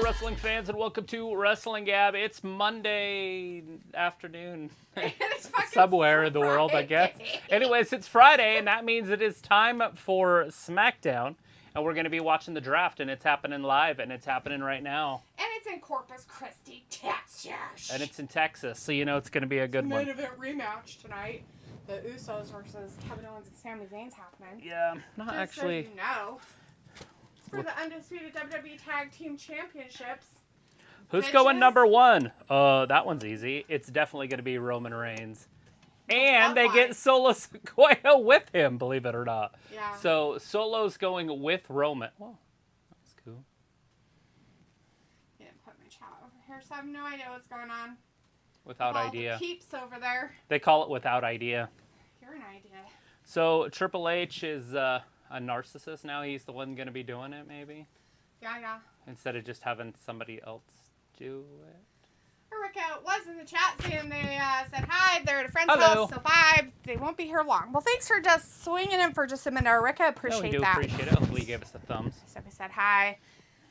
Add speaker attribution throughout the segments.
Speaker 1: wrestling fans, and welcome to Wrestling Gab. It's Monday afternoon.
Speaker 2: It's
Speaker 1: somewhere in the world, I guess. Anyways, it's Friday, and that means it is time for SmackDown. And we're going to be watching the draft, and it's happening live, and it's happening right now.
Speaker 2: And it's in Corpus Christi, Texas.
Speaker 1: And it's in Texas, so you know it's going to be a good one.
Speaker 2: Main event rematch tonight. The Usos versus Kevin Owens and Sami Zayn's happening.
Speaker 1: Yeah, not
Speaker 2: Just
Speaker 1: actually.
Speaker 2: so you know. For the undisputed WWE Tag Team Championships.
Speaker 1: Who's going number one? That one's easy. It's definitely going to be Roman Reigns. And they get Solo Sikoa with him, believe it or not.
Speaker 2: Yeah.
Speaker 1: So Solo's going with Roman. Well, that's cool.
Speaker 2: You didn't put my chat over here, so I have no idea what's going on.
Speaker 1: Without
Speaker 2: all
Speaker 1: idea.
Speaker 2: The peeps over there.
Speaker 1: They call it without idea.
Speaker 2: You're an idea.
Speaker 1: So Triple H is a narcissist now. He's the one going to be doing it, maybe?
Speaker 2: Yeah.
Speaker 1: Instead of just having somebody else do it.
Speaker 2: Erica was in the chat saying they said hi. They're at a friend's
Speaker 1: Hello.
Speaker 2: house, so bye. They won't be here long. Well, thanks for just swinging in for just a minute, Erica. Appreciate that.
Speaker 1: We do appreciate it. Hopefully you gave us the thumbs.
Speaker 2: So we said hi.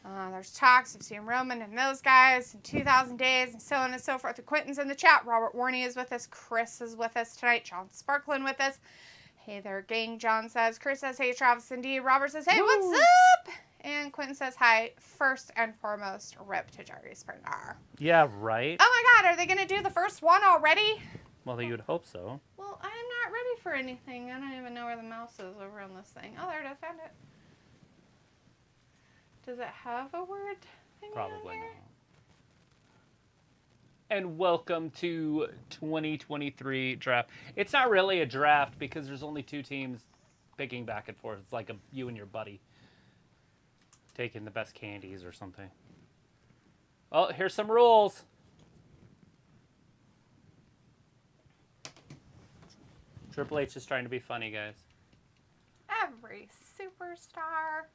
Speaker 2: There's talks of seeing Roman and those guys in 2,000 days and so on and so forth. The Quentin's in the chat. Robert Warney is with us. Chris is with us tonight. John Sparklin with us. Hey there, gang. John says. Chris says, hey, Travis and Dee. Robert says, hey, what's up? And Quentin says, hi. First and foremost, rip to Jerry Springer.
Speaker 1: Yeah, right.
Speaker 2: Oh, my God. Are they going to do the first one already?
Speaker 1: Well, you'd hope so.
Speaker 2: Well, I'm not ready for anything. I don't even know where the mouse is over on this thing. Oh, there it is. Found it. Does it have a word?
Speaker 1: Probably not. And welcome to 2023 draft. It's not really a draft because there's only two teams picking back and forth. It's like you and your buddy taking the best candies or something. Oh, here's some rules. Triple H is trying to be funny, guys.
Speaker 2: Every superstar.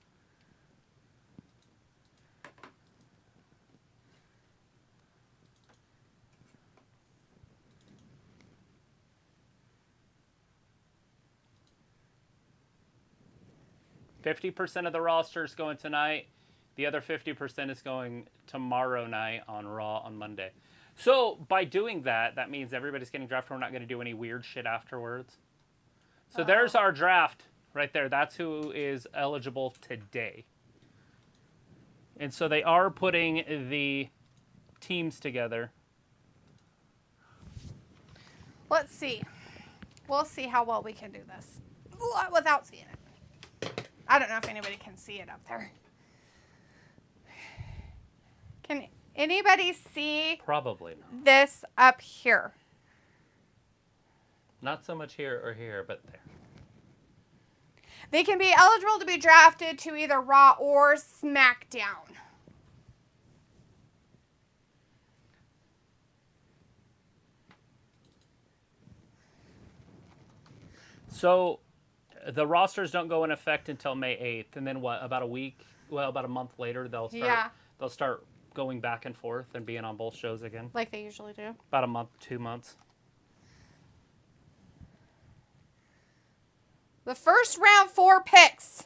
Speaker 1: %50 of the roster is going tonight. The other 50% is going tomorrow night on Raw on Monday. So by doing that, that means everybody's getting drafted. We're not going to do any weird shit afterwards. So there's our draft right there. That's who is eligible today. And so they are putting the teams together.
Speaker 2: Let's see. We'll see how well we can do this without seeing it. I don't know if anybody can see it up there. Can anybody see
Speaker 1: Probably not.
Speaker 2: this up here?
Speaker 1: Not so much here or here, but there.
Speaker 2: They can be eligible to be drafted to either Raw or SmackDown.
Speaker 1: So the rosters don't go in effect until May 8th, and then what? About a month later, they'll start going back and forth and being on both shows again.
Speaker 2: Like they usually do.
Speaker 1: About a month, 2 months.
Speaker 2: The first round 4 picks.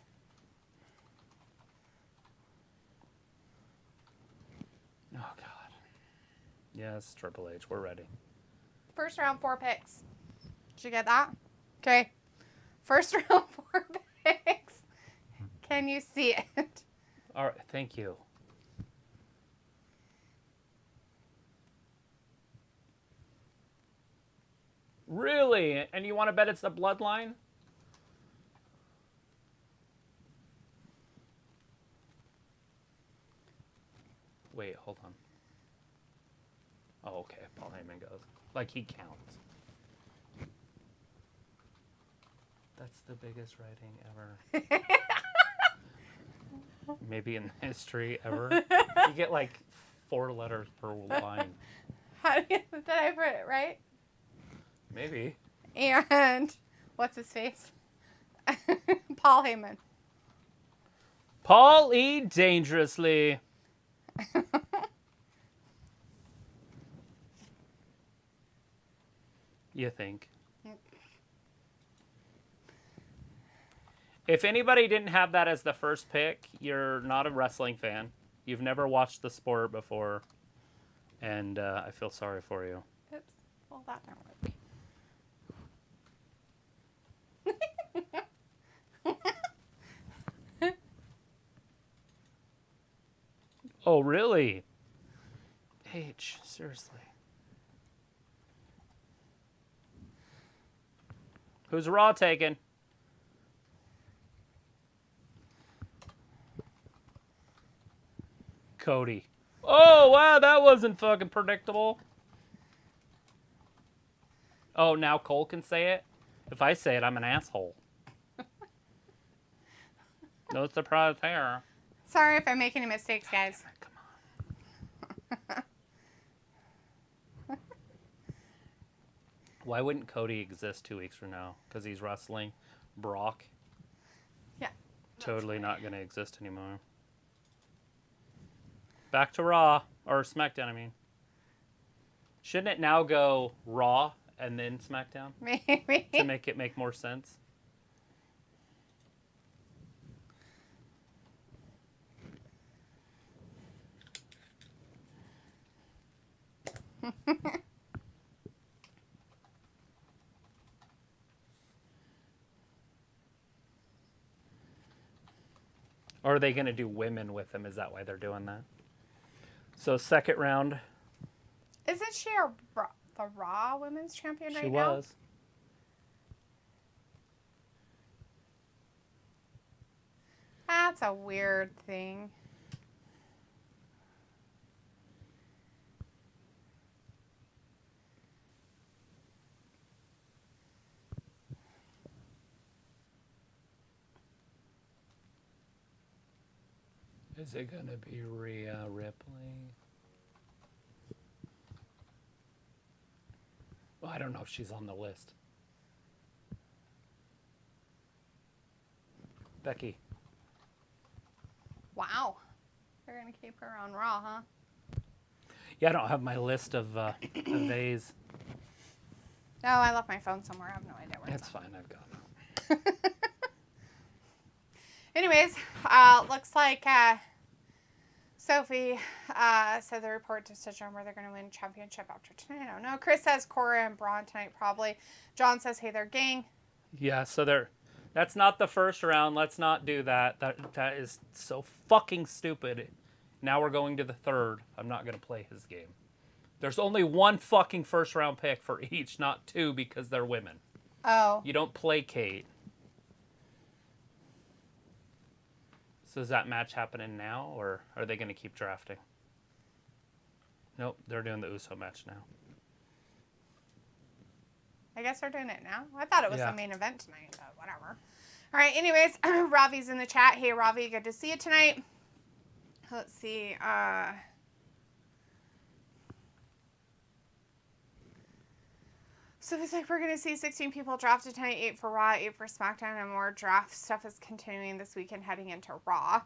Speaker 1: Oh God. Yes, Triple H, we're ready.
Speaker 2: First round 4 picks. Did you get that? Okay. First round 4 picks. Can you see it?
Speaker 1: All right, thank you. Really? And you want to bet it's the bloodline? Wait, hold on. Oh, okay. Paul Heyman goes. Like he counts. That's the biggest writing ever. Maybe in history ever. You get like 4 letters per line.
Speaker 2: Did I put it right?
Speaker 1: Maybe.
Speaker 2: And what's his face? Paul Heyman.
Speaker 1: Paul E. Dangerously. You think? If anybody didn't have that as the first pick, you're not a wrestling fan. You've never watched the sport before, and I feel sorry for you.
Speaker 2: Oops. Well, that didn't work.
Speaker 1: Oh, really? H, seriously. Who's Raw taking? Cody. Oh, wow, that wasn't fucking predictable. Oh, now Cole can say it? If I say it, I'm an asshole. No surprise there.
Speaker 2: Sorry if I'm making any mistakes, guys.
Speaker 1: Come on. Why wouldn't Cody exist 2 weeks from now? Because he's wrestling Brock?
Speaker 2: Yeah.
Speaker 1: Totally not going to exist anymore. Back to Raw. Or SmackDown, I mean. Shouldn't it now go Raw and then SmackDown?
Speaker 2: Maybe.
Speaker 1: To make it make more sense? Or are they going to do women with him? Is that why they're doing that? So second round.
Speaker 2: Isn't she the Raw Women's Champion right now?
Speaker 1: She was.
Speaker 2: That's a weird thing.
Speaker 1: Is it going to be Rhea Ripley? Well, I don't know if she's on the list. Becky.
Speaker 2: Wow. They're going to keep her on Raw, huh?
Speaker 1: Yeah, I don't have my list of Azeez.
Speaker 2: Oh, I left my phone somewhere. I have no idea where
Speaker 1: That's
Speaker 2: it's at.
Speaker 1: fine. I've got it.
Speaker 2: Anyways, looks like Sophie said the report to John where they're going to win championship after tonight. I don't know. Chris says Cora and Braun tonight probably. John says, hey, they're gang.
Speaker 1: Yeah, so that's not the first round. Let's not do that. That is so fucking stupid. Now we're going to the third. I'm not going to play his game. There's only one fucking first round pick for each, not two because they're women.
Speaker 2: Oh.
Speaker 1: You don't placate. So is that match happening now, or are they going to keep drafting? Nope, they're doing the Uso match now.
Speaker 2: I guess they're doing it now. I thought it was
Speaker 1: Yeah.
Speaker 2: the main event tonight, but whatever. All right, anyways, Ravi's in the chat. Hey, Ravi, good to see you tonight. Let's see. So it's like we're going to see 16 people drafted tonight, 8 for Raw, 8 for SmackDown, and more draft stuff is continuing this weekend heading into Raw.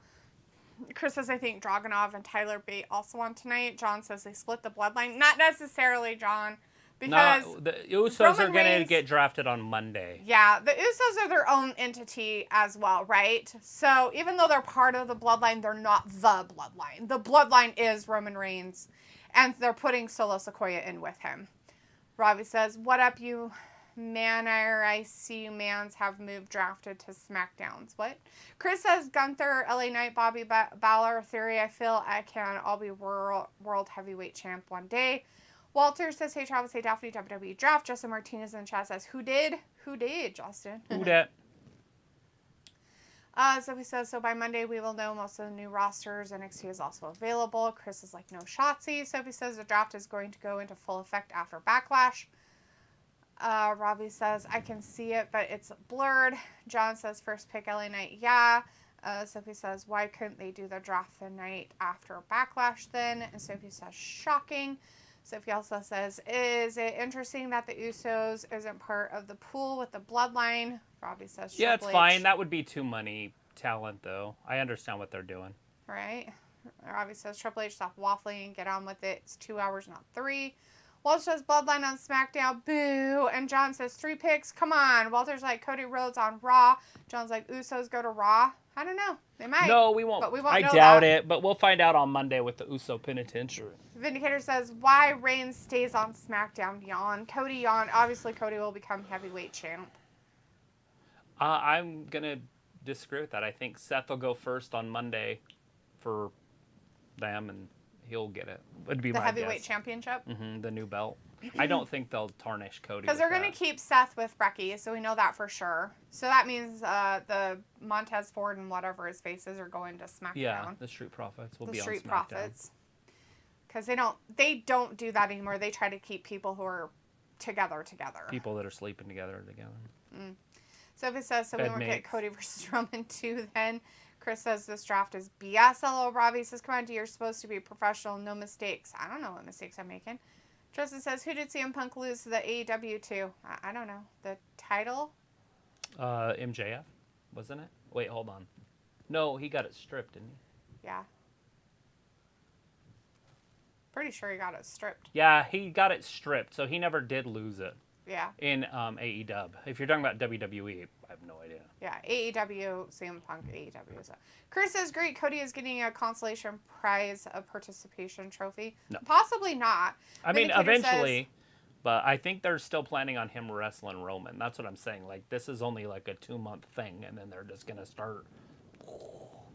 Speaker 2: Chris says, I think Dragunov and Tyler Bate also on tonight. John says they split the bloodline. Not necessarily, John, because
Speaker 1: the Usos
Speaker 2: Roman
Speaker 1: are going to
Speaker 2: Reigns-
Speaker 1: get drafted on Monday.
Speaker 2: yeah, the Usos are their own entity as well, right? So even though they're part of the bloodline, they're not the bloodline. The bloodline is Roman Reigns, and they're putting Solo Sikoa in with him. Robbie says, what up, you I see you mans have moved drafted to SmackDowns. What? Chris says, Gunther, LA Knight, Bobby Balor theory. I feel I can all be world heavyweight champ one day. Walter says, hey, Travis, hey, Daphne, WWE Draft. Justin Martinez in the chat says, who did? Who did, Justin?
Speaker 1: Who dat?
Speaker 2: Sophie says, so by Monday we will know most of the new rosters. NXT is also available. Chris is like, no Shotzi. Sophie says the draft is going to go into full effect after Backlash. Robbie says, I can see it, but it's blurred. John says, first pick LA Knight, yeah. Sophie says, why couldn't they do the draft the night after Backlash then? And Sophie says, shocking. Sophie also says, is it interesting that the Usos isn't part of the pool with the bloodline? Robbie says,
Speaker 1: Yeah, it's
Speaker 2: Triple H.
Speaker 1: fine. That would be too money talent, though. I understand what they're doing.
Speaker 2: Right. Robbie says, Triple H, stop waffling and get on with it. It's 2 hours, not 3. Walter says Bloodline on SmackDown. Boo. And John says 3 picks. Come on. Walter's like Cody Rhodes on Raw. John's like Usos go to Raw. I don't know. They might.
Speaker 1: No, we won't.
Speaker 2: But we won't
Speaker 1: I
Speaker 2: know
Speaker 1: doubt
Speaker 2: that.
Speaker 1: it, but we'll find out on Monday with the Uso Penitentiary.
Speaker 2: Vindicator says, why Reigns stays on SmackDown? Yawn. Cody yawn. Obviously, Cody will become heavyweight champ.
Speaker 1: I'm going to disagree with that. I think Seth will go first on Monday for them, and he'll get it. Would be
Speaker 2: The
Speaker 1: my
Speaker 2: heavyweight
Speaker 1: guess.
Speaker 2: championship?
Speaker 1: The new belt. I don't think they'll tarnish Cody.
Speaker 2: Because they're going to keep Seth with Becky, so we know that for sure. So that means the Montez Ford and whatever his faces are going to SmackDown.
Speaker 1: Yeah, the Street Profits will be on SmackDown.
Speaker 2: The Street Profits. Because they don't do that anymore. They try to keep people who are together.
Speaker 1: People that are sleeping together.
Speaker 2: So if it says, so we won't get
Speaker 1: mates.
Speaker 2: Cody versus Roman 2 then. Chris says this draft is BS. Hello, Robbie says, come on, you're supposed to be professional, no mistakes. I don't know what mistakes I'm making. Justin says, who did CM Punk lose to the AEW to? I don't know. The title?
Speaker 1: MJF, wasn't it? Wait, hold on. No, he got it stripped, didn't he?
Speaker 2: Yeah. Pretty sure he got it stripped.
Speaker 1: Yeah, he got it stripped, so he never did lose it.
Speaker 2: Yeah.
Speaker 1: In AEW. If you're talking about WWE, I have no idea.
Speaker 2: Yeah, AEW, CM Punk, AEW. So. Chris says, great, Cody is getting a consolation prize, a participation trophy.
Speaker 1: No.
Speaker 2: Possibly not.
Speaker 1: I mean,
Speaker 2: Vindicator
Speaker 1: eventually,
Speaker 2: says,
Speaker 1: but I think they're still planning on him wrestling Roman. That's what I'm saying. Like, this is only like a 2-month thing, and then they're just going to start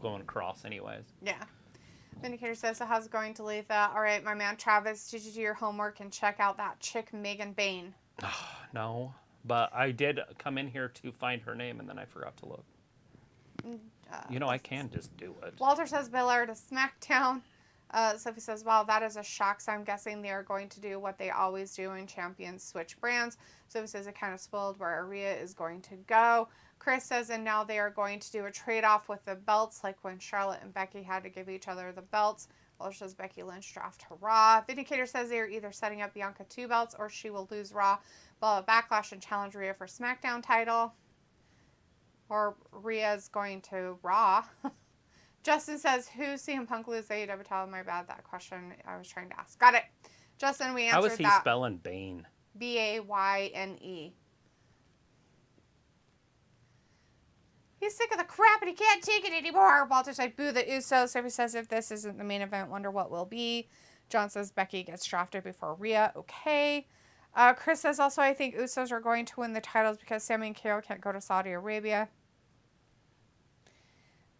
Speaker 1: going across anyways.
Speaker 2: Yeah. Vindicator says, so how's it going to Letha? All right, my man Travis, did you do your homework and check out that chick, Megan Bain?
Speaker 1: No, but I did come in here to find her name, and then I forgot to look. I can just do it.
Speaker 2: Walter says Balor to SmackDown. Sophie says, wow, that is a shock. So I'm guessing they are going to do what they always do when champions switch brands. Sophie says it kind of spoiled where Rhea is going to go. Chris says, and now they are going to do a trade-off with the belts, like when Charlotte and Becky had to give each other the belts. Walter says Becky Lynch draft to Raw. Vindicator says they are either setting up Bianca 2 belts or she will lose Raw. Backlash and challenge Rhea for SmackDown title. Or Rhea's going to Raw. Justin says, who CM Punk lose the AEW title? My bad, that question I was trying to ask. Got it. Justin, we answered that.
Speaker 1: How is he spelling Bane?
Speaker 2: Bayne. He's sick of the crap and he can't take it anymore. Walter said, boo the Usos. Sophie says, if this isn't the main event, wonder what will be. John says, Becky gets drafted before Rhea. Okay. Chris says, also, I think Usos are going to win the titles because Sami and KO can't go to Saudi Arabia.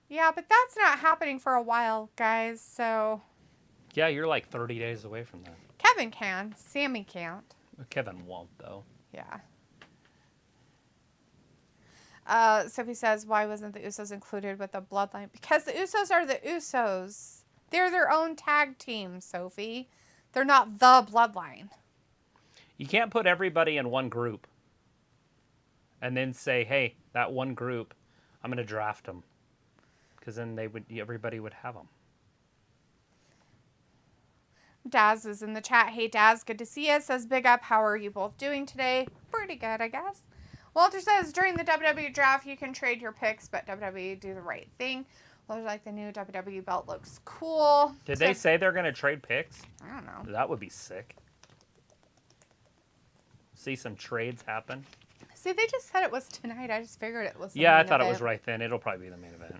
Speaker 2: Yeah, but that's not happening for a while, guys, so...
Speaker 1: Yeah, you're like 30 days away from that.
Speaker 2: Kevin can. Sami can't.
Speaker 1: Kevin won't, though.
Speaker 2: Yeah. Sophie says, why wasn't the Usos included with the Bloodline? Because the Usos are the Usos. They're their own tag team, Sophie. They're not the Bloodline.
Speaker 1: You can't put everybody in one group and then say, hey, that one group, I'm going to draft them. Because then everybody would have them.
Speaker 2: Daz is in the chat. Hey, Daz, good to see you. Says, big up. How are you both doing today? Pretty good, I guess. Walter says, during the WWE Draft, you can trade your picks, but WWE do the right thing. Walter's like, the new WWE belt looks cool.
Speaker 1: Did they say they're going to trade picks?
Speaker 2: I don't know.
Speaker 1: That would be sick. See some trades happen.
Speaker 2: See, they just said it was tonight. I just figured it was the
Speaker 1: Yeah, I
Speaker 2: main
Speaker 1: thought
Speaker 2: event.
Speaker 1: it was right then. It'll probably be the main event.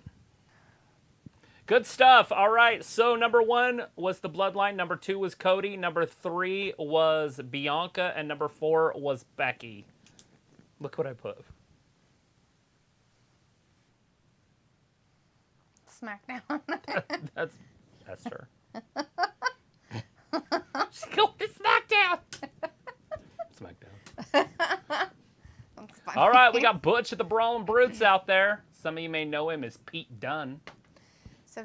Speaker 1: Good stuff. All right. So number 1 was the Bloodline. Number 2 was Cody. Number 3 was Bianca. And number 4 was Becky. Look what I put.
Speaker 2: SmackDown.
Speaker 1: That's her. She's going to SmackDown. SmackDown.
Speaker 2: That's funny.
Speaker 1: All right. We got Butch at the Brawling Brutes out there. Some of you may know him as Pete Dunne.
Speaker 2: So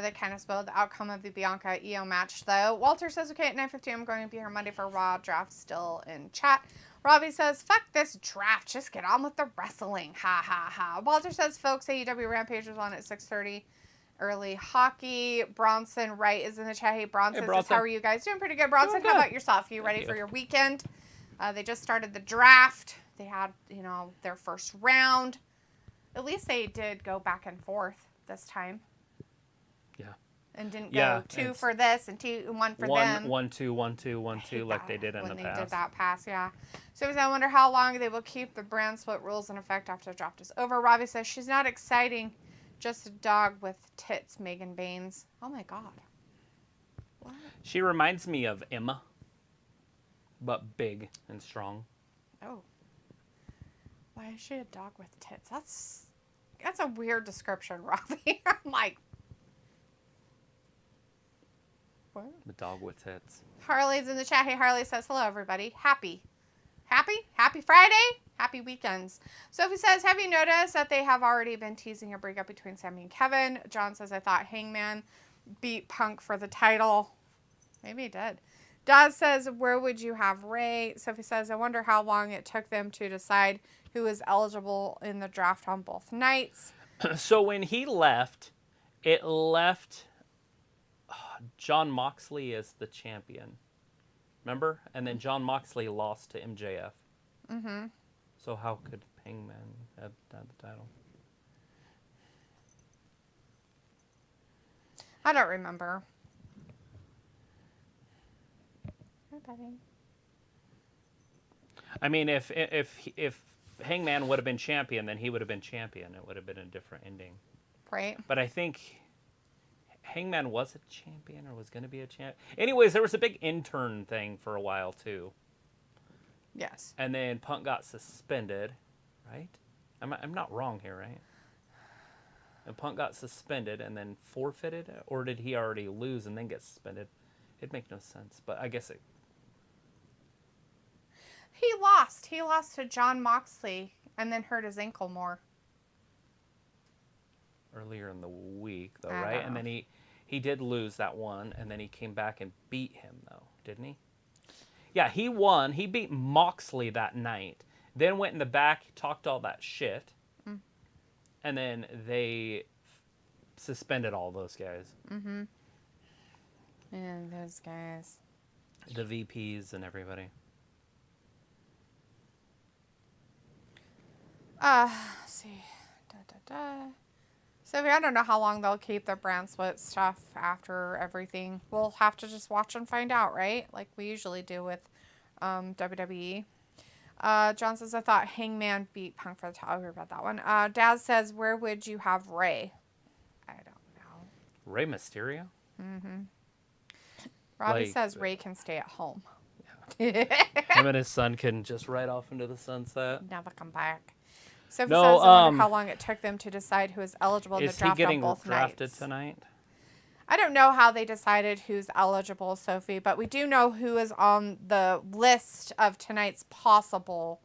Speaker 2: they kind of spoiled the outcome of the Bianca EO match, though. Walter says, okay, at 9:15, I'm going to be here Monday for Raw. Draft still in chat. Robbie says, fuck this draft. Just get on with the wrestling. Ha, ha, ha. Walter says, folks, AEW Rampage was on at 6:30. Early hockey. Bronson Wright is in the chat. Hey, Bronson says, how are you guys? Doing pretty good. Bronson, how about yourself? You ready for your weekend? They just started the draft. They had, their first round. At least they did go back and forth this time.
Speaker 1: Yeah.
Speaker 2: and didn't
Speaker 1: Yeah,
Speaker 2: go 2 for this and 1 for them.
Speaker 1: 1, 2, 1, 2, 1, 2, like they did in the
Speaker 2: when they
Speaker 1: past.
Speaker 2: did that pass, yeah. So I wonder how long they will keep the brand split rules in effect after the draft is over. Robbie says she's not exciting, just a dog with tits, Megan Baines. Oh my God. What?
Speaker 1: She reminds me of Emma, but big and strong.
Speaker 2: Oh. Why is she a dog with tits? That's a weird description, Robbie. I'm like, what?
Speaker 1: The dog with tits.
Speaker 2: Harley's in the chat. Hey, Harley says, hello, everybody. Happy Friday. Happy weekends. Sophie says, have you noticed that they have already been teasing a breakup between Sammy and Kevin? John says, I thought Hangman beat Punk for the title. Maybe he did. Daz says, where would you have Rey? Sophie says, I wonder how long it took them to decide who was eligible in the draft on both nights.
Speaker 1: So when he left, it left Jon Moxley as the champion. Remember? And then Jon Moxley lost to MJF.
Speaker 2: Mm-hmm.
Speaker 1: So how could Hangman have had the title?
Speaker 2: I don't remember. Hi, buddy.
Speaker 1: I mean, if Hangman would have been champion, then he would have been champion. It would have been a different ending.
Speaker 2: Right.
Speaker 1: But I think Hangman was a champion or was going to be a champ. Anyways, there was a big intern thing for a while, too.
Speaker 2: Yes.
Speaker 1: And then Punk got suspended, right? I'm not wrong here, right? And Punk got suspended and then forfeited? Or did he already lose and then get suspended? It'd make no sense, but I guess it...
Speaker 2: He lost. He lost to Jon Moxley and then hurt his ankle more.
Speaker 1: Earlier in the week, though,
Speaker 2: I
Speaker 1: right?
Speaker 2: know.
Speaker 1: And then he did lose that one, and then he came back and beat him, though, didn't he? Yeah, he won. He beat Moxley that night. Then went in the back, talked all that shit.
Speaker 2: Mm.
Speaker 1: And then they suspended all those guys.
Speaker 2: Mm-hmm. And those guys.
Speaker 1: The VPs and everybody.
Speaker 2: Let's see. So I don't know how long they'll keep the brand split stuff after everything. We'll have to just watch and find out, right? Like we usually do with WWE. John says, I thought Hangman beat Punk for the title. I heard about that one. Daz says, where would you have Rey? I don't know.
Speaker 1: Rey Mysterio?
Speaker 2: Mm-hmm. Robbie
Speaker 1: Like,
Speaker 2: says Rey can stay at home.
Speaker 1: Yeah. Him and his son can just ride off into the sunset.
Speaker 2: Never come back. Sophie
Speaker 1: No,
Speaker 2: says, I wonder how long it took them to decide who is eligible in the
Speaker 1: Is he
Speaker 2: draft on
Speaker 1: getting
Speaker 2: both
Speaker 1: drafted
Speaker 2: nights.
Speaker 1: tonight?
Speaker 2: I don't know how they decided who's eligible, Sophie, but we do know who is on the list of tonight's possible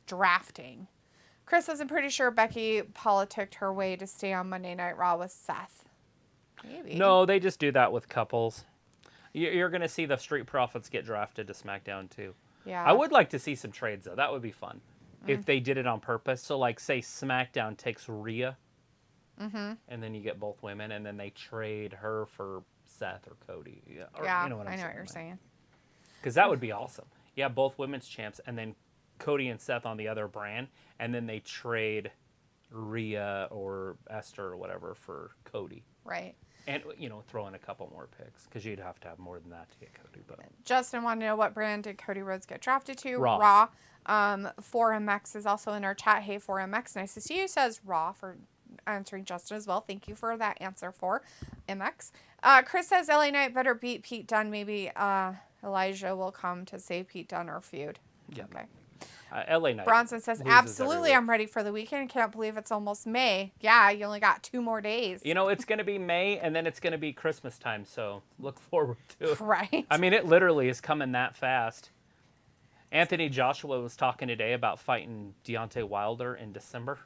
Speaker 2: drafting. Chris says, I'm pretty sure Becky politicked her way to stay on Monday Night Raw with Seth. Maybe.
Speaker 1: No, they just do that with couples. You're going to see the Street Profits get drafted to SmackDown, too.
Speaker 2: Yeah.
Speaker 1: I would like to see some trades, though. That would be fun. If they did it on purpose. So, like, say SmackDown takes Rhea, and then you get both women, and then they trade her for Seth or Cody. Yeah, or,
Speaker 2: Yeah,
Speaker 1: you know what I'm
Speaker 2: I know
Speaker 1: saying,
Speaker 2: what you're saying.
Speaker 1: Because that would be awesome. Yeah, both women's champs, and then Cody and Seth on the other brand, and then they trade Rhea or Esther or whatever for Cody.
Speaker 2: Right.
Speaker 1: And, you know, throw in a couple more picks, because you'd have to have more than that to get Cody. But
Speaker 2: Justin wanted to know what brand did Cody Rhodes get drafted to?
Speaker 1: Raw.
Speaker 2: 4MX is also in our chat. Hey, 4MX, nice to see you, says Raw for answering Justin as well. Thank you for that answer for MX. Chris says LA Knight better beat Pete Dunne. Maybe Elijah will come to save Pete Dunne or feud.
Speaker 1: Yeah.
Speaker 2: Okay.
Speaker 1: LA Knight.
Speaker 2: Bronson says,
Speaker 1: loses
Speaker 2: absolutely,
Speaker 1: every week.
Speaker 2: I'm ready for the weekend. Can't believe it's almost May. Yeah, you only got 2 more days.
Speaker 1: You know, it's going to be May, and then it's going to be Christmas time, so look forward to it.
Speaker 2: Right.
Speaker 1: I mean, it literally is coming that fast. Anthony Joshua was talking today about fighting Deontay Wilder in December.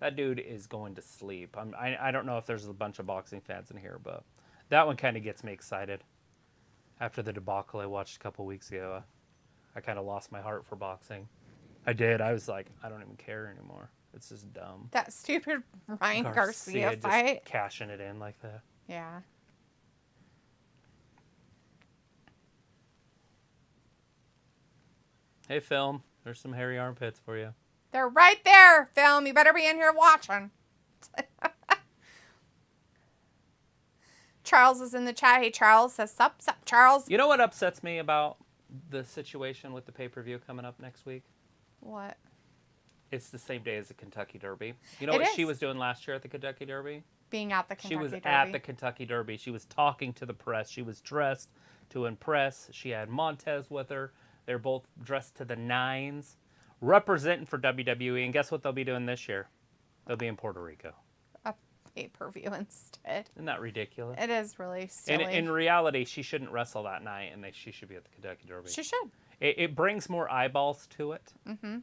Speaker 1: That dude is going to sleep. I don't know if there's a bunch of boxing fans in here, but that one kind of gets me excited. After the debacle I watched a couple weeks ago, I kind of lost my heart for boxing. I did. I was like, I don't even care anymore. It's just dumb.
Speaker 2: That stupid Ryan Garcia fight.
Speaker 1: Just cashing it in like that.
Speaker 2: Yeah.
Speaker 1: Hey, Film. There's some hairy armpits for you.
Speaker 2: They're right there, Film. You better be in here watching. Charles is in the chat. Hey, Charles says, sup, Charles.
Speaker 1: You know what upsets me about the situation with the pay-per-view coming up next week?
Speaker 2: What?
Speaker 1: It's the same day as the Kentucky Derby. You know what she was doing last year at the Kentucky Derby?
Speaker 2: Being at the Kentucky Derby.
Speaker 1: She was at the Kentucky Derby. She was talking to the press. She was dressed to impress. She had Montez with her. They're both dressed to the nines, representing for WWE. And guess what they'll be doing this year? They'll be in Puerto Rico.
Speaker 2: A pay-per-view instead.
Speaker 1: Isn't that ridiculous?
Speaker 2: It is really silly.
Speaker 1: In reality, she shouldn't wrestle that night, and she should be at the Kentucky Derby.
Speaker 2: She should.
Speaker 1: It brings more eyeballs to it.
Speaker 2: Mm-hmm.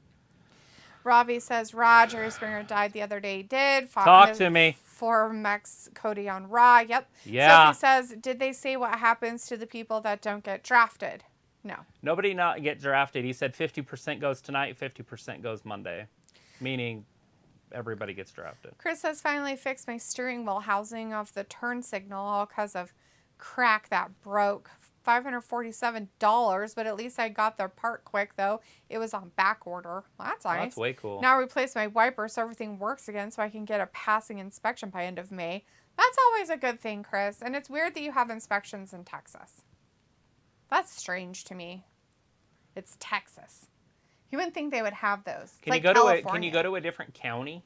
Speaker 2: Robbie says, Jerry Springer died the other day. He did.
Speaker 1: Talk to me.
Speaker 2: For Max Cody on Raw. Yep.
Speaker 1: Yeah.
Speaker 2: Sophie says, did they say what happens to the people that don't get drafted? No.
Speaker 1: Nobody not get drafted. He said 50% goes tonight, 50% goes Monday. Meaning everybody gets drafted.
Speaker 2: Chris says, finally fixed my steering wheel housing of the turn signal all because of crack that broke. $547, but at least I got the part quick, though. It was on back order. Well, that's nice.
Speaker 1: That's way cool.
Speaker 2: Now replace my wiper so everything works again so I can get a passing inspection by end of May. That's always a good thing, Chris. And it's weird that you have inspections in Texas. That's strange to me. It's Texas. You wouldn't think they would have those.
Speaker 1: Can you go to a different county,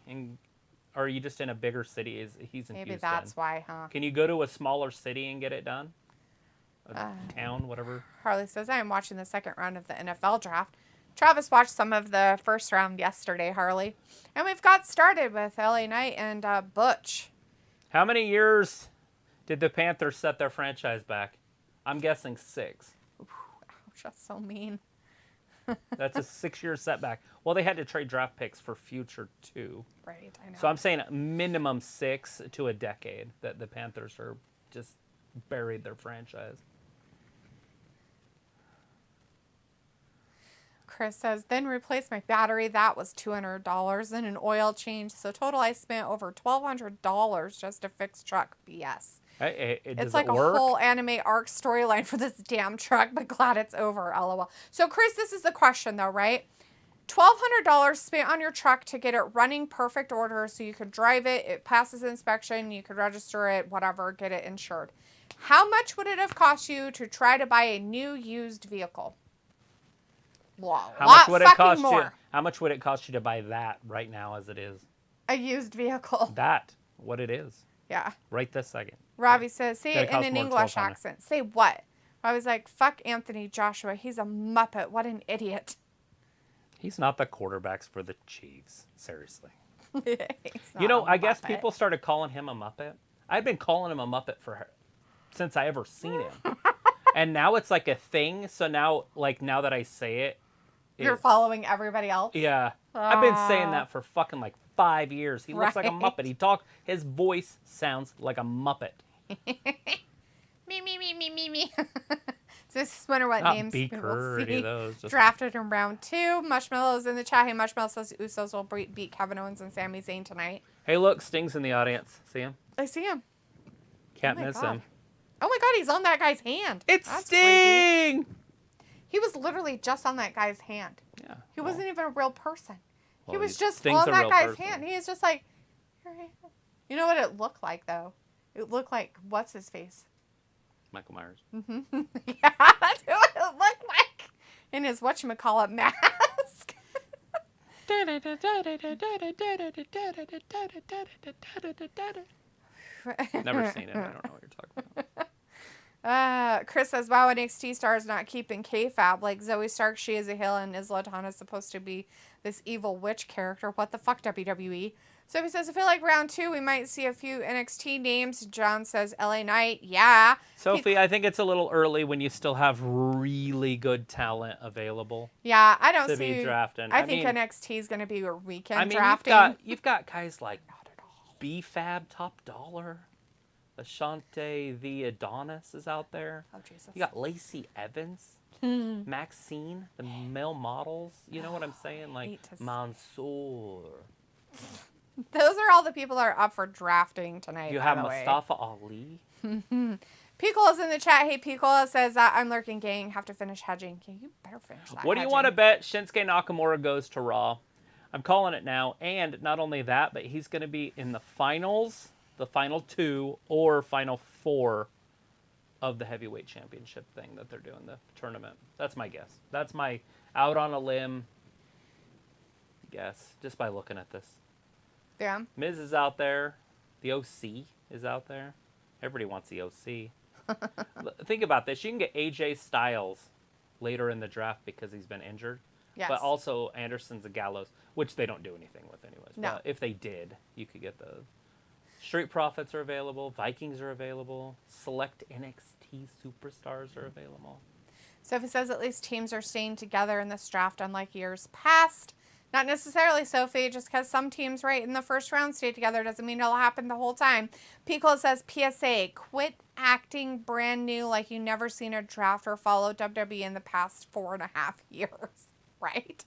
Speaker 1: or are you just in a bigger city? He's in
Speaker 2: Maybe
Speaker 1: Houston.
Speaker 2: that's why, huh?
Speaker 1: Can you go to a smaller city and get it done? Town, whatever.
Speaker 2: Harley says, I am watching the second round of the NFL draft. Travis watched some of the first round yesterday, Harley. And we've got started with LA Knight and Butch.
Speaker 1: How many years did the Panthers set their franchise back? I'm guessing 6.
Speaker 2: Ooh, ouch, that's so mean.
Speaker 1: That's a 6-year setback. Well, they had to trade draft picks for future too.
Speaker 2: Right, I know.
Speaker 1: So I'm saying minimum 6 to a decade that the Panthers are just buried their franchise.
Speaker 2: Chris says, then replace my battery. That was $200 and an oil change. So total I spent over $1,200 just to fix truck. BS. It's like a whole anime arc storyline for this damn truck, but glad it's over. LOL. So Chris, this is the question though, right? $1,200 spent on your truck to get it running perfect order so you could drive it. It passes inspection. You could register it, whatever, get it insured. How much would it have cost you to try to buy a new used vehicle?
Speaker 1: How much would it cost you to buy that right now as it is?
Speaker 2: A used vehicle.
Speaker 1: That, what it is.
Speaker 2: Yeah.
Speaker 1: Right this second.
Speaker 2: Robbie says, say it in an English accent. Say what? Robbie's like, fuck Anthony Joshua. He's a muppet. What an idiot.
Speaker 1: He's not the quarterbacks for the Chiefs. Seriously. You know, I guess people started calling him a muppet. I've been calling him a muppet since I ever seen him. And now it's like a thing. So now that I say it,
Speaker 2: you're following everybody else?
Speaker 1: Yeah. I've been saying that for fucking like 5 years. He looks like a muppet. His voice sounds like a muppet.
Speaker 2: Me. So this is wonder what names
Speaker 1: we'll see
Speaker 2: drafted in round 2. Marshmallow's in the chat. Hey, Marshmallow says Usos will beat Kevin Owens and Sami Zayn tonight.
Speaker 1: Hey, look, Sting's in the audience. See him?
Speaker 2: I see him.
Speaker 1: Can't miss him.
Speaker 2: Oh my God, he's on that guy's hand.
Speaker 1: It's Sting!
Speaker 2: Crazy. He was literally just on that guy's hand.
Speaker 1: Yeah.
Speaker 2: He wasn't even a real person.
Speaker 1: Well,
Speaker 2: he was just on that guy's hand. He is just like, you know what it looked like, though? It looked like, what's his face?
Speaker 1: Michael Myers.
Speaker 2: Mm-hmm. Yeah, that's who it looked like. In his whatchamacallit mask.
Speaker 1: Never seen it. I don't know what you're talking about.
Speaker 2: Chris says, wow, NXT stars not keeping kayfabe. Like Zoe Stark, she is a heel, and Isla Dawn is supposed to be this evil witch character. What the fuck, WWE? So he says, I feel like round 2, we might see a few NXT names. John says, LA Knight, yeah.
Speaker 1: Sophie, I think it's a little early when you still have really good talent available.
Speaker 2: Yeah, I don't
Speaker 1: to
Speaker 2: see.
Speaker 1: be drafting.
Speaker 2: I think NXT is going to be a weekend drafting.
Speaker 1: You've got guys like B-Fab, Top Dollar. Ashante the Adonis is out there.
Speaker 2: Oh, Jesus.
Speaker 1: You got Lacey Evans, Maxine, the male models. You know what I'm saying? Like Mansoor.
Speaker 2: Those are all the people that are up for drafting tonight.
Speaker 1: You have Mustafa Ali.
Speaker 2: Pickle is in the chat. Hey, Pickle says, I'm lurking, gang. Have to finish hedging. Yeah, you better finish that.
Speaker 1: What do you want to bet Shinsuke Nakamura goes to Raw? I'm calling it now. And not only that, but he's going to be in the finals, the final 2, or final 4 of the heavyweight championship thing that they're doing, the tournament. That's my guess. That's my out on a limb guess, just by looking at this.
Speaker 2: Yeah.
Speaker 1: Miz is out there. The OC is out there. Everybody wants the OC. Think about this. You can get AJ Styles later in the draft because he's been injured.
Speaker 2: Yes.
Speaker 1: But also Anderson's and Gallows, which they don't do anything with anyways.
Speaker 2: No.
Speaker 1: But if they did, you could get the Street Profits are available. Vikings are available. Select NXT superstars are available.
Speaker 2: Sophie says at least teams are staying together in this draft unlike years past. Not necessarily, Sophie, just because some teams right in the first round stay together doesn't mean it'll happen the whole time. Pico says, PSA, quit acting brand new like you never seen a draft or followed WWE in the past 4.5 years, right?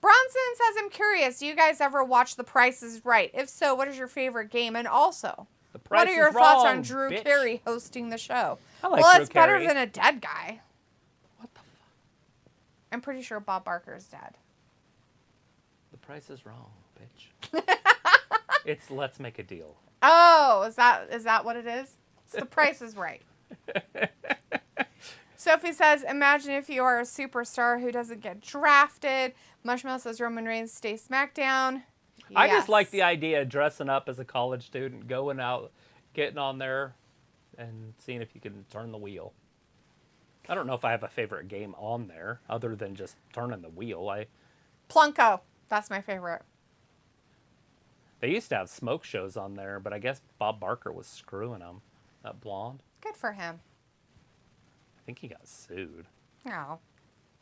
Speaker 2: Bronson says, I'm curious, do you guys ever watch The Price is Right? If so, what is your favorite game? And also, what are your thoughts on Drew Carey hosting the show?
Speaker 1: I like
Speaker 2: well,
Speaker 1: Drew
Speaker 2: it's better
Speaker 1: Carey.
Speaker 2: than a dead guy.
Speaker 1: What the fuck?
Speaker 2: I'm pretty sure Bob Barker's dead.
Speaker 1: The price is wrong, bitch. It's let's make a deal.
Speaker 2: Oh, is that what it is? It's The Price is Right. Sophie says, imagine if you are a superstar who doesn't get drafted. Mushmouth says Roman Reigns stay SmackDown.
Speaker 1: I just like the idea of dressing up as a college student, going out, getting on there, and seeing if you can turn the wheel. I don't know if I have a favorite game on there other than just turning the wheel.
Speaker 2: Plunko. That's my favorite.
Speaker 1: They used to have smoke shows on there, but I guess Bob Barker was screwing them. That blonde.
Speaker 2: Good for him.
Speaker 1: I think he got sued.
Speaker 2: Oh,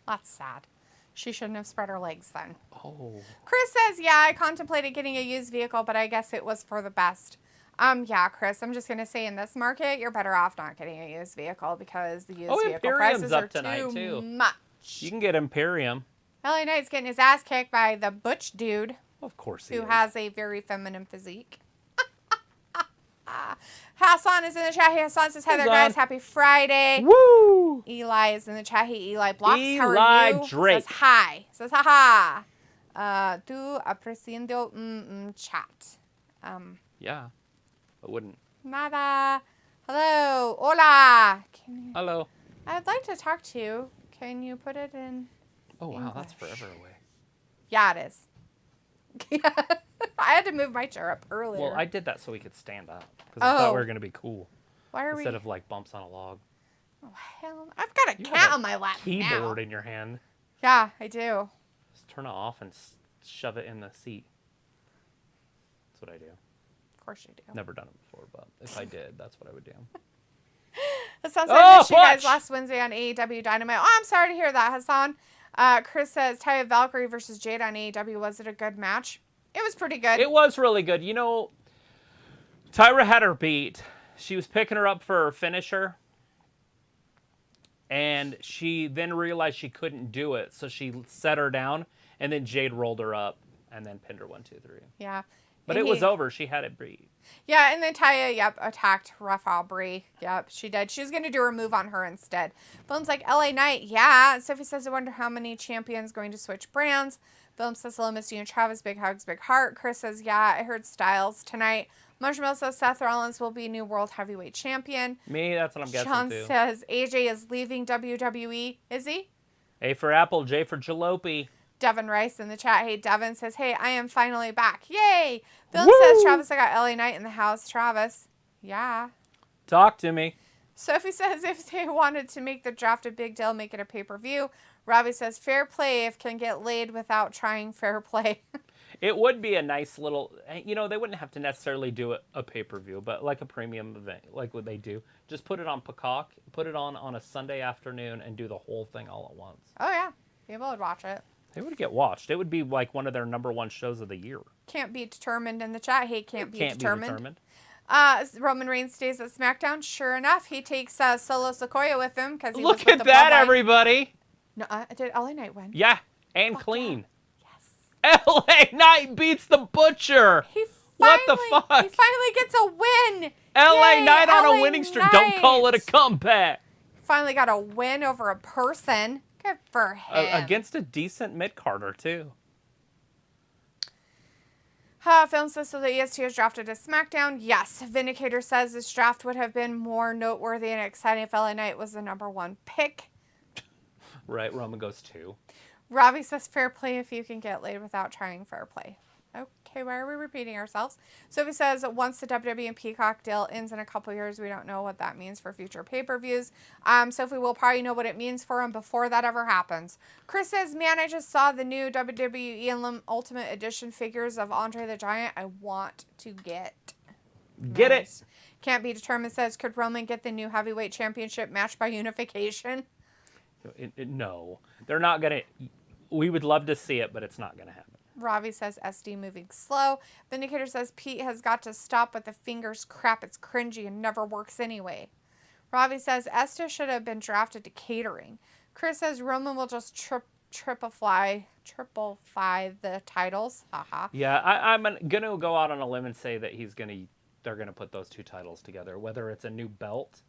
Speaker 2: that's sad. She shouldn't have spread her legs then.
Speaker 1: Oh.
Speaker 2: Chris says, yeah, I contemplated getting a used vehicle, but I guess it was for the best. Yeah, Chris, I'm just going to say in this market, you're better off not getting a used vehicle because the used vehicle prices are too much.
Speaker 1: You can get Imperium.
Speaker 2: LA Knight's getting his ass kicked by the butch dude.
Speaker 1: Of course he
Speaker 2: who
Speaker 1: is.
Speaker 2: has a very feminine physique. Hassan is in the chat. Hey, Hassan says, hi there, guys. Happy Friday.
Speaker 1: Woo!
Speaker 2: Eli is in the chat. Hey, Eli Blocks. How are
Speaker 1: Eli
Speaker 2: you?
Speaker 1: Drake.
Speaker 2: Says hi. Says haha. Tu apreciando chat.
Speaker 1: Yeah. I wouldn't.
Speaker 2: Nada. Hello. Hola.
Speaker 1: Hello.
Speaker 2: I'd like to talk to you. Can you put it in
Speaker 1: Oh, wow.
Speaker 2: English?
Speaker 1: That's forever away.
Speaker 2: Yeah, it is. I had to move my chair up earlier.
Speaker 1: Well, I did that so we could stand up. Because I thought we were going to be cool.
Speaker 2: Why are
Speaker 1: Instead of like bumps on a log.
Speaker 2: Oh, hell. I've got a cat on my lap
Speaker 1: Keyboard
Speaker 2: now.
Speaker 1: in your hand.
Speaker 2: Yeah, I do.
Speaker 1: Just turn it off and shove it in the seat. That's what I do.
Speaker 2: Of course you do.
Speaker 1: Never done it before, but if I did, that's what I would do.
Speaker 2: It sounds like I missed you guys last Wednesday on AEW Dynamite. Oh, I'm sorry to hear that, Hassan. Chris says, Taya Valkyrie versus Jade on AEW. Was it a good match? It was pretty good.
Speaker 1: It was really good. You know, Tyra had her beat. She was picking her up for her finisher. And she then realized she couldn't do it. So she set her down. And then Jade rolled her up. And then pinned her 1, 2, 3.
Speaker 2: Yeah.
Speaker 1: But it was over. She had it beat.
Speaker 2: Yeah, and then Taya, attacked Rafa Brie. Yep, she did. She was going to do her move on her instead. Bone's like, LA Knight, yeah. Sophie says, I wonder how many champions going to switch brands. Boom says, hello, Misty and Travis. Big hugs, big heart. Chris says, yeah, I heard Styles tonight. Marshmallow says, Seth Rollins will be new world heavyweight champion.
Speaker 1: Me, that's what I'm guessing,
Speaker 2: Sean
Speaker 1: too.
Speaker 2: says, AJ is leaving WWE. Is he?
Speaker 1: A for apple, J for jalopy.
Speaker 2: Devin Rice in the chat. Hey, Devin says, hey, I am finally back. Yay! Bill
Speaker 1: Woo!
Speaker 2: says, Travis, I got LA Knight in the house. Travis. Yeah.
Speaker 1: Talk to me.
Speaker 2: Sophie says, if they wanted to make the draft a big deal, make it a pay-per-view. Robbie says, fair play if can get laid without trying fair play.
Speaker 1: It would be a nice little, you know, they wouldn't have to necessarily do a pay-per-view, but like a premium event, like what they do. Just put it on Peacock, put it on a Sunday afternoon, and do the whole thing all at once.
Speaker 2: Oh, yeah. People would watch it.
Speaker 1: They would get watched. It would be like one of their #1 shows of the year.
Speaker 2: Can't be determined in the chat. Hey, can't be determined. Roman Reigns stays at SmackDown. Sure enough, he takes Solo Sikoa with him because he
Speaker 1: Look at that, everybody.
Speaker 2: No, did LA Knight win?
Speaker 1: Yeah, and clean.
Speaker 2: Yes.
Speaker 1: LA Knight beats the Butcher. What the fuck?
Speaker 2: He finally gets a win.
Speaker 1: LA
Speaker 2: Yay,
Speaker 1: Knight on
Speaker 2: LA
Speaker 1: a winning streak.
Speaker 2: Knight.
Speaker 1: Don't call it a comeback.
Speaker 2: Finally got a win over a person. Good for him.
Speaker 1: Against a decent mid-carder, too.
Speaker 2: Film says so the EST is drafted to SmackDown. Yes. Vindicator says this draft would have been more noteworthy and exciting if LA Knight was the #1 pick.
Speaker 1: Right, Roman goes 2.
Speaker 2: Robbie says fair play if you can get laid without trying fair play. Okay, why are we repeating ourselves? Sophie says once the WWE and Peacock deal ends in a couple years, we don't know what that means for future pay-per-views. Sophie will probably know what it means for him before that ever happens. Chris says, man, I just saw the new WWE Ultimate Edition figures of Andre the Giant. I want to get.
Speaker 1: Get
Speaker 2: nice.
Speaker 1: it.
Speaker 2: Can't be determined says, could Roman get the new heavyweight championship match by unification?
Speaker 1: No. They're not going to. We would love to see it, but it's not going to happen.
Speaker 2: Ravi says SD moving slow. Vindicator says Pete has got to stop with the fingers crap. It's cringy and never works anyway. Ravi says Esther should have been drafted to catering. Chris says Roman will just triple fly the titles. Haha.
Speaker 1: Yeah, I'm gonna go out on a limb and say that they're gonna put those 2 titles together, whether it's a new belt,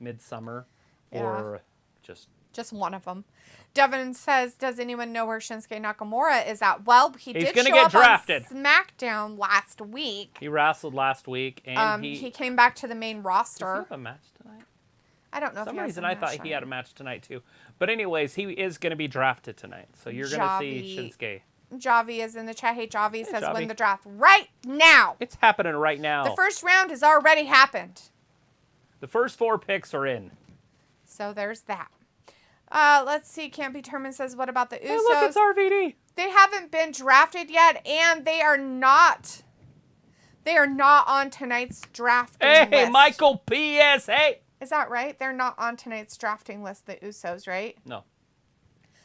Speaker 1: midsummer, or
Speaker 2: just one of them. Devin says, does anyone know where Shinsuke Nakamura is at? Well, he's did
Speaker 1: gonna
Speaker 2: show
Speaker 1: get
Speaker 2: up
Speaker 1: drafted.
Speaker 2: on SmackDown last week.
Speaker 1: He wrestled last week, and
Speaker 2: he came back to the main roster.
Speaker 1: Does he have a match tonight?
Speaker 2: I don't know if
Speaker 1: For some
Speaker 2: he has
Speaker 1: reason
Speaker 2: a
Speaker 1: I
Speaker 2: match
Speaker 1: thought
Speaker 2: tonight.
Speaker 1: he had a match tonight too. But anyways, he is going to be drafted tonight. So you're going to see Shinsuke.
Speaker 2: Javi is in the chat. Hey, Javi says
Speaker 1: Javi.
Speaker 2: win the draft right now.
Speaker 1: It's happening right now.
Speaker 2: The first round has already happened.
Speaker 1: The first 4 picks are in.
Speaker 2: So there's that. Let's see. Can't be determined says, what about the Usos?
Speaker 1: Hey, look, it's RVD.
Speaker 2: They haven't been drafted yet, and they are not on tonight's drafting list.
Speaker 1: Hey, Michael PSA.
Speaker 2: Is that right? They're not on tonight's drafting list, the Usos, right?
Speaker 1: No.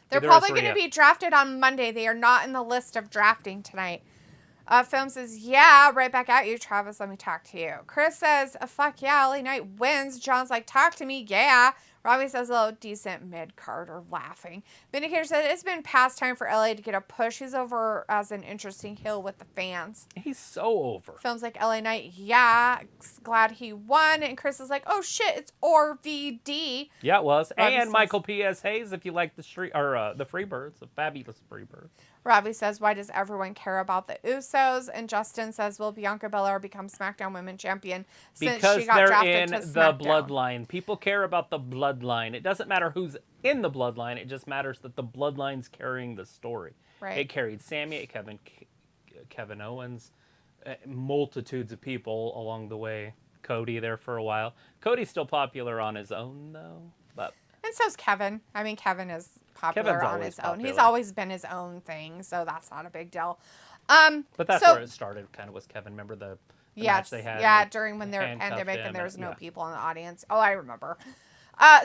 Speaker 2: They're
Speaker 1: Neither
Speaker 2: probably
Speaker 1: is
Speaker 2: going to
Speaker 1: Rhea.
Speaker 2: be drafted on Monday. They are not in the list of drafting tonight. Film says, yeah, right back at you, Travis. Let me talk to you. Chris says, fuck yeah, LA Knight wins. John's like, talk to me, yeah. Robbie says, oh, decent mid-card or laughing. Vindicator said, it's been past time for LA to get a push. He's over as an interesting heel with the fans.
Speaker 1: He's so over.
Speaker 2: Film's like, LA Knight, yeah, glad he won. And Chris is like, oh shit, it's RVD.
Speaker 1: Yeah, it was.
Speaker 2: Robbie
Speaker 1: and
Speaker 2: says,
Speaker 1: Michael P.S. Hayes, if you like the Freebirds, the fabulous Freebirds.
Speaker 2: Robbie says, why does everyone care about the Usos? And Justin says, will Bianca Belair become SmackDown Women's Champion since
Speaker 1: Because
Speaker 2: she got
Speaker 1: they're
Speaker 2: drafted
Speaker 1: in
Speaker 2: to
Speaker 1: the
Speaker 2: SmackDown?
Speaker 1: bloodline. People care about the bloodline. It doesn't matter who's in the bloodline. It just matters that the bloodline's carrying the story.
Speaker 2: Right.
Speaker 1: It carried Sammy, Kevin Owens, multitudes of people along the way. Cody there for a while. Cody's still popular on his own, though. But
Speaker 2: And so's Kevin. I mean, Kevin is popular
Speaker 1: Kevin's
Speaker 2: on
Speaker 1: always
Speaker 2: his own.
Speaker 1: popular.
Speaker 2: He's always been his own thing, so that's not a big deal.
Speaker 1: But that's where it started, kind of, was Kevin. Remember the match they had?
Speaker 2: Yeah, during when they were
Speaker 1: handcuffed
Speaker 2: pandemic
Speaker 1: him
Speaker 2: and there was no
Speaker 1: yeah.
Speaker 2: people in the audience. Oh, I remember.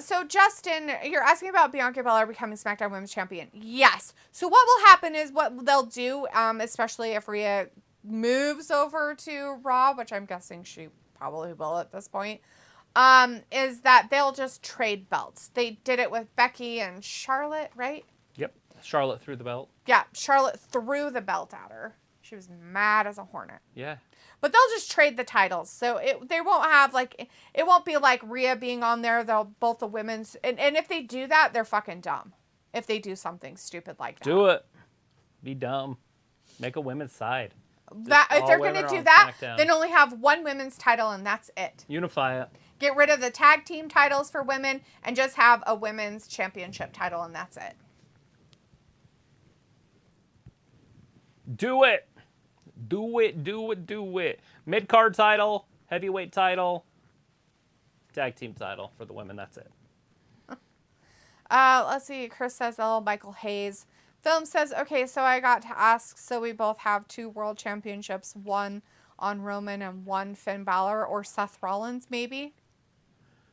Speaker 2: So, Justin, you're asking about Bianca Belair becoming SmackDown Women's Champion. Yes. So, what will happen is what they'll do, especially if Rhea moves over to Raw, which I'm guessing she probably will at this point, is that they'll just trade belts. They did it with Becky and Charlotte, right?
Speaker 1: Yep. Charlotte threw the belt.
Speaker 2: Yeah, Charlotte threw the belt at her. She was mad as a hornet.
Speaker 1: Yeah.
Speaker 2: But they'll just trade the titles. So they won't have, it won't be like Rhea being on there. They'll both the women's. And if they do that, they're fucking dumb. If they do something stupid like that.
Speaker 1: Do it. Be dumb. Make a women's side.
Speaker 2: If they're going to do that, then only have one women's title and that's it.
Speaker 1: Unify it.
Speaker 2: Get rid of the tag team titles for women and just have a women's championship title and that's it.
Speaker 1: Do it. Do it. Mid-card title, heavyweight title, tag team title for the women. That's it.
Speaker 2: Let's see. Chris says, oh, Michael Hayes. Film says, okay, so I got to ask, so we both have 2 world championships, one on Roman and one Finn Balor or Seth Rollins, maybe?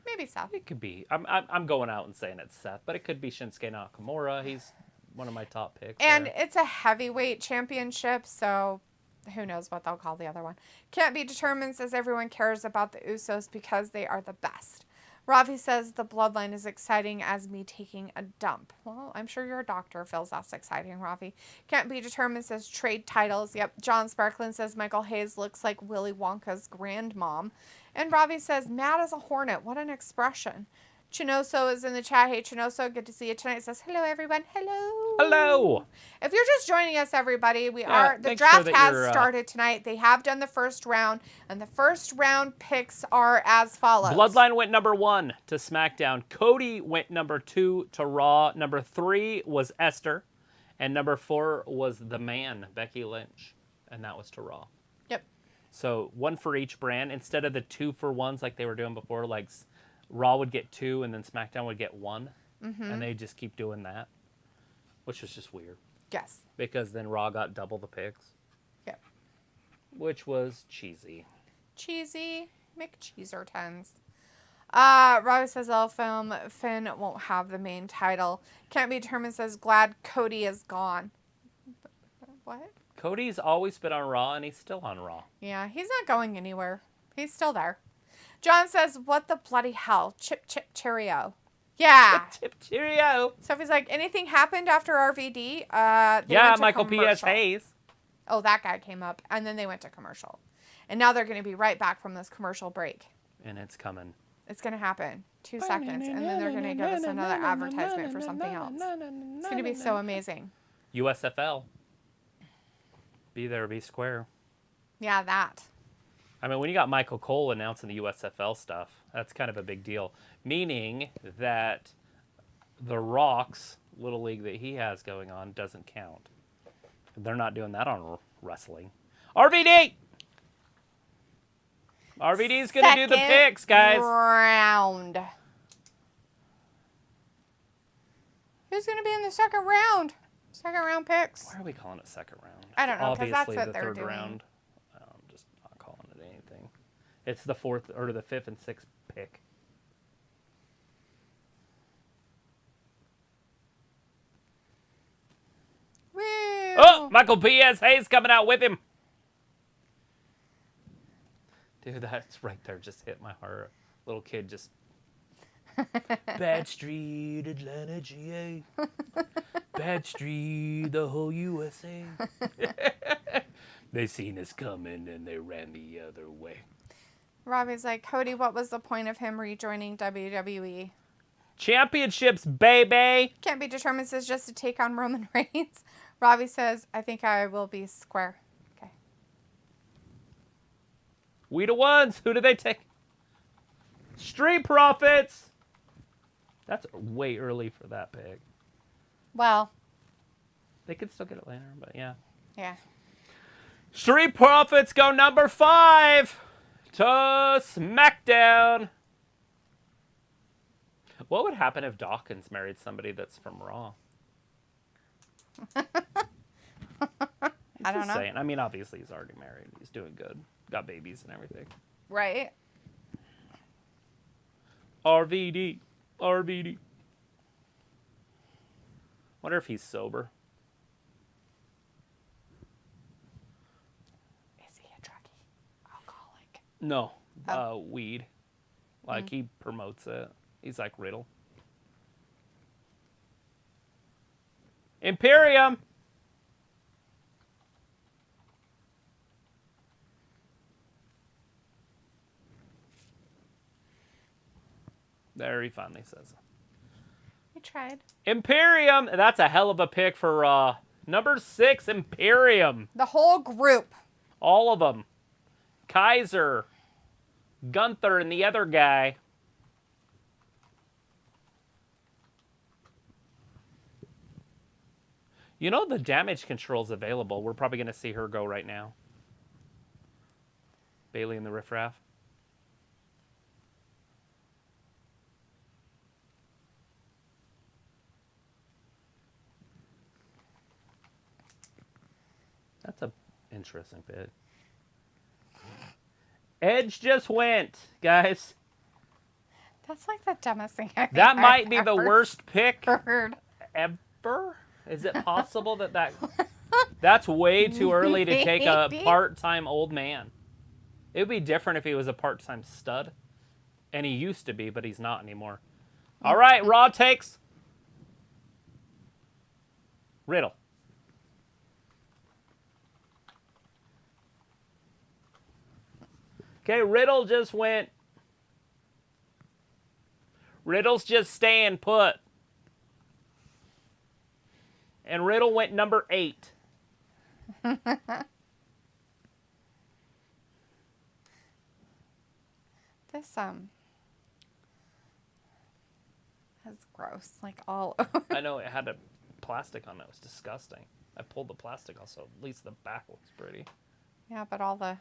Speaker 2: Maybe Seth.
Speaker 1: It could be. I'm going out and saying it's Seth, but it could be Shinsuke Nakamura. He's one of my top picks.
Speaker 2: And
Speaker 1: there.
Speaker 2: it's a heavyweight championship, so who knows what they'll call the other one. Can't be determined, says everyone cares about the Usos because they are the best. Ravi says the bloodline is exciting as me taking a dump. Well, I'm sure your doctor feels that's exciting, Ravi. Can't be determined, says trade titles. Yep. John Sparklin says Michael Hayes looks like Willy Wonka's grandmom. And Ravi says, mad as a hornet. What an expression. Chinoso is in the chat. Hey, Chinoso, good to see you tonight. It says, hello, everyone. Hello.
Speaker 1: Hello.
Speaker 2: If you're just joining us, everybody, the
Speaker 1: make
Speaker 2: draft
Speaker 1: sure that
Speaker 2: has
Speaker 1: you're,
Speaker 2: started tonight. They have done the first round, and the first round picks are as follows.
Speaker 1: Bloodline went number 1 to SmackDown. Cody went number 2 to Raw. Number 3 was Esther. And number 4 was The Man, Becky Lynch. And that was to Raw.
Speaker 2: Yep.
Speaker 1: So 1 for each brand. Instead of the 2-for-1s like they were doing before, like Raw would get 2 and then SmackDown would get 1. Mm-hmm. And they just keep doing that. Which was just weird.
Speaker 2: Yes.
Speaker 1: Because then Raw got double the picks.
Speaker 2: Yep.
Speaker 1: Which was cheesy.
Speaker 2: Cheesy McCheesertons. Robbie says, Finn won't have the main title. Can't be determined says, glad Cody is gone. What?
Speaker 1: Cody's always been on Raw, and he's still on Raw.
Speaker 2: Yeah, he's not going anywhere. He's still there. John says, what the bloody hell? Chip, chip, cheerio. Yeah.
Speaker 1: Chip, cheerio.
Speaker 2: Sophie's like, anything happened after RVD?
Speaker 1: Yeah, Michael P.S. Hayes.
Speaker 2: Oh, that guy came up, and then they went to commercial. And now they're going to be right back from this commercial break.
Speaker 1: And it's coming.
Speaker 2: It's going to happen. 2 seconds, and then they're going to give us another advertisement for something else. It's going to be so amazing.
Speaker 1: USFL. Be there, be square.
Speaker 2: Yeah, that.
Speaker 1: I mean, when you got Michael Cole announcing the USFL stuff, that's kind of a big deal. Meaning that the Rock's little league that he has going on doesn't count. They're not doing that on wrestling. RVD! RVD's going to do the picks, guys.
Speaker 2: Round. Who's going to be in the second round? Second round picks.
Speaker 1: Why are we calling it second round?
Speaker 2: I don't know, because that's
Speaker 1: Obviously,
Speaker 2: what
Speaker 1: the
Speaker 2: they're
Speaker 1: third
Speaker 2: doing.
Speaker 1: round. I'm just not calling it anything. It's the 4th or the 5th and 6th pick.
Speaker 2: Woo.
Speaker 1: Oh, Michael P.S. Hayes coming out with him. Dude, that's right there. Just hit my heart. Little kid just. Bad Street, Atlanta, GA. Bad Street, the whole USA. They seen us coming and they ran the other way.
Speaker 2: Robbie's like, Cody, what was the point of him rejoining WWE?
Speaker 1: Championships, baby.
Speaker 2: Can't be determined says just to take on Roman Reigns. Robbie says, I think I will be square. Okay.
Speaker 1: We the ones. Who do they take? Street Profits. That's way early for that pick.
Speaker 2: Well.
Speaker 1: They could still get it later, but yeah.
Speaker 2: Yeah.
Speaker 1: Street Profits go number 5 to SmackDown. What would happen if Dawkins married somebody that's from Raw?
Speaker 2: I don't know.
Speaker 1: Saying. I mean, obviously he's already married. He's doing good. Got babies and everything.
Speaker 2: Right.
Speaker 1: RVD. RVD. Wonder if he's sober.
Speaker 2: Is he a druggie? Alcoholic?
Speaker 1: No. Weed. Like, he promotes it. He's like Riddle. Imperium! There, he finally says it.
Speaker 2: We tried.
Speaker 1: Imperium! That's a hell of a pick for number 6, Imperium.
Speaker 2: The whole group.
Speaker 1: All of them. Kaiser, Gunther, and the other guy. You know the damage control's available. We're probably going to see her go right now. Bailey and the Riff Raff. That's a interesting pick. Edge just went, guys.
Speaker 2: That's like the dumbest thing I've
Speaker 1: That might be
Speaker 2: ever
Speaker 1: the worst pick
Speaker 2: heard.
Speaker 1: ever. Is it possible that that's way too early to take a part-time old man? It would be different if he was a part-time stud. And he used to be, but he's not anymore. All right, Raw takes Riddle. Okay, Riddle just went. Riddle's just staying put. And Riddle went number 8.
Speaker 2: This, that's gross. Like, all over.
Speaker 1: I know, it had a plastic on it. It was disgusting. I pulled the plastic off, so at least the back looks pretty.
Speaker 2: Yeah, but all the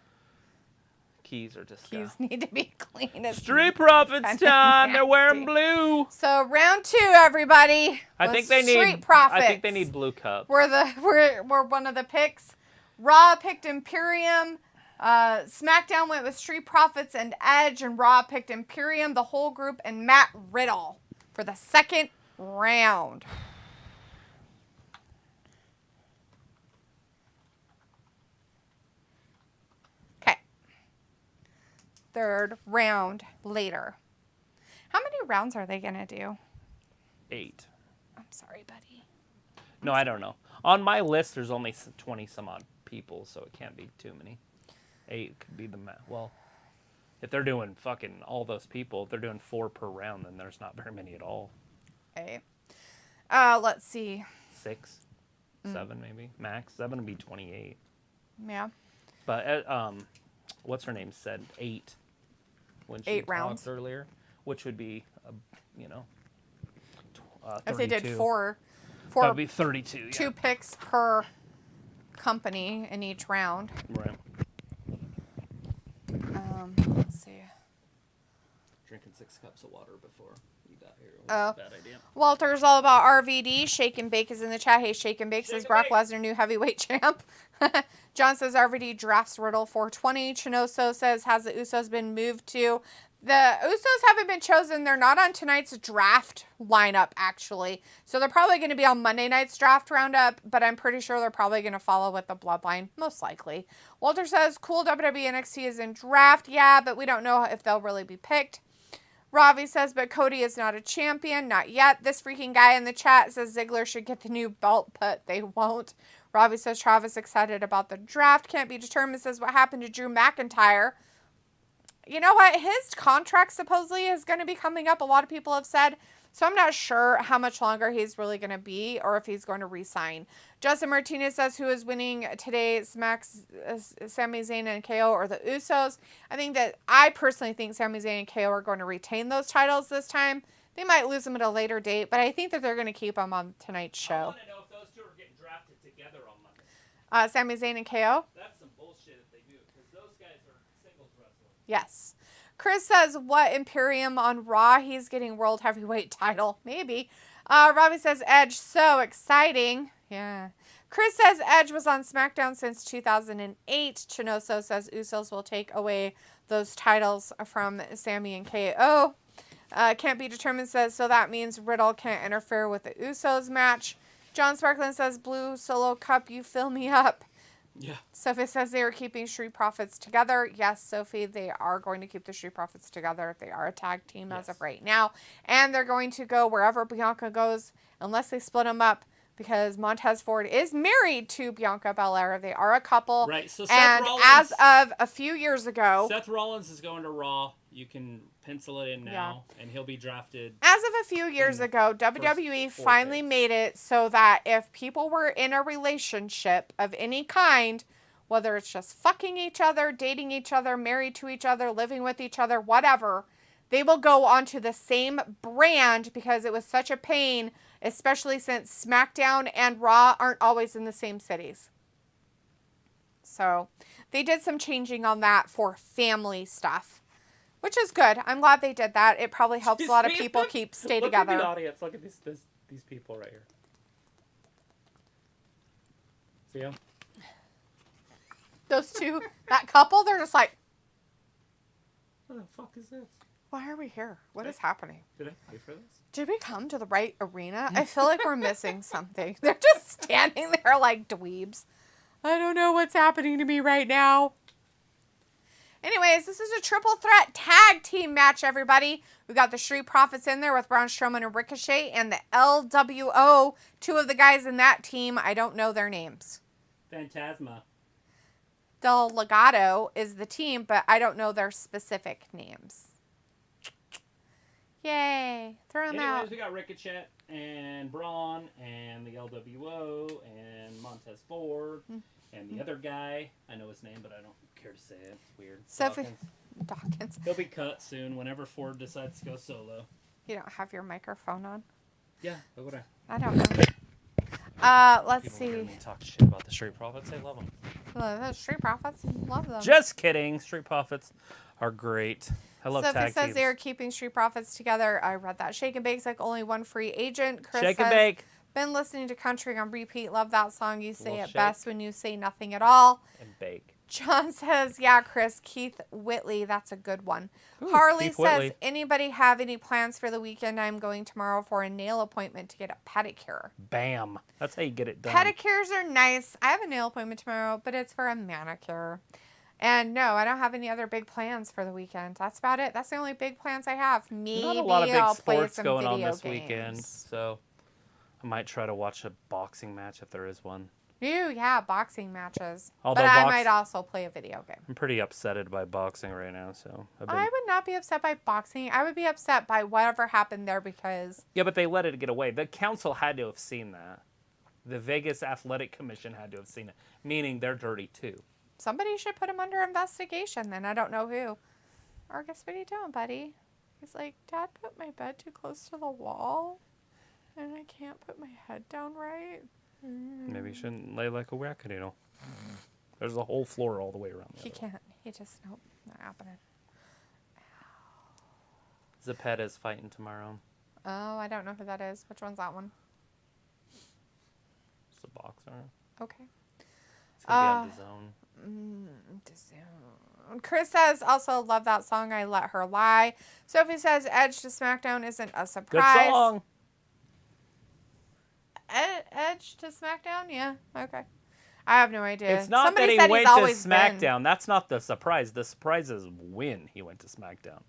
Speaker 1: Keys are just...
Speaker 2: keys need to be clean. It's
Speaker 1: Street Profits
Speaker 2: kinda
Speaker 1: time! They're wearing
Speaker 2: nasty.
Speaker 1: blue!
Speaker 2: So, round 2, everybody.
Speaker 1: I think they
Speaker 2: Street Profits.
Speaker 1: I think they need blue cups.
Speaker 2: We're one of the picks. Raw picked Imperium. SmackDown went with Street Profits and Edge, and Raw picked Imperium, the whole group, and Matt Riddle for the second round. Okay. Third round later. How many rounds are they going to do?
Speaker 1: 8.
Speaker 2: I'm sorry, buddy.
Speaker 1: No, I don't know. On my list, there's only 20 some odd people, so it can't be too many. 8 could be the well. If they're doing fucking all those people, if they're doing 4 per round, then there's not very many at all.
Speaker 2: Okay. Let's see.
Speaker 1: 6, 7 maybe max. 7 would be 28.
Speaker 2: Yeah.
Speaker 1: But what's her name said 8 when she
Speaker 2: 8 rounds
Speaker 1: talked earlier, which would be 32.
Speaker 2: If they did four,
Speaker 1: that'd be 32. Yeah.
Speaker 2: 2 picks per company in each round.
Speaker 1: Right.
Speaker 2: Let's see.
Speaker 1: Drinking 6 cups of water before you got here.
Speaker 2: Oh.
Speaker 1: Bad idea.
Speaker 2: Walter's all about RVD. Shake and Bake is in the chat. Hey, Shake and Bake says Brock Lesnar, new heavyweight champ. John says RVD drafts Riddle 420. Chinoso says, has the Usos been moved to? The Usos haven't been chosen. They're not on tonight's draft lineup, actually. So they're probably going to be on Monday night's draft roundup, but I'm pretty sure they're probably going to follow with the Bloodline, most likely. Walter says, cool, WWE NXT is in draft. Yeah, but we don't know if they'll really be picked. Ravi says, but Cody is not a champion. Not yet. This freaking guy in the chat says Ziggler should get the new belt, but they won't. Ravi says, Travis excited about the draft. Can't be determined. Says, what happened to Drew McIntyre? You know what? His contract supposedly is going to be coming up. A lot of people have said. So I'm not sure how much longer he's really going to be or if he's going to re-sign. Justin Martinez says, who is winning today? Sami Zayn and KO or the Usos? I personally think Sami Zayn and KO are going to retain those titles this time. They might lose them at a later date, but I think that they're going to keep them on tonight's show.
Speaker 1: I want to know if those two are getting drafted together on Monday.
Speaker 2: Sami Zayn and KO?
Speaker 1: That's some bullshit if they do, because those guys are singles wrestlers.
Speaker 2: Yes. Chris says, what Imperium on Raw? He's getting World Heavyweight title. Maybe. Robbie says, Edge, so exciting. Yeah. Chris says, Edge was on SmackDown since 2008. Chinoso says, Usos will take away those titles from Sami and KO. Can't be determined says, so that means Riddle can't interfere with the Usos match. John Sparkland says, Blue Solo Cup, you fill me up.
Speaker 1: Yeah.
Speaker 2: Sophie says they are keeping Street Profits together. Yes, Sophie, they are going to keep the Street Profits together. They are a tag team as of right now. And they're going to go wherever Bianca goes unless they split them up because Montez Ford is married to Bianca Belair. They are a couple.
Speaker 1: Right. So
Speaker 2: Seth Rollins, as of a few years ago.
Speaker 1: Seth Rollins is going to Raw. You can pencil it in now, and he'll be drafted.
Speaker 2: As of a few years ago, WWE finally made it so that if people were in a relationship of any kind, whether it's just fucking each other, dating each other, married to each other, living with each other, whatever, they will go onto the same brand because it was such a pain, especially since SmackDown and Raw aren't always in the same cities. So they did some changing on that for family stuff. Which is good. I'm glad they did that. It probably helps a lot of people stay together.
Speaker 1: Look at the audience. Look at these people right here. See them?
Speaker 2: Those two, that couple, they're just like,
Speaker 1: what the fuck is this?
Speaker 2: why are we here? What is happening?
Speaker 1: Did I pay for this?
Speaker 2: Did we come to the right arena? I feel like we're missing something. They're just standing there like dweebs. I don't know what's happening to me right now. Anyways, this is a triple threat tag team match, everybody. We got the Street Profits in there with Braun Strowman and Ricochet and the LWO. 2 of the guys in that team, I don't know their names.
Speaker 1: Phantasma.
Speaker 2: Del Legado is the team, but I don't know their specific names. Yay. Throw him out.
Speaker 1: Anyways, we got Ricochet and Braun and the LWO and Montez Ford and the other guy. I know his name, but I don't care to say it. It's weird.
Speaker 2: Dawkins.
Speaker 1: He'll be cut soon whenever Ford decides to go solo.
Speaker 2: You don't have your microphone on?
Speaker 1: Yeah, why would I?
Speaker 2: I don't know. Let's see.
Speaker 1: People talk shit about the Street Profits. They love them.
Speaker 2: The Street Profits, love them.
Speaker 1: Just kidding. Street Profits are great. I love
Speaker 2: Sophie
Speaker 1: tag
Speaker 2: says
Speaker 1: teams.
Speaker 2: they're keeping Street Profits together. I read that. Shake and Bake's like only one free agent. Chris
Speaker 1: Shake
Speaker 2: says,
Speaker 1: and Bake.
Speaker 2: been listening to country on repeat. Love that song. You say
Speaker 1: Well,
Speaker 2: it
Speaker 1: shake.
Speaker 2: best when you say nothing at all.
Speaker 1: And Bake.
Speaker 2: John says, yeah, Chris, Keith Whitley. That's a good one.
Speaker 1: Ooh,
Speaker 2: Harley
Speaker 1: Keith
Speaker 2: says,
Speaker 1: Whitley.
Speaker 2: anybody have any plans for the weekend? I'm going tomorrow for a nail appointment to get a pedicure.
Speaker 1: Bam. That's how you get it done.
Speaker 2: Pedicures are nice. I have a nail appointment tomorrow, but it's for a manicure. And no, I don't have any other big plans for the weekend. That's about it. That's the only big plans I have. Maybe
Speaker 1: Not a lot of big
Speaker 2: I'll play
Speaker 1: sports
Speaker 2: some
Speaker 1: going on
Speaker 2: video
Speaker 1: this
Speaker 2: games.
Speaker 1: weekend, so I might try to watch a boxing match if there is one.
Speaker 2: Ooh, yeah, boxing matches.
Speaker 1: Although
Speaker 2: but I might also play a video game.
Speaker 1: I'm pretty upsetted by boxing right now, so
Speaker 2: I would not be upset by boxing. I would be upset by whatever happened there because...
Speaker 1: Yeah, but they let it get away. The council had to have seen that. The Vegas Athletic Commission had to have seen it, meaning they're dirty too.
Speaker 2: Somebody should put him under investigation then. I don't know who. Argus, what are you doing, buddy? He's like, Dad put my bed too close to the wall, and I can't put my head down right.
Speaker 1: Maybe you shouldn't lay like a wackadoodle. There's a whole floor all the way around.
Speaker 2: He can't. He just, nope, not happening.
Speaker 1: Zapata is fighting tomorrow.
Speaker 2: Oh, I don't know who that is. Which one's that one?
Speaker 1: It's a boxer.
Speaker 2: Okay.
Speaker 1: It's going to be on DAZN.
Speaker 2: Chris says, also love that song, I Let Her Lie. Sophie says, Edge to SmackDown isn't a surprise.
Speaker 1: Good song.
Speaker 2: Edge to SmackDown? Yeah, okay. I have no idea.
Speaker 1: It's not
Speaker 2: Somebody
Speaker 1: that
Speaker 2: said
Speaker 1: he went
Speaker 2: he's
Speaker 1: to
Speaker 2: always
Speaker 1: SmackDown.
Speaker 2: been.
Speaker 1: That's not the surprise. The surprise is when he went to SmackDown.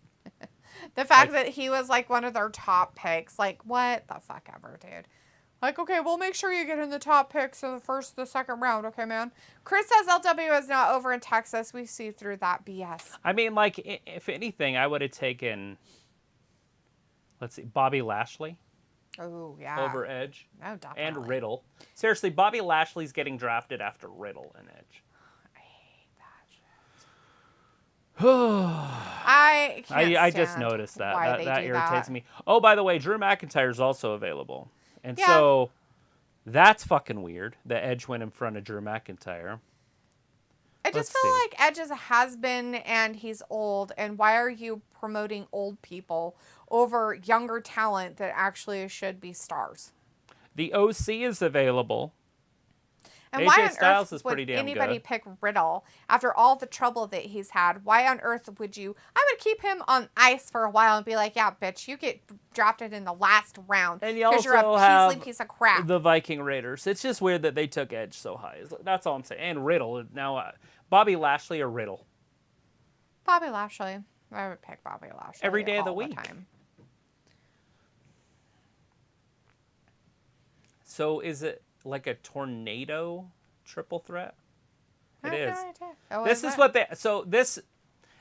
Speaker 2: The fact that he was like one of their top picks. Like, what the fuck ever, dude. Like, okay, we'll make sure you get in the top picks of the second round, okay, man? Chris says LW is not over in Texas. We see through that BS.
Speaker 1: I mean, like, if anything, I would have taken, let's see, Bobby Lashley
Speaker 2: Oh, yeah.
Speaker 1: over Edge.
Speaker 2: Oh, definitely.
Speaker 1: And Riddle. Seriously, Bobby Lashley's getting drafted after Riddle and Edge.
Speaker 2: I hate that shit.
Speaker 1: I just noticed that.
Speaker 2: Why
Speaker 1: That
Speaker 2: do
Speaker 1: irritates
Speaker 2: that.
Speaker 1: me. Oh, by the way, Drew McIntyre's also available. And
Speaker 2: Yeah.
Speaker 1: so that's fucking weird that Edge went in front of Drew McIntyre.
Speaker 2: I just
Speaker 1: Let's
Speaker 2: feel
Speaker 1: see.
Speaker 2: like Edge is a has-been and he's old. And why are you promoting old people over younger talent that actually should be stars?
Speaker 1: The OC is available.
Speaker 2: And
Speaker 1: AJ
Speaker 2: why on
Speaker 1: Styles
Speaker 2: earth
Speaker 1: is
Speaker 2: would
Speaker 1: pretty damn
Speaker 2: anybody
Speaker 1: good.
Speaker 2: pick Riddle after all the trouble that he's had? Why on earth would you? I would keep him on ice for a while and be like, yeah, bitch, you get drafted in the last round
Speaker 1: And you
Speaker 2: because you're a
Speaker 1: also have
Speaker 2: Peasley piece of crap.
Speaker 1: the Viking Raiders. It's just weird that they took Edge so high. That's all I'm saying. And Riddle. Now, Bobby Lashley or Riddle?
Speaker 2: Bobby Lashley. I would pick Bobby Lashley
Speaker 1: Every day of the
Speaker 2: all
Speaker 1: week.
Speaker 2: time.
Speaker 1: So is it like a tornado triple threat?
Speaker 2: I
Speaker 1: It
Speaker 2: have
Speaker 1: is.
Speaker 2: no idea. Oh,
Speaker 1: This is what they. So this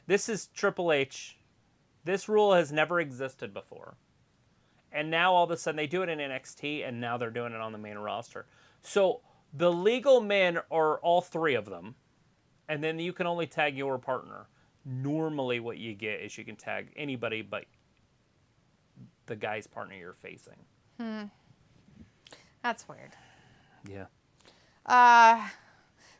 Speaker 1: is Triple H. This rule has never existed before, and now all of a sudden they do it in NXT, and now they're doing it on the main roster. So the legal men are all three of them, and then you can only tag your partner. Normally, what you get is you can tag anybody but the guy's partner you're facing.
Speaker 2: That's weird.
Speaker 1: Yeah.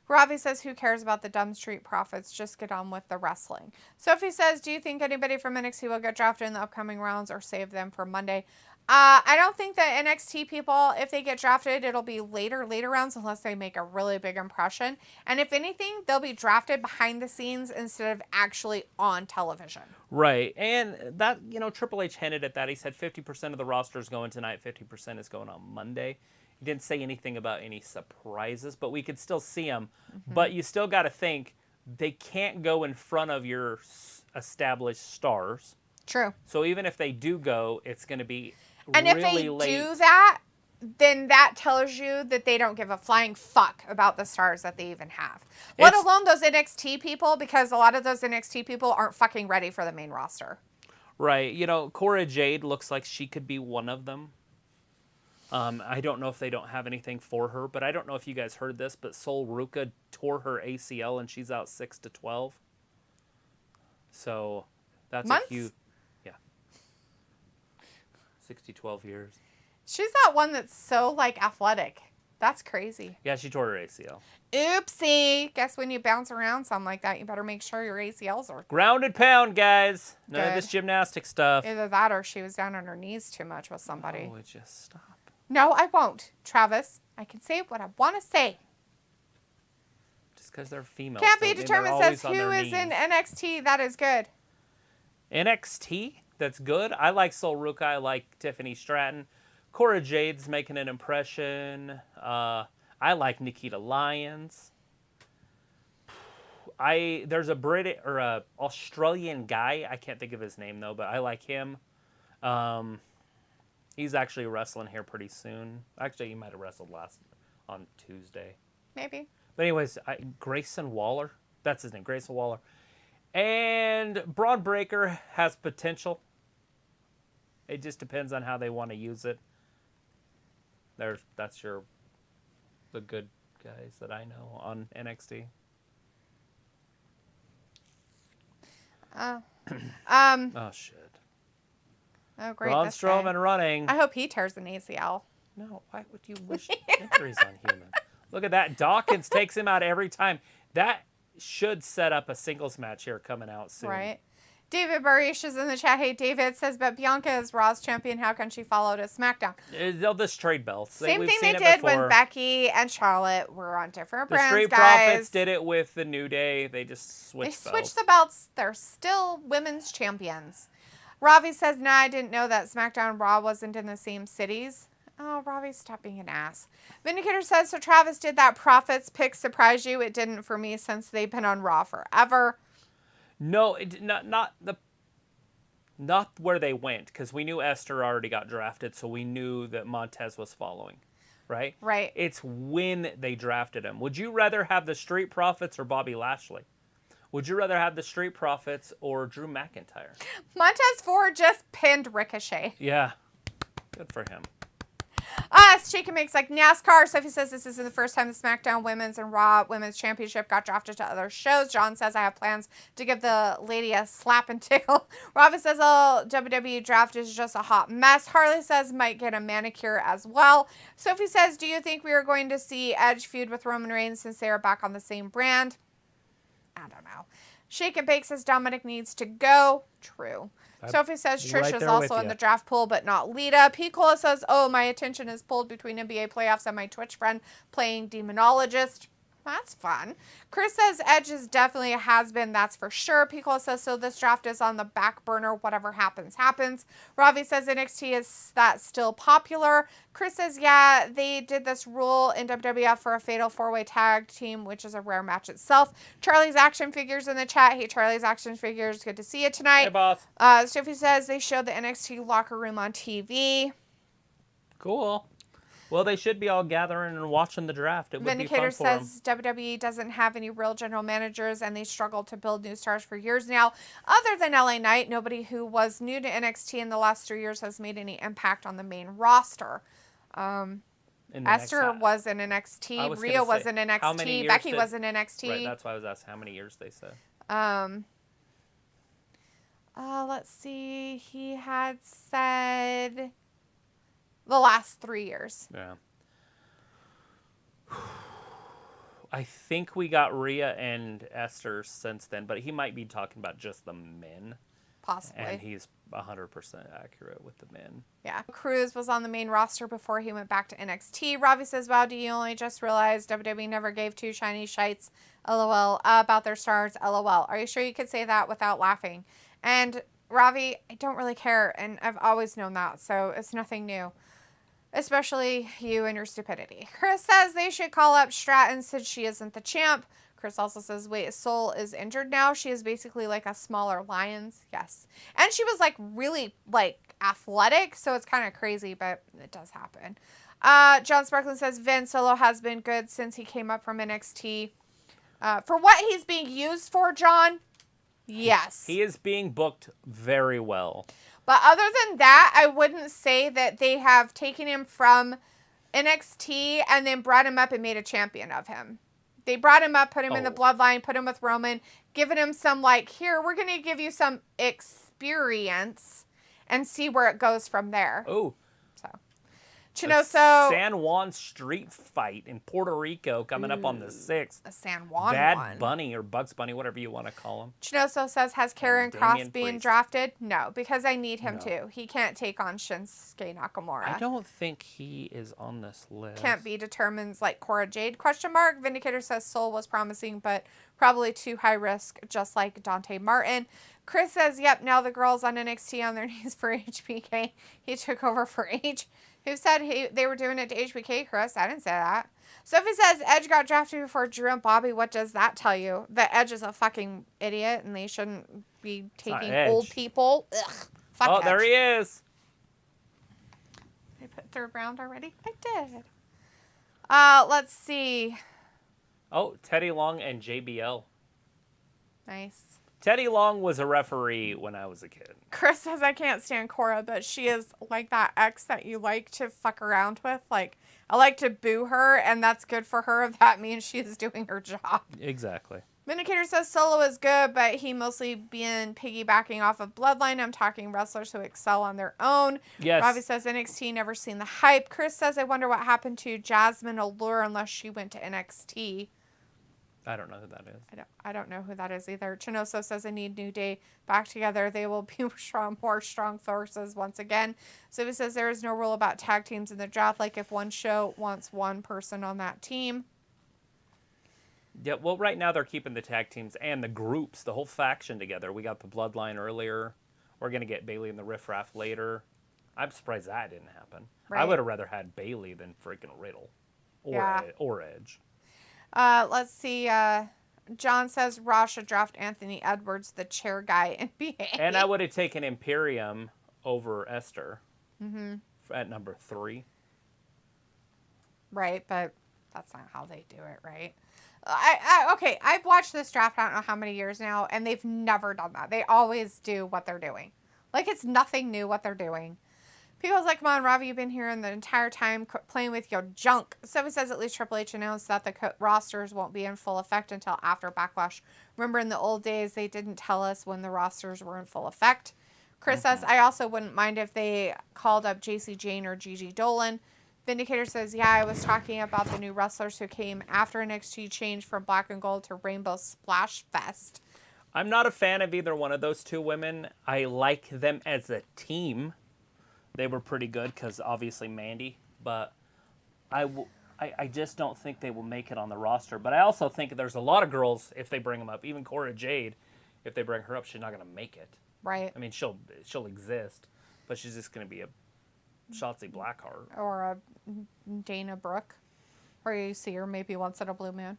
Speaker 2: Robbie says, who cares about the dumb Street Profits? Just get on with the wrestling. Sophie says, do you think anybody from NXT will get drafted in the upcoming rounds or save them for Monday? I don't think that NXT people, if they get drafted, it'll be later rounds unless they make a really big impression. And if anything, they'll be drafted behind the scenes instead of actually on television.
Speaker 1: Right. And that, Triple H hinted at that. He said 50% of the roster is going tonight, 50% is going on Monday. He didn't say anything about any surprises, but we could still see them. Mm-hmm. But you still got to think they can't go in front of your established stars.
Speaker 2: True.
Speaker 1: So even if they do go, it's going to be
Speaker 2: and
Speaker 1: really
Speaker 2: if they
Speaker 1: late.
Speaker 2: do that, then that tells you that they don't give a flying fuck about the stars that they even have. Let alone those NXT people, because a lot of those NXT people aren't fucking ready for the main roster.
Speaker 1: Right. You know, Cora Jade looks like she could be one of them. I don't know if they don't have anything for her, but I don't know if you guys heard this, but Sol Ruka tore her ACL and she's out 6 to 12. So that's
Speaker 2: Months?
Speaker 1: a huge, yeah, 6 to 12 years.
Speaker 2: She's that one that's so, like, athletic. That's crazy.
Speaker 1: Yeah, she tore her ACL.
Speaker 2: Oopsie. Guess when you bounce around something like that, you better make sure your ACLs are
Speaker 1: Grounded pound, guys. None of
Speaker 2: Good.
Speaker 1: this gymnastic stuff.
Speaker 2: either that or she was down on her knees too much with somebody.
Speaker 1: Oh, it just stop.
Speaker 2: No, I won't. Travis, I can say what I want to say.
Speaker 1: Just because they're female.
Speaker 2: Can't be determined says who is in NXT. That is good.
Speaker 1: NXT? That's good. I like Sol Ruka. I like Tiffany Stratton. Cora Jade's making an impression. I like Nikita Lyons. There's a British or a Australian guy. I can't think of his name though, but I like him. He's actually wrestling here pretty soon. Actually, he might have wrestled on Tuesday.
Speaker 2: Maybe.
Speaker 1: But anyways, Grayson Waller. That's his name, Grayson Waller. And Braun Breaker has potential. It just depends on how they want to use it. That's the good guys that I know on NXT. Oh shit.
Speaker 2: Oh great.
Speaker 1: Braun
Speaker 2: this guy.
Speaker 1: Strowman running.
Speaker 2: I hope he tears an ACL.
Speaker 1: No, why would you wish injuries on humans? Look at that. Dawkins takes him out every time. That should set up a singles match here coming out soon.
Speaker 2: Right. David Barish is in the chat. Hey, David says, but Bianca is Raw's champion. How can she follow to SmackDown?
Speaker 1: They'll just trade belts.
Speaker 2: Same
Speaker 1: We've
Speaker 2: thing
Speaker 1: seen
Speaker 2: they
Speaker 1: it
Speaker 2: did
Speaker 1: before.
Speaker 2: when Becky and Charlotte were on different
Speaker 1: The
Speaker 2: brands,
Speaker 1: Street
Speaker 2: guys.
Speaker 1: Profits did it with the New Day. They just switched
Speaker 2: They
Speaker 1: belts.
Speaker 2: switched the belts. They're still women's champions. Ravi says, nah, I didn't know that SmackDown and Raw wasn't in the same cities. Oh, Ravi, stop being an ass. Vindicator says, so Travis, did that Profits pick surprise you? It didn't for me since they've been on Raw forever.
Speaker 1: No, not where they went, because we knew Esther already got drafted, so we knew that Montez was following, right?
Speaker 2: Right.
Speaker 1: It's when they drafted him. Would you rather have the Street Profits or Bobby Lashley? Would you rather have the Street Profits or Drew McIntyre?
Speaker 2: Montez Ford just pinned Ricochet.
Speaker 1: Yeah. Good for him.
Speaker 2: Shaken makes like NASCAR. Sophie says this isn't the first time the SmackDown Women's and Raw Women's Championship got drafted to other shows. John says I have plans to give the lady a slap and tickle. Robin says WWE Draft is just a hot mess. Harley says might get a manicure as well. Sophie says, do you think we are going to see Edge feud with Roman Reigns since they are back on the same brand? I don't know. Shake and Bake says Dominik needs to go. True. Sophie says Trish
Speaker 1: right
Speaker 2: is
Speaker 1: there
Speaker 2: also
Speaker 1: with
Speaker 2: in
Speaker 1: ya.
Speaker 2: the draft pool, but not Lita. Picola says, oh, my attention is pulled between NBA playoffs and my Twitch friend playing Demonologist. That's fun. Chris says Edge is definitely a has-been, that's for sure. Picola says, so this draft is on the back burner. Whatever happens, happens. Ravi says NXT is that still popular. Chris says, yeah, they did this rule in WWF for a fatal four-way tag team, which is a rare match itself. Charlie's action figures in the chat. Hey, Charlie's action figures. Good to see you tonight.
Speaker 1: Hey, boss.
Speaker 2: Sophie says they showed the NXT locker room on TV.
Speaker 1: Cool. Well, they should be all gathering and watching the draft. It would
Speaker 2: Vindicator
Speaker 1: be fun for
Speaker 2: says WWE doesn't have any real general managers and they struggled to build new stars for years now. Other than LA Knight, nobody who was new to NXT in the last 3 years has made any impact on the main roster. Esther was in NXT. Rhea was in NXT. Becky was in NXT.
Speaker 1: Right, that's why I was asked how many years they said.
Speaker 2: Let's see. He had said the last 3 years.
Speaker 1: Yeah. I think we got Rhea and Esther since then, but he might be talking about just the men.
Speaker 2: Possibly.
Speaker 1: And he's 100% accurate with the men.
Speaker 2: Yeah. Cruz was on the main roster before he went back to NXT. Ravi says, wow, do you only just realize WWE never gave two shiny shites, LOL, about their stars, LOL. Are you sure you could say that without laughing? And Ravi, I don't really care, and I've always known that, so it's nothing new. Especially you and your stupidity. Chris says they should call up Stratton since she isn't the champ. Chris also says, wait, Soul is injured now. She is basically like a smaller Lions. Yes. And she was like really like athletic. So it's kind of crazy, but it does happen. John Sparkland says Vin Solo has been good since he came up from NXT. For what he's being used for, John, Yes.
Speaker 1: He is being booked very well.
Speaker 2: But other than that, I wouldn't say that they have taken him from NXT and then brought him up and made a champion of him. They brought him up, put him in the bloodline, put him with Roman, given him some, like, here, we're going to give you some experience and see where it goes from there.
Speaker 1: Oh.
Speaker 2: So, Chinoso.
Speaker 1: San Juan street fight in Puerto Rico coming up on the 6th.
Speaker 2: A San Juan
Speaker 1: Bad
Speaker 2: one.
Speaker 1: Bunny or Bugs Bunny, whatever you want to call him.
Speaker 2: Chinoso says, has Karrion Kross being
Speaker 1: Priest.
Speaker 2: drafted? No, because I need him to. He can't take on Shinsuke Nakamura.
Speaker 1: I don't think he is on this list.
Speaker 2: Can't be determined like Cora Jade, ? Vindicator says Soul was promising, but probably too high risk, just like Dante Martin. Chris says, yep, now the girls on NXT on their knees for HBK. He took over for H. Who said they were doing it to HBK, Chris? I didn't say that. Sophie says, Edge got drafted before Drew and Bobby. What does that tell you? That Edge is a fucking idiot and they shouldn't be taking old people. Ugh. Fuck Edge.
Speaker 1: There he is.
Speaker 2: Did I put third round already? I did. Let's see.
Speaker 1: Oh, Teddy Long and JBL.
Speaker 2: Nice.
Speaker 1: Teddy Long was a referee when I was a kid.
Speaker 2: Chris says, I can't stand Cora, but she is like that ex that you like to fuck around with. Like, I like to boo her, and that's good for her if that means she is doing her job.
Speaker 1: Exactly.
Speaker 2: Vindicator says Solo is good, but he mostly been piggybacking off of Bloodline. I'm talking wrestlers who excel on their own.
Speaker 1: Yes.
Speaker 2: Robbie says NXT, never seen the hype. Chris says, I wonder what happened to Jasmine Allure unless she went to NXT.
Speaker 1: I don't know who that is.
Speaker 2: I don't know who that is either. Chinoso says, I need New Day back together. They will be more strong forces once again. So he says there is no rule about tag teams in the draft. Like if one show wants one person on that team.
Speaker 1: Yeah, well, right now they're keeping the tag teams and the groups, the whole faction together. We got the Bloodline earlier. We're going to get Bayley and the Riff Raff later. I'm surprised that didn't happen. Right. I would have rather had Bayley than freaking Riddle or Edge.
Speaker 2: Let's see. John says Raw should draft Anthony Edwards, the chair guy, NBA.
Speaker 1: And I would have taken Imperium over Esther at number 3.
Speaker 2: Right, but that's not how they do it, right? Okay, I've watched this draft I don't know how many years now, and they've never done that. They always do what they're doing. Like, it's nothing new what they're doing. People's like, come on, Ravi, you've been here the entire time playing with your junk. So he says at least Triple H announced that the rosters won't be in full effect until after Backlash. Remember in the old days, they didn't tell us when the rosters were in full effect. Chris says, I also wouldn't mind if they called up JC Jane or Gigi Dolan. Vindicator says, yeah, I was talking about the new wrestlers who came after NXT changed from Black and Gold to Rainbow Splash Fest.
Speaker 1: I'm not a fan of either one of those two women. I like them as a team. They were pretty good because obviously Mandy, but I just don't think they will make it on the roster. But I also think there's a lot of girls, if they bring them up, even Cora Jade, if they bring her up, she's not going to make it.
Speaker 2: Right.
Speaker 1: I mean, she'll exist, but she's just going to be a Shotzi Blackheart.
Speaker 2: Or a Dana Brooke, or you see her maybe once in a blue moon.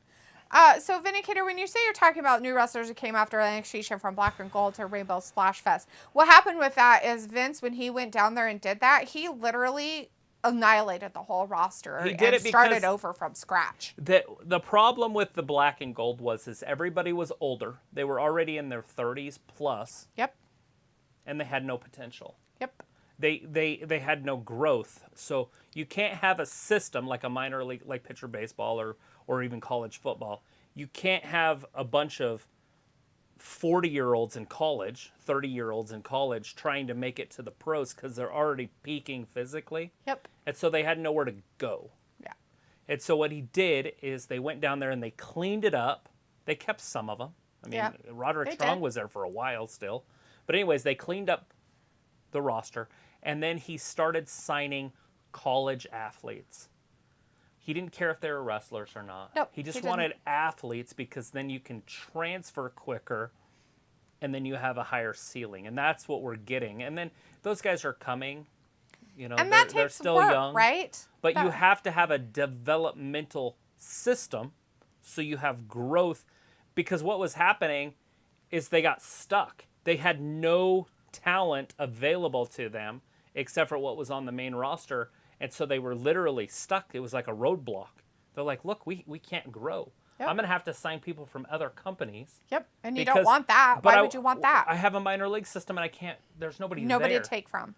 Speaker 2: So, Vindicator, when you say you're talking about new wrestlers who came after NXT shift from Black and Gold to Rainbow Splash Fest, what happened with that is Vince, when he went down there and did that, he literally annihilated the whole roster and started over from scratch.
Speaker 1: The problem with the Black and Gold is everybody was older. They were already in their 30s plus.
Speaker 2: Yep.
Speaker 1: And they had no potential.
Speaker 2: Yep.
Speaker 1: They had no growth. So you can't have a system like a minor league, like pitcher baseball or even college football. You can't have a bunch of 40-year-olds in college, 30-year-olds in college trying to make it to the pros because they're already peaking physically.
Speaker 2: Yep.
Speaker 1: And so they had nowhere to go.
Speaker 2: Yeah.
Speaker 1: And so what he did is they went down there and they cleaned it up. They kept some of them. I mean, Roderick Strong was there for a while still. But anyways, they cleaned up the roster. And then he started signing college athletes. He didn't care if they were wrestlers or not.
Speaker 2: Nope,
Speaker 1: he just wanted athletes because then you can transfer quicker and then you have a higher ceiling. And that's what we're getting. And then those guys are coming. You know,
Speaker 2: and
Speaker 1: they're still young.
Speaker 2: Right?
Speaker 1: But you have to have a developmental system so you have growth. Because what was happening is they got stuck. They had no talent available to them except for what was on the main roster. And so they were literally stuck. It was like a roadblock. They're like, look, we can't grow.
Speaker 2: Yep.
Speaker 1: I'm going to have to sign people from other companies.
Speaker 2: Yep, and you don't want that. Why would you want that?
Speaker 1: I have a minor league system, and I can't. There's nobody
Speaker 2: to
Speaker 1: there.
Speaker 2: take from.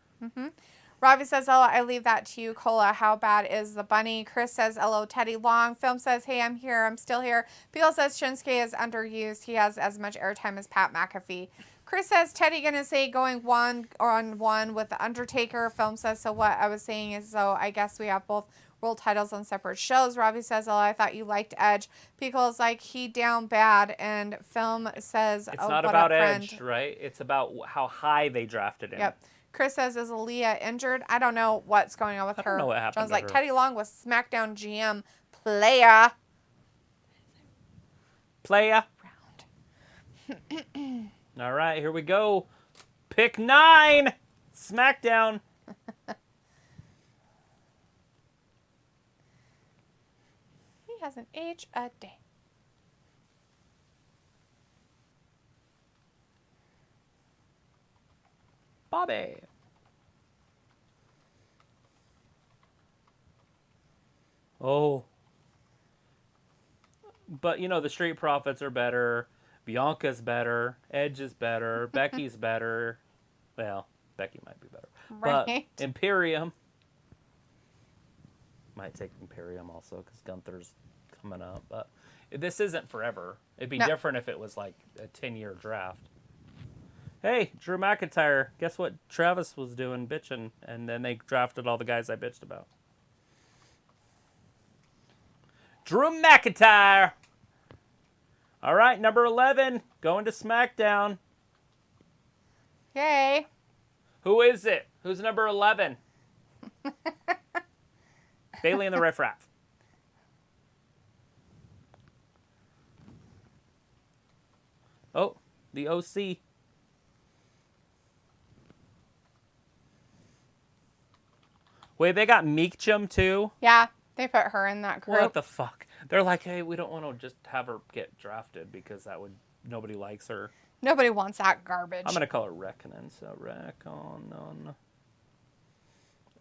Speaker 2: Ravi says, "Oh, I leave that to you, Cola. How bad is the bunny?" Chris says, "Hello, Teddy Long." Film says, "Hey, I'm here. I'm still here." Peel says, "Shinsuke is underused. He has as much airtime as Pat McAfee." Chris says, "Teddy gonna say going 1-on-1 with the Undertaker." Film says, "So what I was saying is, so I guess we have both world titles on separate shows." Ravi says, "Oh, I thought you liked Edge." Pickle's like, "He down bad." And Film says,
Speaker 1: It's
Speaker 2: "Oh,
Speaker 1: not
Speaker 2: what
Speaker 1: about
Speaker 2: up, friend?"
Speaker 1: Edge, right? It's about how high they drafted him.
Speaker 2: Yep. Chris says, "Is Aaliyah injured?" I don't know what's going on with her.
Speaker 1: I don't know what happened
Speaker 2: John's
Speaker 1: to
Speaker 2: like,
Speaker 1: her.
Speaker 2: Teddy Long was SmackDown GM player.
Speaker 1: All right, here we go. Pick 9. SmackDown.
Speaker 2: He has an age a day.
Speaker 1: Bobby. Oh. But, the Street Profits are better. Bianca's better. Edge is better. Becky's better. Well, Becky might be better.
Speaker 2: Right.
Speaker 1: But Imperium. Might take Imperium also because Gunther's coming up. But this isn't forever. It'd be different if it was like a 10-year draft. Hey, Drew McIntyre. Guess what Travis was doing? Bitching. And then they drafted all the guys I bitched about. Drew McIntyre. All right, number 11. Going to SmackDown.
Speaker 2: Yay.
Speaker 1: Who is it? Who's number 11? Bailey and the Riff Raff. Oh, the OC. Wait, they got Meekchum too?
Speaker 2: Yeah, they put her in that group.
Speaker 1: What the fuck? They're like, hey, we don't want to just have her get drafted because nobody likes her.
Speaker 2: Nobody wants that garbage.
Speaker 1: I'm going to call her Reckoning. So, Reckoning.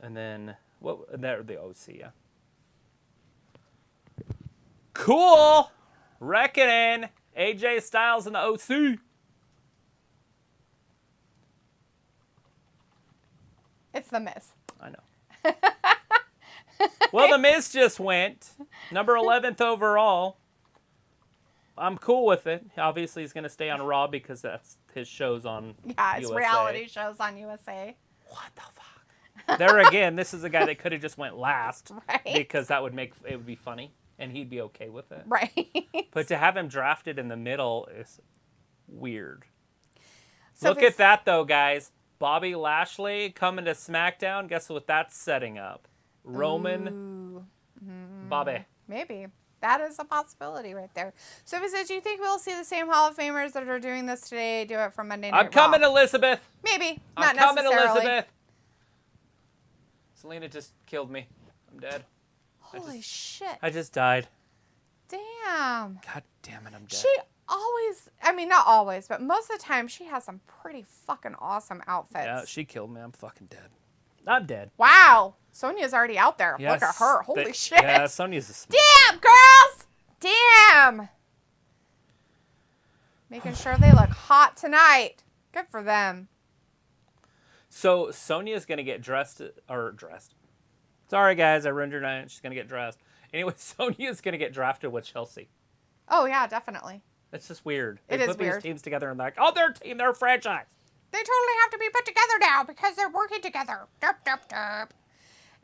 Speaker 1: And then, they're the OC, yeah. Cool! Reckoning! AJ Styles and the OC.
Speaker 2: It's the Miz.
Speaker 1: I know. Well, the Miz just went. Number 11th overall. I'm cool with it. Obviously, he's going to stay on Raw because that's his shows on
Speaker 2: Yeah, it's
Speaker 1: USA.
Speaker 2: reality shows on USA.
Speaker 1: What the fuck? There again, this is a guy that could have just went last.
Speaker 2: Right.
Speaker 1: Because it would be funny. And he'd be okay with it.
Speaker 2: Right.
Speaker 1: But to have him drafted in the middle is weird.
Speaker 2: So
Speaker 1: Look at that, though, guys. Bobby Lashley coming to SmackDown. Guess what that's setting up? Roman. Bobby.
Speaker 2: Maybe. That is a possibility right there. So if it says, do you think we'll see the same Hall of Famers that are doing this today do it from Monday Night Raw?
Speaker 1: I'm coming, Elizabeth.
Speaker 2: Maybe.
Speaker 1: I'm
Speaker 2: Not
Speaker 1: coming,
Speaker 2: necessarily.
Speaker 1: Elizabeth. Selena just killed me. I'm dead.
Speaker 2: Holy shit.
Speaker 1: I just died.
Speaker 2: Damn.
Speaker 1: God damn it, I'm dead.
Speaker 2: She always, I mean, not always, but most of the time she has some pretty fucking awesome outfits.
Speaker 1: Yeah, she killed me. I'm fucking dead. I'm dead.
Speaker 2: Wow. Sonya's already out there.
Speaker 1: Yes,
Speaker 2: Look at her. Holy shit.
Speaker 1: Yeah, Sonya's a smart.
Speaker 2: Damn, girls! Damn! Making sure they look hot tonight. Good for them.
Speaker 1: So Sonya's going to get dressed. Sorry, guys, I ruined your night. She's going to get dressed. Anyway, Sonya's going to get drafted with Chelsea.
Speaker 2: Oh, yeah, definitely.
Speaker 1: That's just weird.
Speaker 2: It
Speaker 1: They
Speaker 2: is
Speaker 1: put these
Speaker 2: weird.
Speaker 1: teams together and they're like, oh, they're a team, they're a franchise.
Speaker 2: They totally have to be put together now because they're working together. Derp, derp, derp.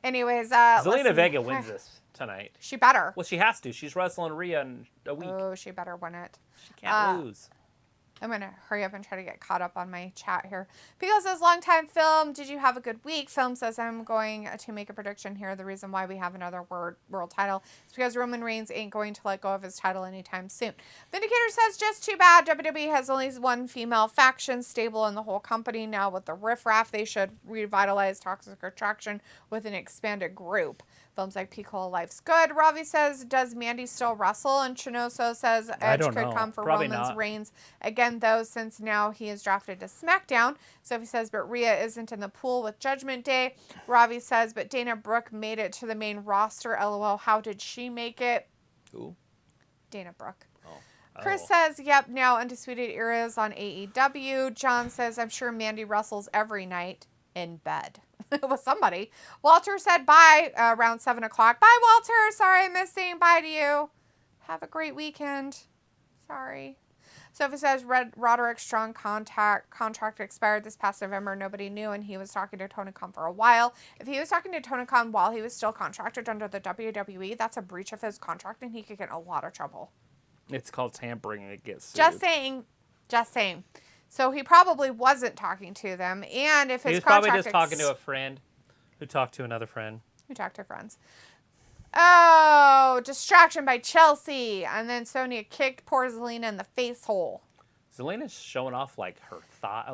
Speaker 2: Anyways,
Speaker 1: Zelina Vega wins this tonight.
Speaker 2: She better.
Speaker 1: Well, she has to. She's wrestling Rhea in a week.
Speaker 2: Oh, she better win it.
Speaker 1: She can't lose.
Speaker 2: I'm going to hurry up and try to get caught up on my chat here. Pico says, long time Film. Did you have a good week? Film says, I'm going to make a prediction here. The reason why we have another world title is because Roman Reigns ain't going to let go of his title anytime soon. Vindicator says, just too bad. WWE has only one female faction stable in the whole company. Now with the riffraff, they should revitalize Toxic Attraction with an expanded group. Films like Pico Life's good. Ravi says, does Mandy still wrestle? And Chinoso says, Edge could come for
Speaker 1: Probably
Speaker 2: Roman's
Speaker 1: not.
Speaker 2: reigns again, though, since now he is drafted to SmackDown. Sophie says, but Rhea isn't in the pool with Judgment Day. Ravi says, but Dana Brooke made it to the main roster. LOL, how did she make it?
Speaker 1: Who?
Speaker 2: Dana Brooke.
Speaker 1: Oh.
Speaker 2: Chris says, yep, now Undisputed Era is on AEW. John says, I'm sure Mandy wrestles every night in bed with somebody. Walter said bye around 7 o'clock. Bye, Walter. Sorry I missed saying bye to you. Have a great weekend. Sorry. Sophie says, Roderick Strong contract expired this past November. Nobody knew, and he was talking to Tony Khan for a while. If he was talking to Tony Khan while he was still contracted under the WWE, that's a breach of his contract, and he could get in a lot of trouble.
Speaker 1: It's called tampering, and it gets sued.
Speaker 2: Just saying. Just saying. So he probably wasn't talking to them, and if his
Speaker 1: he was
Speaker 2: contract
Speaker 1: probably just talking to a friend who talked to another friend.
Speaker 2: Who talked to friends. Oh, distraction by Chelsea. And then Sonya kicked poor Zelina in the face hole.
Speaker 1: Zelina's showing off like her thigh,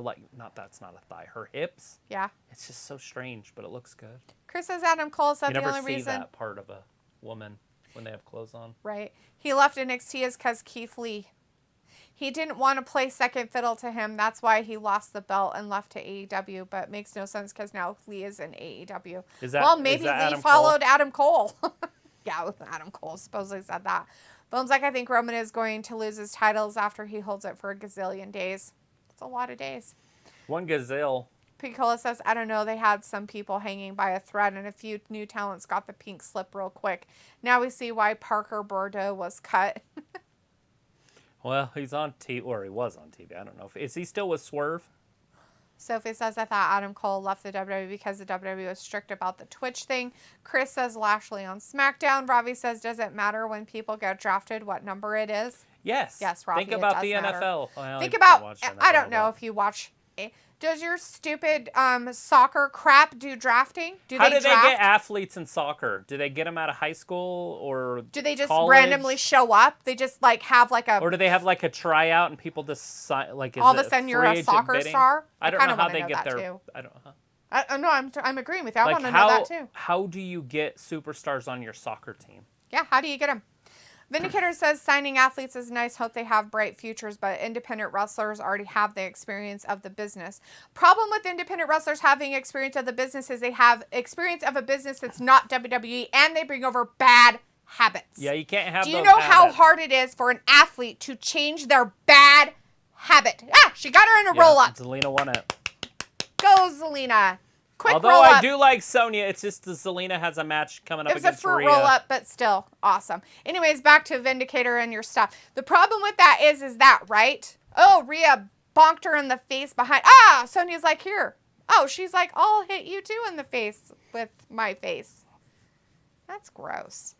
Speaker 1: that's not a thigh, her hips.
Speaker 2: Yeah.
Speaker 1: It's just so strange, but it looks good.
Speaker 2: Chris says Adam Cole said
Speaker 1: you
Speaker 2: the
Speaker 1: never
Speaker 2: only
Speaker 1: see
Speaker 2: reason
Speaker 1: that part of a woman when they have clothes on.
Speaker 2: Right. He left NXT is because Keith Lee. He didn't want to play second fiddle to him. That's why he lost the belt and left to AEW, but it makes no sense because now Lee is in AEW. Maybe Lee followed Adam Cole. Yeah, Adam Cole supposedly said that. Boom's like, I think Roman is going to lose his titles after he holds it for a gazillion days. That's a lot of days.
Speaker 1: One gazelle.
Speaker 2: Piccola says, I don't know, they had some people hanging by a thread and a few new talents got the pink slip real quick. Now we see why Parker Bordeaux was cut.
Speaker 1: Well, he's on TV, or he was on TV. I don't know. Is he still with Swerve?
Speaker 2: Sophie says, I thought Adam Cole left the WWE because the WWE was strict about the Twitch thing. Chris says, Lashley on SmackDown. Ravi says, does it matter when people get drafted what number it is?
Speaker 1: Yes.
Speaker 2: Yes, Ravi,
Speaker 1: think about the
Speaker 2: matter.
Speaker 1: NFL. Well,
Speaker 2: think about, I don't know if you watch... Does your stupid soccer crap do drafting?
Speaker 1: How do they get athletes in soccer? Do they get them out of high school or
Speaker 2: do they just
Speaker 1: college?
Speaker 2: Randomly show up? They just like have like a...
Speaker 1: Or do they have like a tryout and people just like...
Speaker 2: all of a sudden you're a soccer star?
Speaker 1: I don't know how they get there.
Speaker 2: Too.
Speaker 1: I don't know.
Speaker 2: No, I'm agreeing with you. I
Speaker 1: like
Speaker 2: want to know that too.
Speaker 1: How do you get superstars on your soccer team?
Speaker 2: Yeah, how do you get them? Vindicator says signing athletes is nice. Hope they have bright futures, but independent wrestlers already have the experience of the business. Problem with independent wrestlers having experience of the business is they have experience of a business that's not WWE, and they bring over bad habits.
Speaker 1: Yeah, you can't have.
Speaker 2: Do you know how hard it is for an athlete to change their bad habit? Ah, she got her in a roll up.
Speaker 1: Zelina won it.
Speaker 2: Go, Zelina. Quick
Speaker 1: Although
Speaker 2: roll up.
Speaker 1: I do like Sonya, it's just the Zelina has a match coming up against Rhea.
Speaker 2: It was a fruit roll up, but still awesome. Anyways, back to Vindicator and your stuff. The problem with that is that, right? Oh, Rhea bonked her in the face behind. Ah, Sonya's like, here. Oh, she's like, I'll hit you too in the face with my face. That's gross.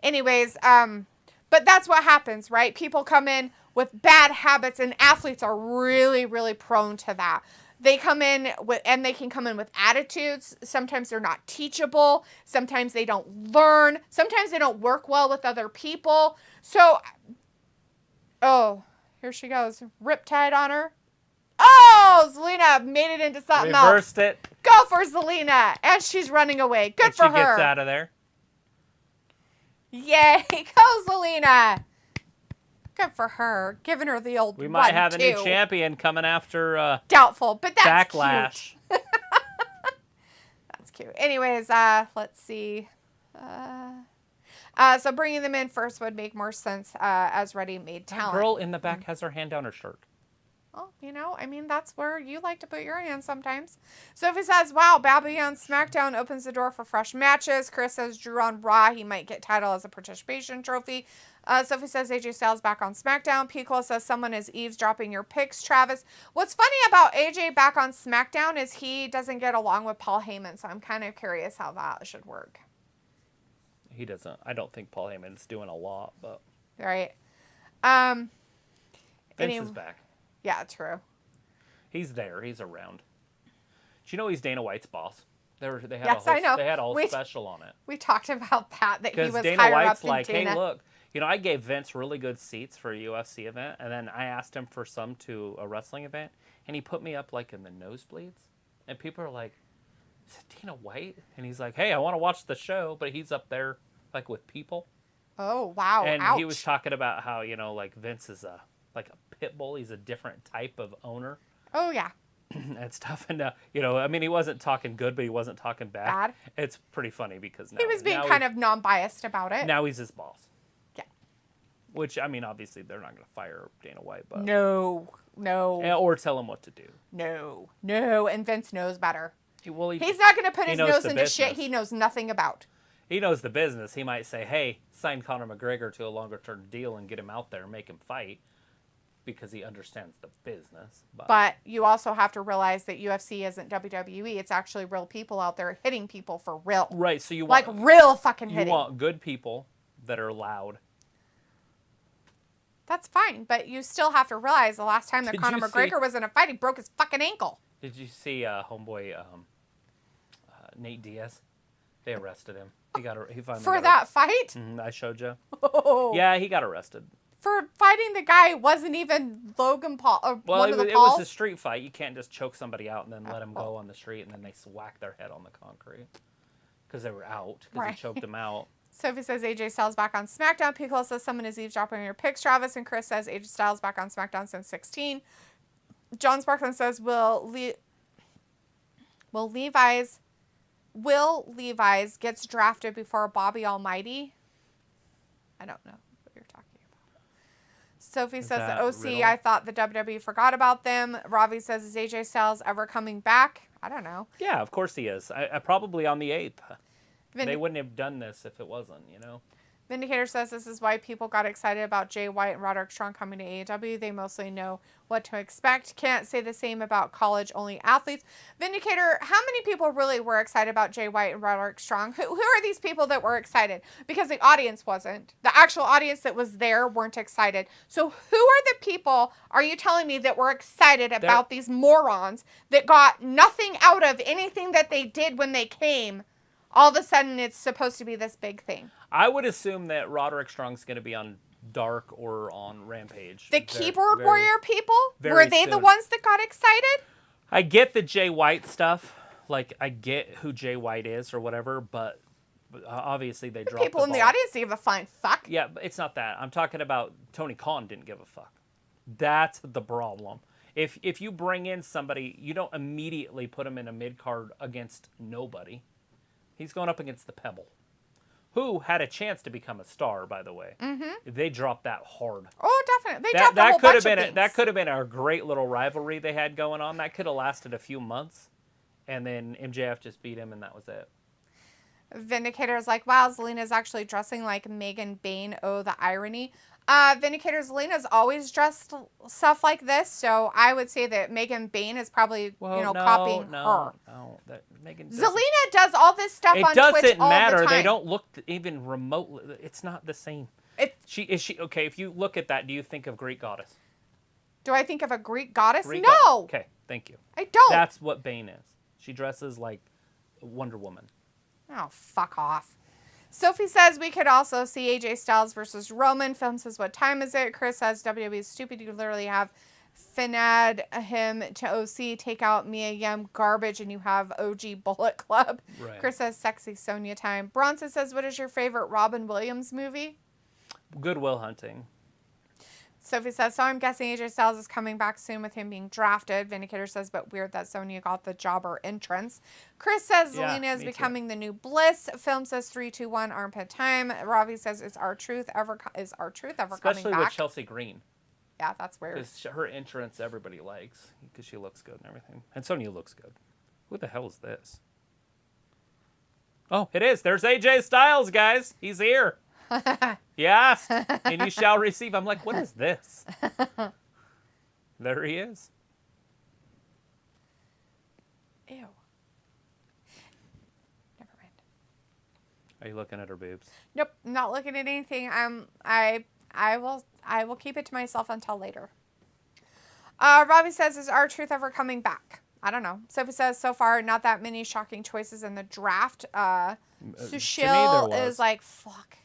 Speaker 2: Anyways, but that's what happens, right? People come in with bad habits, and athletes are really, really prone to that. They come in with, and they can come in with attitudes. Sometimes they're not teachable. Sometimes they don't learn. Sometimes they don't work well with other people. So, oh, here she goes. Riptide on her. Oh, Zelina made it into something else.
Speaker 1: Reversed it.
Speaker 2: Go for Zelina. And she's running away. Good for her.
Speaker 1: She gets out of there.
Speaker 2: Yay. Go, Zelina. Good for her. Giving her the old
Speaker 1: We might have a new champion coming after
Speaker 2: doubtful, but that's
Speaker 1: Backlash.
Speaker 2: Cute. That's cute. Anyways, let's see. So bringing them in first would make more sense as ready-made talent.
Speaker 1: The girl in the back has her hand down her shirt.
Speaker 2: Well, you know, I mean, that's where you like to put your hand sometimes. Sophie says, wow, Babby on SmackDown opens the door for fresh matches. Chris says Drew on Raw. He might get title as a participation trophy. Sophie says AJ Styles back on SmackDown. Pico says someone is eavesdropping your picks, Travis. What's funny about AJ back on SmackDown is he doesn't get along with Paul Heyman, so I'm kind of curious how that should work.
Speaker 1: He doesn't. I don't think Paul Heyman's doing a lot, but...
Speaker 2: Right.
Speaker 1: Vince is back.
Speaker 2: Yeah, true.
Speaker 1: He's there. He's around. Do you know he's Dana White's boss? They had
Speaker 2: I know.
Speaker 1: They had a whole special on it.
Speaker 2: We talked about that he was
Speaker 1: Dana
Speaker 2: higher
Speaker 1: White's
Speaker 2: up than
Speaker 1: like,
Speaker 2: Dana.
Speaker 1: hey, look, you know, I gave Vince really good seats for a UFC event, and then I asked him for some to a wrestling event, and he put me up like in the nosebleeds, and people are like, is it Dana White? And he's like, hey, I want to watch the show, but he's up there like with people.
Speaker 2: Oh, wow.
Speaker 1: And
Speaker 2: ouch.
Speaker 1: he was talking about how, you know, like Vince is like a pit bull. He's a different type of owner.
Speaker 2: Oh, yeah.
Speaker 1: And stuff. And, you know, I mean, he wasn't talking good, but he wasn't talking bad. It's pretty funny because now...
Speaker 2: He was being kind of non-biased about it.
Speaker 1: Now he's his boss.
Speaker 2: Yeah.
Speaker 1: Which, I mean, obviously they're not going to fire Dana White, but
Speaker 2: No.
Speaker 1: or tell him what to do.
Speaker 2: No. And Vince knows better.
Speaker 1: Well,
Speaker 2: he's not going to put his nose into
Speaker 1: business.
Speaker 2: shit he knows nothing about.
Speaker 1: He knows the business. He might say, hey, sign Conor McGregor to a longer-term deal and get him out there and make him fight because he understands the business.
Speaker 2: But you also have to realize that UFC isn't WWE. It's actually real people out there hitting people for real.
Speaker 1: Right, so you want...
Speaker 2: Like real fucking hitting.
Speaker 1: You want good people that are loud.
Speaker 2: That's fine, but you still have to realize the last time that Conor McGregor was in a fight, he broke his fucking ankle.
Speaker 1: Did you see homeboy Nate Diaz? They arrested him. He finally
Speaker 2: for that fight?
Speaker 1: I showed you.
Speaker 2: Oh.
Speaker 1: Yeah, he got arrested.
Speaker 2: For fighting the guy who wasn't even Logan Paul or one of the Pauls?
Speaker 1: It was a street fight. You can't just choke somebody out and then let him go on the street and then they whack their head on the concrete. Because they were out. Because he choked them out.
Speaker 2: Sophie says AJ Styles back on SmackDown. Piccolo says someone is eavesdropping on your picks, Travis. And Chris says AJ Styles back on SmackDown since 16. John Sparkland says Will Levi's gets drafted before Bobby Almighty? I don't know what you're talking about. Sophie says the OC, Riddle? I thought the WWE forgot about them. Ravi says, is AJ Styles ever coming back? I don't know.
Speaker 1: Yeah, of course he is. I probably on the 8th. They wouldn't have done this if it wasn't, you know?
Speaker 2: Vindicator says this is why people got excited about Jay White and Roderick Strong coming to AEW. They mostly know what to expect. Can't say the same about college-only athletes. Vindicator, how many people really were excited about Jay White and Roderick Strong? Who are these people that were excited? Because the audience wasn't. The actual audience that was there weren't excited. So who are the people, are you telling me, that were excited about these morons that got nothing out of anything that they did when they came? All of a sudden, it's supposed to be this big thing.
Speaker 1: I would assume that Roderick Strong's going to be on Dark or on Rampage.
Speaker 2: The keyboard warrior people? Were they the ones that got excited?
Speaker 1: I get the Jay White stuff. Like, I get who Jay White is or whatever, but obviously they dropped
Speaker 2: people in the audience give a flying fuck.
Speaker 1: Yeah, but it's not that. I'm talking about Tony Khan didn't give a fuck. That's the problem. If you bring in somebody, you don't immediately put him in a mid-card against nobody. He's going up against the Pebble, who had a chance to become a star, by the way. Mm-hmm. They dropped that hard.
Speaker 2: Oh, definitely. They dropped a whole bunch of things.
Speaker 1: That could have been a great little rivalry they had going on. That could have lasted a few months, and then MJF just beat him, and that was it.
Speaker 2: Vindicator's like, wow, Zelina's actually dressing like Megan Bain. Oh, the irony. Vindicator, Zelina's always dressed stuff like this, so I would say that Megan Bain is probably, copying her. No, Zelina does all this stuff on Twitch all the time. It doesn't matter.
Speaker 1: They don't look even remotely. It's not the same. Is she okay? If you look at that, do you think of Greek goddess?
Speaker 2: Do I think of a Greek goddess? No.
Speaker 1: Okay, thank you.
Speaker 2: I don't.
Speaker 1: That's what Bain is. She dresses like Wonder Woman.
Speaker 2: Oh, fuck off. Sophie says we could also see AJ Styles versus Roman. Film says, what time is it? Chris says, WWE is stupid. You literally have Finad him to OC, take out Mia Yim garbage, and you have OG Bullet Club. Right. Chris says, sexy Sonya time. Bronson says, what is your favorite Robin Williams movie?
Speaker 1: Good Will Hunting.
Speaker 2: Sophie says, so I'm guessing AJ Styles is coming back soon with him being drafted. Vindicator says, but weird that Sonya got the jobber entrance. Chris says, Zelina is becoming the new Bliss. Film says 3, 2, 1, armpit time. Ravi says, is our truth ever coming back?
Speaker 1: Especially with Chelsea Green.
Speaker 2: Yeah, that's weird.
Speaker 1: Because her entrance everybody likes because she looks good and everything. And Sonya looks good. Who the hell is this? Oh, it is. There's AJ Styles, guys. He's here. Yes, and you shall receive. I'm like, what is this? There he is.
Speaker 2: Ew. Never mind.
Speaker 1: Are you looking at her boobs?
Speaker 2: Nope, I'm not looking at anything. I will keep it to myself until later. Robbie says, is R-Truth ever coming back? I don't know. Sophie says, so far, not that many shocking choices in the draft. Sushil is like, fuck.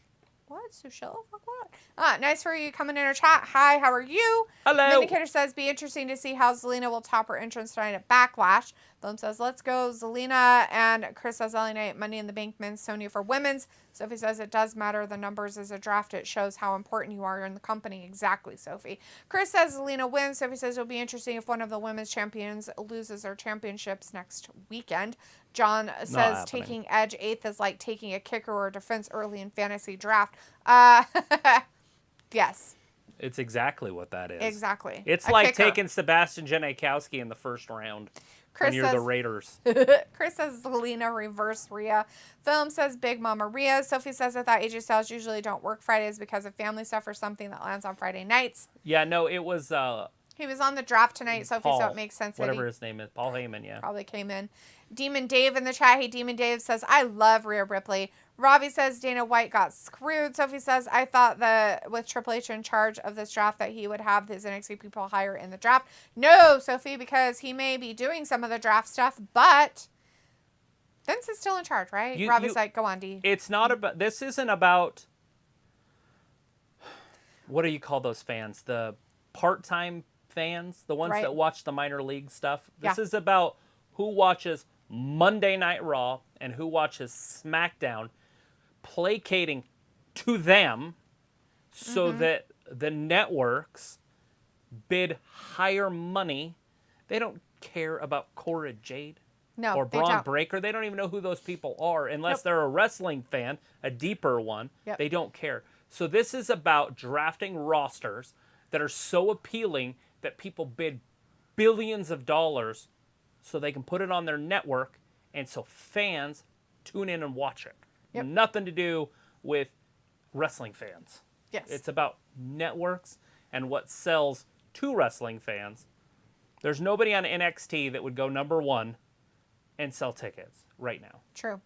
Speaker 2: What? Sushil? Fuck what? Nice for you coming in our chat. Hi, how are you?
Speaker 1: Hello.
Speaker 2: Vindicator says, be interesting to see how Zelina will top her entrance tonight at Backlash. Film says, let's go Zelina. And Chris says, LA Knight, Money in the Bank, men's, Sonya for women's. Sophie says, it does matter. The numbers as a draft. It shows how important you are in the company. Exactly, Sophie. Chris says, Zelina wins. Sophie says, it'll be interesting if one of the women's champions loses their championships next weekend. John says taking Edge 8th is like taking a kicker or a defense early in fantasy draft. Yes.
Speaker 1: It's exactly what that is.
Speaker 2: Exactly.
Speaker 1: It's
Speaker 2: A
Speaker 1: like
Speaker 2: kicker.
Speaker 1: taking Sebastian Janikowski in the first round
Speaker 2: Chris
Speaker 1: when you're
Speaker 2: says,
Speaker 1: the Raiders.
Speaker 2: Chris says Zelina reverse Rhea. Film says Big Mama Rhea. Sophie says I thought AJ Styles usually don't work Fridays because of family stuff or something that lands on Friday nights.
Speaker 1: Yeah, no, it was
Speaker 2: He was on the draft tonight, Sophie,
Speaker 1: Paul,
Speaker 2: so it makes sense that
Speaker 1: whatever
Speaker 2: he
Speaker 1: his name is. Paul Heyman, yeah.
Speaker 2: probably came in. Demon Dave in the chat. Hey, Demon Dave says, I love Rhea Ripley. Robbie says Dana White got screwed. Sophie says, I thought that with Triple H in charge of this draft that he would have his NXT people higher in the draft. No, Sophie, because he may be doing some of the draft stuff, but Vince is still in charge, right? Robbie's like, go on, D.
Speaker 1: It's not about, this isn't about, what do you call those fans? The part-time fans? The ones that watch the minor league stuff? This is about who watches Monday Night Raw and who watches SmackDown, placating to them so that the networks bid higher money. They don't care about Cora Jade or Braun Breaker. They don't even know who those people are unless they're a wrestling fan, a deeper one. They don't care. So this is about drafting rosters that are so appealing that people bid billions of dollars so they can put it on their network and so fans tune in and watch it. Nothing to do with wrestling fans. It's about networks and what sells to wrestling fans. There's nobody on NXT that would go number one and sell tickets right now.
Speaker 2: True.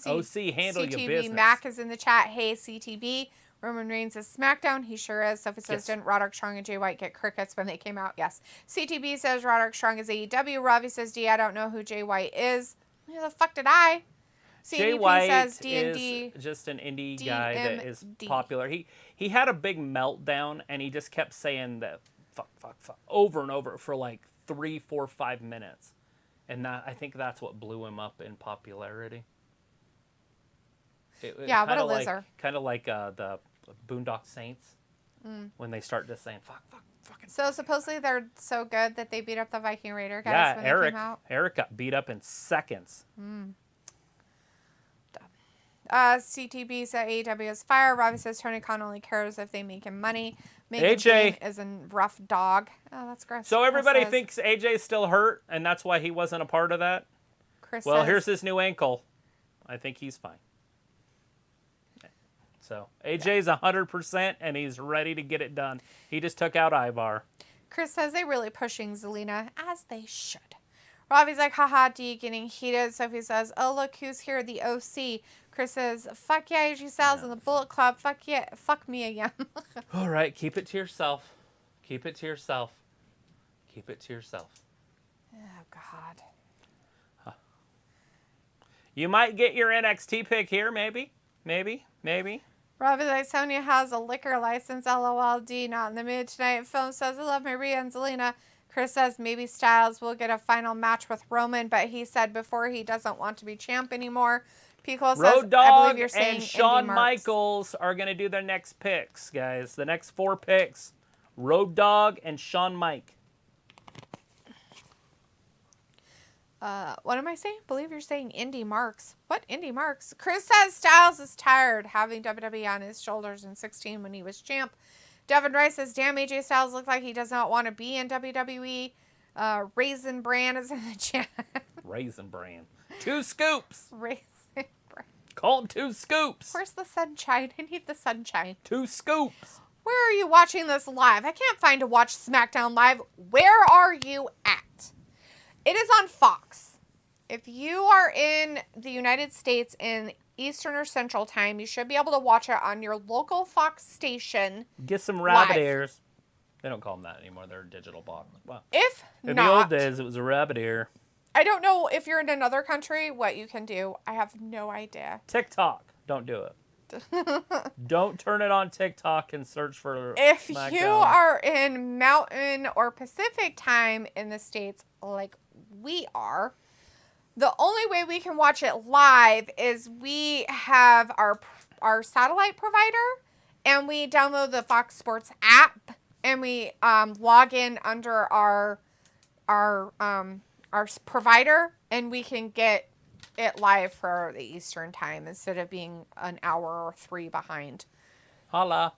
Speaker 1: OC, handle your business.
Speaker 2: Mac is in the chat. Hey, CTB. Roman Reigns is SmackDown. He sure is. Sophie says, didn't Roderick Strong and Jay White get crickets when they came out? Yes. CTB says Roderick Strong is AEW. Robbie says, D, I don't know who Jay White is. Who the fuck did I?
Speaker 1: Jay White
Speaker 2: says D&D,
Speaker 1: is just an indie guy that is popular. He had a big meltdown, and he just kept saying that fuck over and over for like 3, 4, 5 minutes. And I think that's what blew him up in popularity.
Speaker 2: What a loser.
Speaker 1: Kind of like the Boondock Saints when they start just saying fucking.
Speaker 2: So supposedly they're so good that they beat up the Viking Raider guys when they came out.
Speaker 1: Eric got beat up in seconds.
Speaker 2: CTB said AEW is fire. Robbie says Tony Khan only cares if they make him money. AJ is a rough dog. Oh, that's gross.
Speaker 1: So everybody thinks AJ's still hurt, and that's why he wasn't a part of that?
Speaker 2: Chris
Speaker 1: says, here's his new ankle. I think he's fine. So AJ's 100%, and he's ready to get it done. He just took out Ivar.
Speaker 2: Chris says they're really pushing Zelina, as they should. Robbie's like, haha, D, getting heated. Sophie says, oh, look who's here, the OC. Chris says, fuck yeah, AJ Styles and the Bullet Club. Fuck yeah, fuck me again.
Speaker 1: All right, keep it to yourself. Keep it to yourself. Keep it to yourself.
Speaker 2: Oh, God.
Speaker 1: Huh. You might get your NXT pick here, maybe. Robbie's
Speaker 2: like, Sonya has a liquor license, LOLD, not in the mood tonight. Film says, I love Maria and Zelina. Chris says maybe Styles will get a final match with Roman, but he said before he doesn't want to be champ anymore. Pico says,
Speaker 1: Road Dogg
Speaker 2: I believe you're saying
Speaker 1: and Shawn Michaels are going to do their next picks, guys. The next 4 picks. Road Dogg and Shawn Mike.
Speaker 2: What am I saying? Believe you're saying Indy Marks. What Indy Marks? Chris says Styles is tired having WWE on his shoulders in 16 when he was champ. Devin Rice says, damn, AJ Styles looks like he does not want to be in WWE. Raisin Bran is in the chat.
Speaker 1: Raisin Bran. 2 scoops.
Speaker 2: Raisin Bran.
Speaker 1: Call him 2 scoops.
Speaker 2: Where's the sunshine? I need the sunshine.
Speaker 1: 2 scoops.
Speaker 2: Where are you watching this live? I can't find to watch SmackDown live. Where are you at? It is on Fox. If you are in the United States in Eastern or Central Time, you should be able to watch it on your local Fox station.
Speaker 1: Get some rabbit ears. They don't call them that anymore. They're a digital box. Wow.
Speaker 2: If
Speaker 1: in
Speaker 2: not,
Speaker 1: the old days, it was a rabbit ear.
Speaker 2: I don't know if you're in another country what you can do. I have no idea.
Speaker 1: TikTok. Don't do it. Don't turn it on TikTok and search for
Speaker 2: If
Speaker 1: SmackDown.
Speaker 2: you are in Mountain or Pacific Time in the States like we are, the only way we can watch it live is we have our satellite provider and we download the Fox Sports app and we log in under our provider and we can get it live for the Eastern Time instead of being an hour or 3 behind.
Speaker 1: Holla.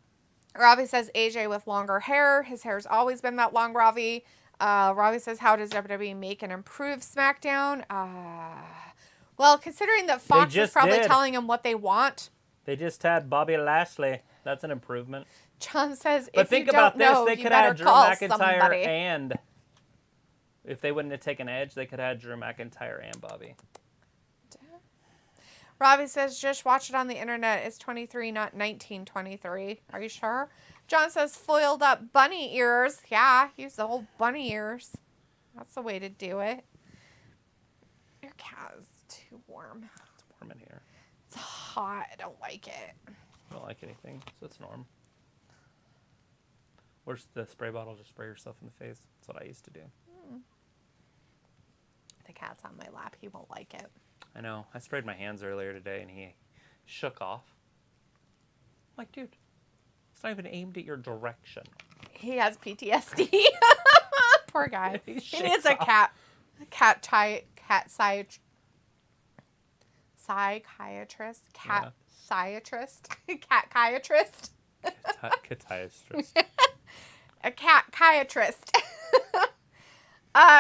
Speaker 2: Robbie says AJ with longer hair. His hair's always been that long, Robbie. Robbie says, how does WWE make and improve SmackDown? Well, considering that Fox is probably telling him what they want.
Speaker 1: They just had Bobby Lashley. That's an improvement.
Speaker 2: John says,
Speaker 1: but
Speaker 2: if
Speaker 1: think
Speaker 2: you
Speaker 1: about
Speaker 2: don't know,
Speaker 1: they
Speaker 2: you
Speaker 1: could
Speaker 2: better
Speaker 1: have Drew
Speaker 2: call
Speaker 1: McIntyre
Speaker 2: somebody.
Speaker 1: and if they wouldn't have taken Edge, they could have had Drew McIntyre and Bobby.
Speaker 2: Robbie says, just watch it on the internet. It's 23, not 1923. Are you sure? John says, foiled up bunny ears. Yeah, use the whole bunny ears. That's the way to do it. Your cat is too warm.
Speaker 1: It's warm in here.
Speaker 2: It's hot. I don't like it.
Speaker 1: I don't like anything, so it's norm. Where's the spray bottle? Just spray yourself in the face. That's what I used to do.
Speaker 2: The cat's on my lap. He won't like it.
Speaker 1: I know. I sprayed my hands earlier today, and he shook off. I'm like, dude, it's not even aimed at your direction.
Speaker 2: He has PTSD. Poor guy.
Speaker 1: He
Speaker 2: needs a cat psychiatrist. Cat psychiatrist.
Speaker 1: Psychiatrist.
Speaker 2: A cat psychiatrist.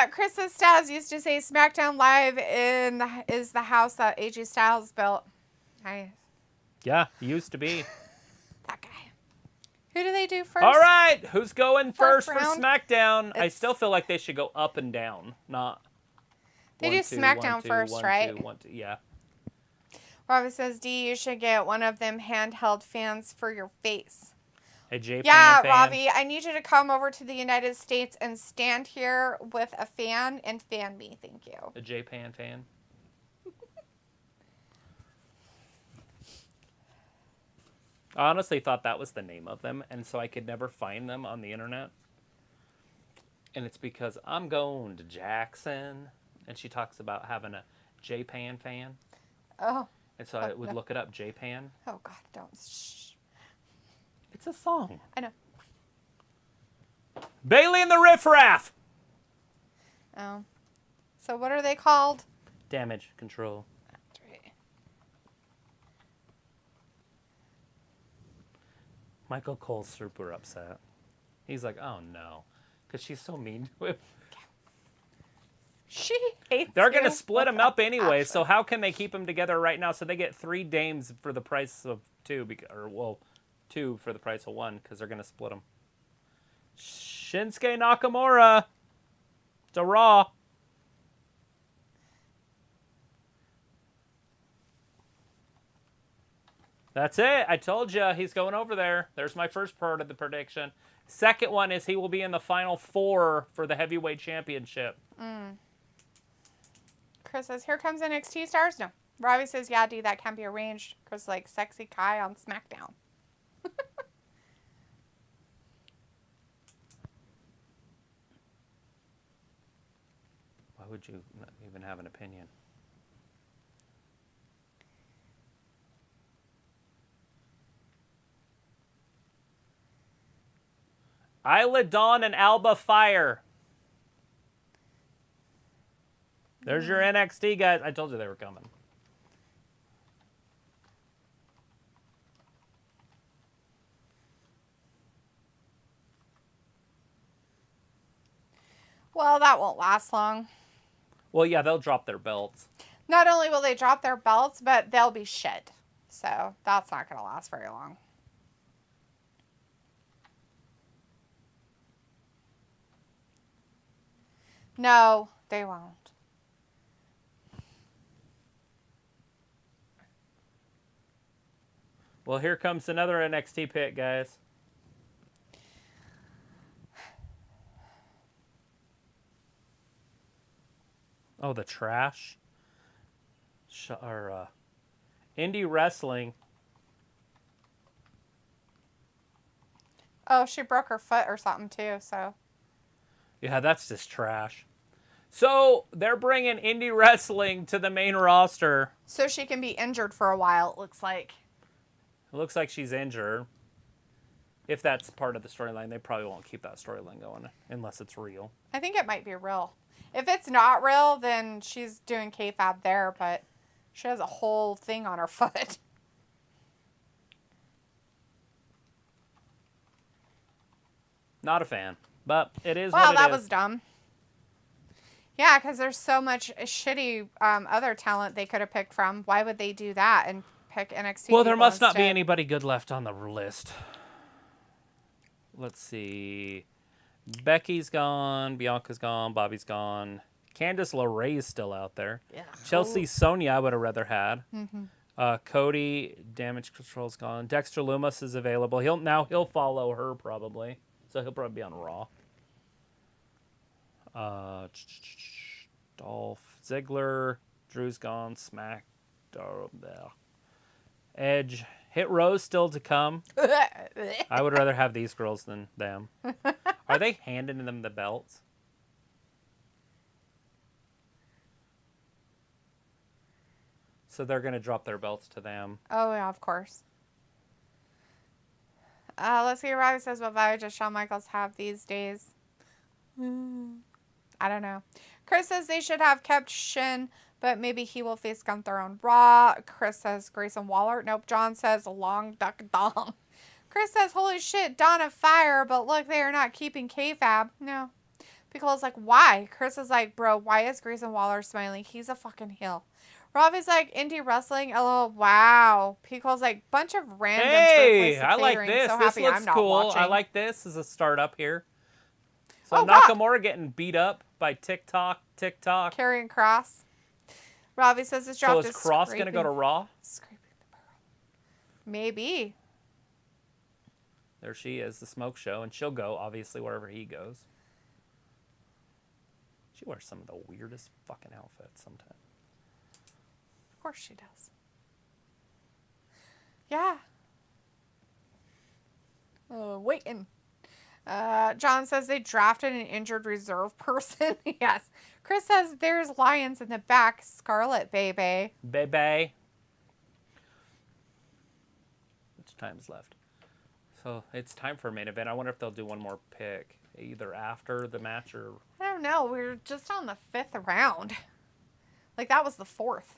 Speaker 2: Chris says Styles used to say SmackDown Live is the house that AJ Styles built. Nice.
Speaker 1: Yeah, used to be.
Speaker 2: That guy. Who do they do first?
Speaker 1: All right, who's going first for
Speaker 2: round?
Speaker 1: SmackDown? I still feel like they should go up and down, not.
Speaker 2: They do SmackDown first, right?
Speaker 1: 1, 2. Yeah.
Speaker 2: Robbie says, D, you should get one of them handheld fans for your face.
Speaker 1: A J-Pan
Speaker 2: Yeah,
Speaker 1: fan.
Speaker 2: Robbie, I need you to come over to the United States and stand here with a fan and fan me. Thank you.
Speaker 1: A J-Pan fan. I honestly thought that was the name of them, and so I could never find them on the internet. And it's because I'm going to Jackson, and she talks about having a J-Pan fan.
Speaker 2: Oh.
Speaker 1: And so I would look it up, J-Pan.
Speaker 2: Oh, God, don't. Shh.
Speaker 1: It's a song.
Speaker 2: I know.
Speaker 1: Bailey and the Riff Raff.
Speaker 2: Oh. So what are they called?
Speaker 1: Damage control.
Speaker 2: That's right.
Speaker 1: Michael Cole's super upset. He's like, oh no. Because she's so mean to him.
Speaker 2: She hates
Speaker 1: They're going to
Speaker 2: you
Speaker 1: split
Speaker 2: with
Speaker 1: them up
Speaker 2: a
Speaker 1: anyway,
Speaker 2: passion.
Speaker 1: so how can they keep them together right now? So they get 3 dames for the price of 2, 2 for the price of 1, because they're going to split them. Shinsuke Nakamura to Raw. That's it. I told you he's going over there. There's my first part of the prediction. Second one is he will be in the Final 4 for the Heavyweight Championship.
Speaker 2: Chris says, here comes NXT stars? No. Robbie says, yeah, D, that can be arranged. Chris like, sexy Kai on SmackDown.
Speaker 1: Why would you not even have an opinion? Isla Dawn and Alba Fire. There's your NXT guys. I told you they were coming.
Speaker 2: Well, that won't last long.
Speaker 1: Well, yeah, they'll drop their belts.
Speaker 2: Not only will they drop their belts, but they'll be shit. So that's not going to last very long. No, they won't.
Speaker 1: Well, here comes another NXT pick, guys. Oh, the trash. Indie wrestling.
Speaker 2: Oh, she broke her foot or something too, so.
Speaker 1: Yeah, that's just trash. So they're bringing indie wrestling to the main roster.
Speaker 2: So she can be injured for a while, it looks like.
Speaker 1: It looks like she's injured. If that's part of the storyline, they probably won't keep that storyline going unless it's real.
Speaker 2: I think it might be real. If it's not real, then she's doing kayfabe there, but she has a whole thing on her foot.
Speaker 1: Not a fan. But it is
Speaker 2: Well,
Speaker 1: what it is.
Speaker 2: that was dumb. Yeah, because there's so much shitty other talent they could have picked from. Why would they do that and pick NXT?
Speaker 1: Well, there
Speaker 2: people
Speaker 1: must not be
Speaker 2: instead?
Speaker 1: anybody good left on the list. Let's see. Becky's gone. Bianca's gone. Bobby's gone. Candice LeRae's still out there.
Speaker 2: Yeah.
Speaker 1: Chelsea Sonya I would have rather had.
Speaker 2: Mm-hmm.
Speaker 1: Cody, Damage Control's gone. Dexter Lumis is available. He'll follow her probably. So he'll probably be on Raw. Dolph Ziggler, Drew's gone, SmackDown, Edge, Hit Row's still to come. I would rather have these girls than them. Are they handing them the belts? So they're going to drop their belts to them.
Speaker 2: Oh, yeah, of course. Let's see. Robbie says, what value does Shawn Michaels have these days? I don't know. Chris says they should have kept Shin, but maybe he will face Gunther on Raw. Chris says Grayson Waller. Nope. John says long duck dong. Chris says, holy shit, Dawn of Fire, but look, they are not keeping kayfabe. No. Piccolo's like, why? Chris is like, bro, why is Grayson Waller smiling? He's a fucking heel. Robbie's like, indie wrestling, LOL, wow. Piccolo's like, bunch of random
Speaker 1: Hey, I like this.
Speaker 2: So
Speaker 1: this
Speaker 2: happy
Speaker 1: looks
Speaker 2: I'm not
Speaker 1: cool.
Speaker 2: watching.
Speaker 1: I like this as a startup here. So
Speaker 2: Oh,
Speaker 1: Nakamura getting beat up by TikTok.
Speaker 2: Karrion Kross. Robbie says his
Speaker 1: So
Speaker 2: draft
Speaker 1: is
Speaker 2: is
Speaker 1: Cross going to go to Raw?
Speaker 2: Scraping the barrel. Maybe.
Speaker 1: There she is, the smoke show, and she'll go, obviously, wherever he goes. She wears some of the weirdest fucking outfits sometimes.
Speaker 2: Of course she does. Yeah. Waiting. John says they drafted an injured reserve person. Yes. Chris says there's lions in the back. Scarlet, baby.
Speaker 1: Bebe. Which time is left? So it's time for a main event. I wonder if they'll do one more pick, either after the match or...
Speaker 2: I don't know. We're just on the 5th round. Like, that was the 4th.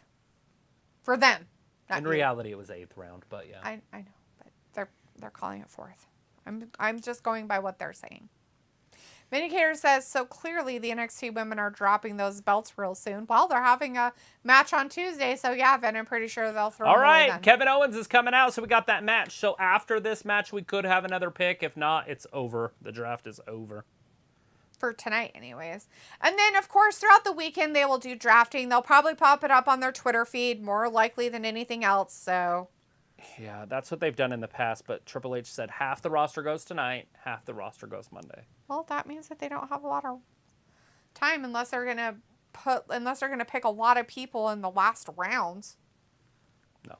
Speaker 2: For them.
Speaker 1: In reality, it was 8th round, but yeah.
Speaker 2: I know, but they're calling it 4th. I'm just going by what they're saying. Vindicator says, so clearly the NXT women are dropping those belts real soon. Well, they're having a match on Tuesday, so yeah, Vin, I'm pretty sure they'll throw
Speaker 1: All
Speaker 2: them away
Speaker 1: right,
Speaker 2: then.
Speaker 1: Kevin Owens is coming out, so we got that match. So after this match, we could have another pick. If not, it's over. The draft is over.
Speaker 2: For tonight, anyways. And then, of course, throughout the weekend, they will do drafting. They'll probably pop it up on their Twitter feed, more likely than anything else, so...
Speaker 1: Yeah, that's what they've done in the past, but Triple H said half the roster goes tonight, half the roster goes Monday.
Speaker 2: Well, that means that they don't have a lot of time unless they're gonna pick a lot of people in the last rounds.
Speaker 1: No.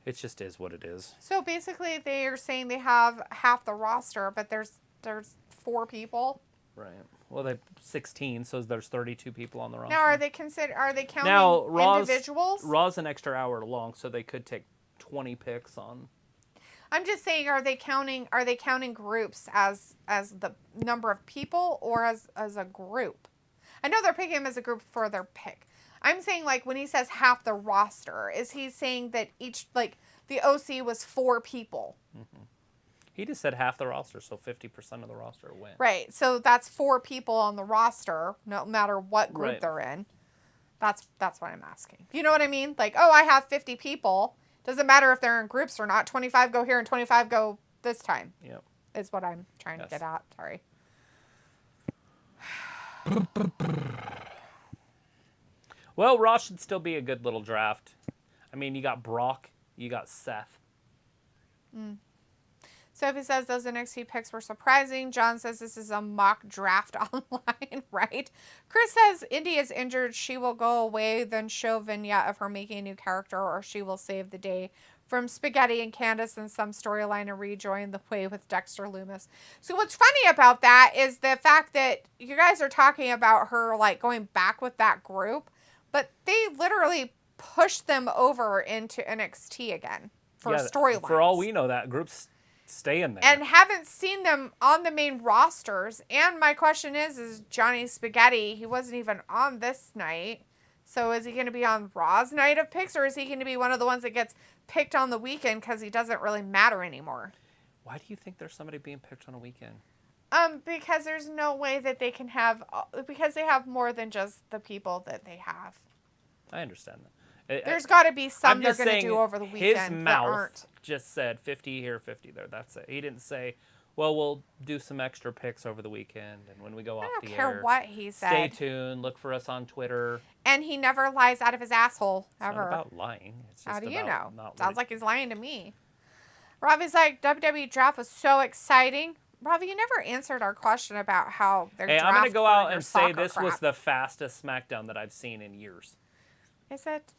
Speaker 1: It just is what it is.
Speaker 2: So basically they are saying they have half the roster, but there's 4 people.
Speaker 1: Right. Well, they 16, so there's 32 people on the roster.
Speaker 2: Now are they counting
Speaker 1: now,
Speaker 2: individuals?
Speaker 1: Raw's an extra hour long, so they could take 20 picks on.
Speaker 2: I'm just saying, are they counting groups as the number of people or as a group? I know they're picking them as a group for their pick. I'm saying, like, when he says half the roster, is he saying that each, like, the OC was 4 people?
Speaker 1: Mm-hmm. He just said half the roster, so 50% of the roster went.
Speaker 2: Right. So that's 4 people on the roster, no matter what group
Speaker 1: Right.
Speaker 2: they're in. That's what I'm asking. You know what I mean? Like, oh, I have 50 people. Doesn't matter if they're in groups or not. 25 go here and 25 go this time.
Speaker 1: Yep.
Speaker 2: Is what I'm trying to get at. Sorry.
Speaker 1: Well, Raw should still be a good little draft. I mean, you got Brock, you got Seth.
Speaker 2: Sophie says those NXT picks were surprising. John says this is a mock draft online, right? Chris says Indy is injured. She will go away, then show vignette of her making a new character, or she will save the day from Spaghetti and Candace in some storyline and rejoin the way with Dexter Lumis. So what's funny about that is the fact that you guys are talking about her like going back with that group, but they literally pushed them over into NXT again for storylines.
Speaker 1: For all we know, that group's staying there.
Speaker 2: And haven't seen them on the main rosters. And my question is Johnny Spaghetti, he wasn't even on this night. So is he going to be on Raw's night of picks, or is he going to be one of the ones that gets picked on the weekend because he doesn't really matter anymore?
Speaker 1: Why do you think there's somebody being picked on a weekend?
Speaker 2: Because there's no way that they can have, because they have more than just the people that they have.
Speaker 1: I understand that.
Speaker 2: There's got to be some they're
Speaker 1: just
Speaker 2: going to do over the weekend
Speaker 1: his
Speaker 2: that
Speaker 1: mouth
Speaker 2: aren't.
Speaker 1: just said 50 here, 50 there. That's it. He didn't say, well, we'll do some extra picks over the weekend, and when we go off the air.
Speaker 2: I don't care what he said.
Speaker 1: Stay tuned. Look for us on Twitter.
Speaker 2: And he never lies out of his asshole, ever.
Speaker 1: It's not about lying. It's just
Speaker 2: How do you know?
Speaker 1: Not
Speaker 2: Sounds like he's lying to me. Robbie's like, WWE Draft was so exciting. Robbie, you never answered our question about how their draft.
Speaker 1: Hey, I'm going to go out and say
Speaker 2: this
Speaker 1: was the fastest SmackDown that I've seen in years.
Speaker 2: Is it?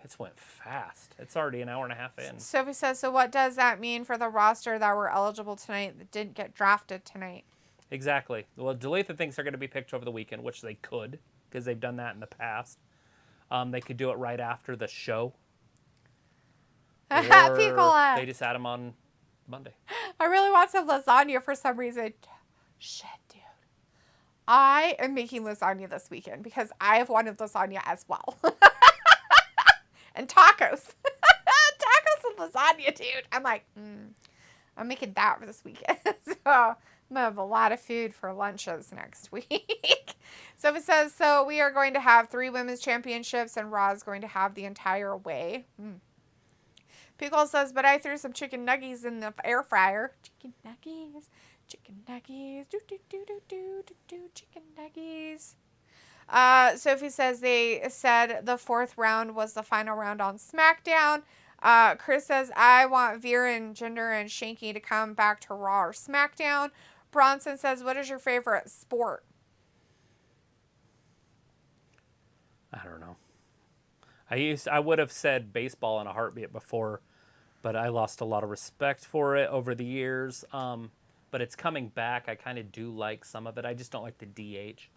Speaker 1: It's went fast. It's already an hour and a half in.
Speaker 2: Sophie says, so what does that mean for the roster that were eligible tonight that didn't get drafted tonight?
Speaker 1: Exactly. Well, Deletha thinks they're going to be picked over the weekend, which they could, because they've done that in the past. They could do it right after the show. Or they just add them on Monday.
Speaker 2: I really want some lasagna for some reason. Shit, dude. I am making lasagna this weekend because I have wanted lasagna as well. And tacos. Tacos and lasagna, dude. I'm like, I'm making that for this weekend. So I'm going to have a lot of food for lunches next week. So it says, so we are going to have 3 women's championships and Raw is going to have the entire way. Pickle says, but I threw some chicken nuggies in the air fryer. Chicken nuggies. Chicken nuggies. Chicken nuggies. Sophie says they said the 4th round was the final round on SmackDown. Chris says, I want Veer and Jinder and Shanky to come back to Raw or SmackDown. Bronson says, what is your favorite sport?
Speaker 1: I don't know. I would have said baseball in a heartbeat before, but I lost a lot of respect for it over the years. But it's coming back. I kind of do like some of it. I just don't like the DH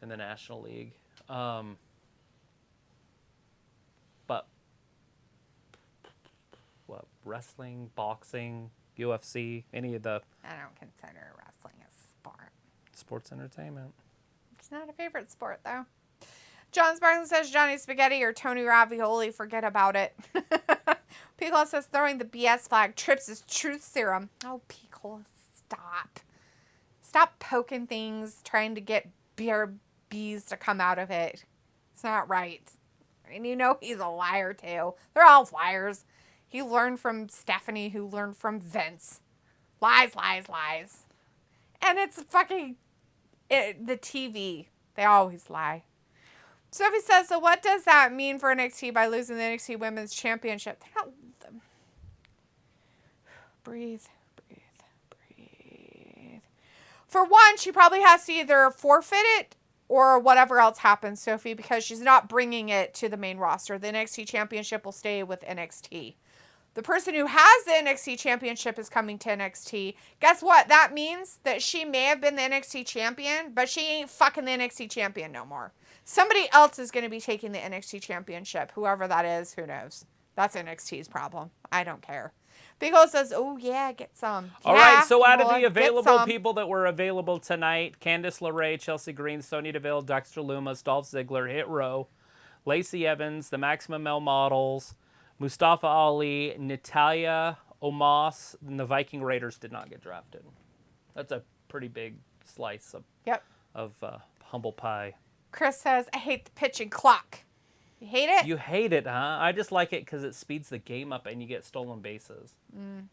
Speaker 1: in the National League. But what, wrestling, boxing, UFC, any of the...
Speaker 2: I don't consider wrestling a sport.
Speaker 1: Sports entertainment.
Speaker 2: It's not a favorite sport, though. John Sparkman says Johnny Spaghetti or Tony Ravioli. Forget about it. Piccolo says throwing the BS flag trips his truth serum. Oh, Piccolo, stop. Stop poking things, trying to get bees to come out of it. It's not right. And you know he's a liar, too. They're all liars. He learned from Stephanie, who learned from Vince. Lies, lies, lies. And it's fucking the TV. They always lie. Sophie says, so what does that mean for NXT by losing the NXT Women's Championship? They don't... Breathe. For one, she probably has to either forfeit it or whatever else happens, Sophie, because she's not bringing it to the main roster. The NXT Championship will stay with NXT. The person who has the NXT Championship is coming to NXT. Guess what? That means that she may have been the NXT Champion, but she ain't fucking the NXT Champion no more. Somebody else is going to be taking the NXT Championship. Whoever that is, who knows? That's NXT's problem. I don't care. Big O says, oh, yeah, get some.
Speaker 1: All right, so out of the available people that were available tonight, Candice LeRae, Chelsea Green, Sonya Deville, Dexter Lumis, Dolph Ziggler, Hit Row, Lacey Evans, the Maximum Male Models, Mustafa Ali, Natalia, Omos, and the Viking Raiders did not get drafted. That's a pretty big slice of humble pie.
Speaker 2: Chris says, I hate the pitching clock. You hate it?
Speaker 1: You hate it, huh? I just like it because it speeds the game up and you get stolen bases.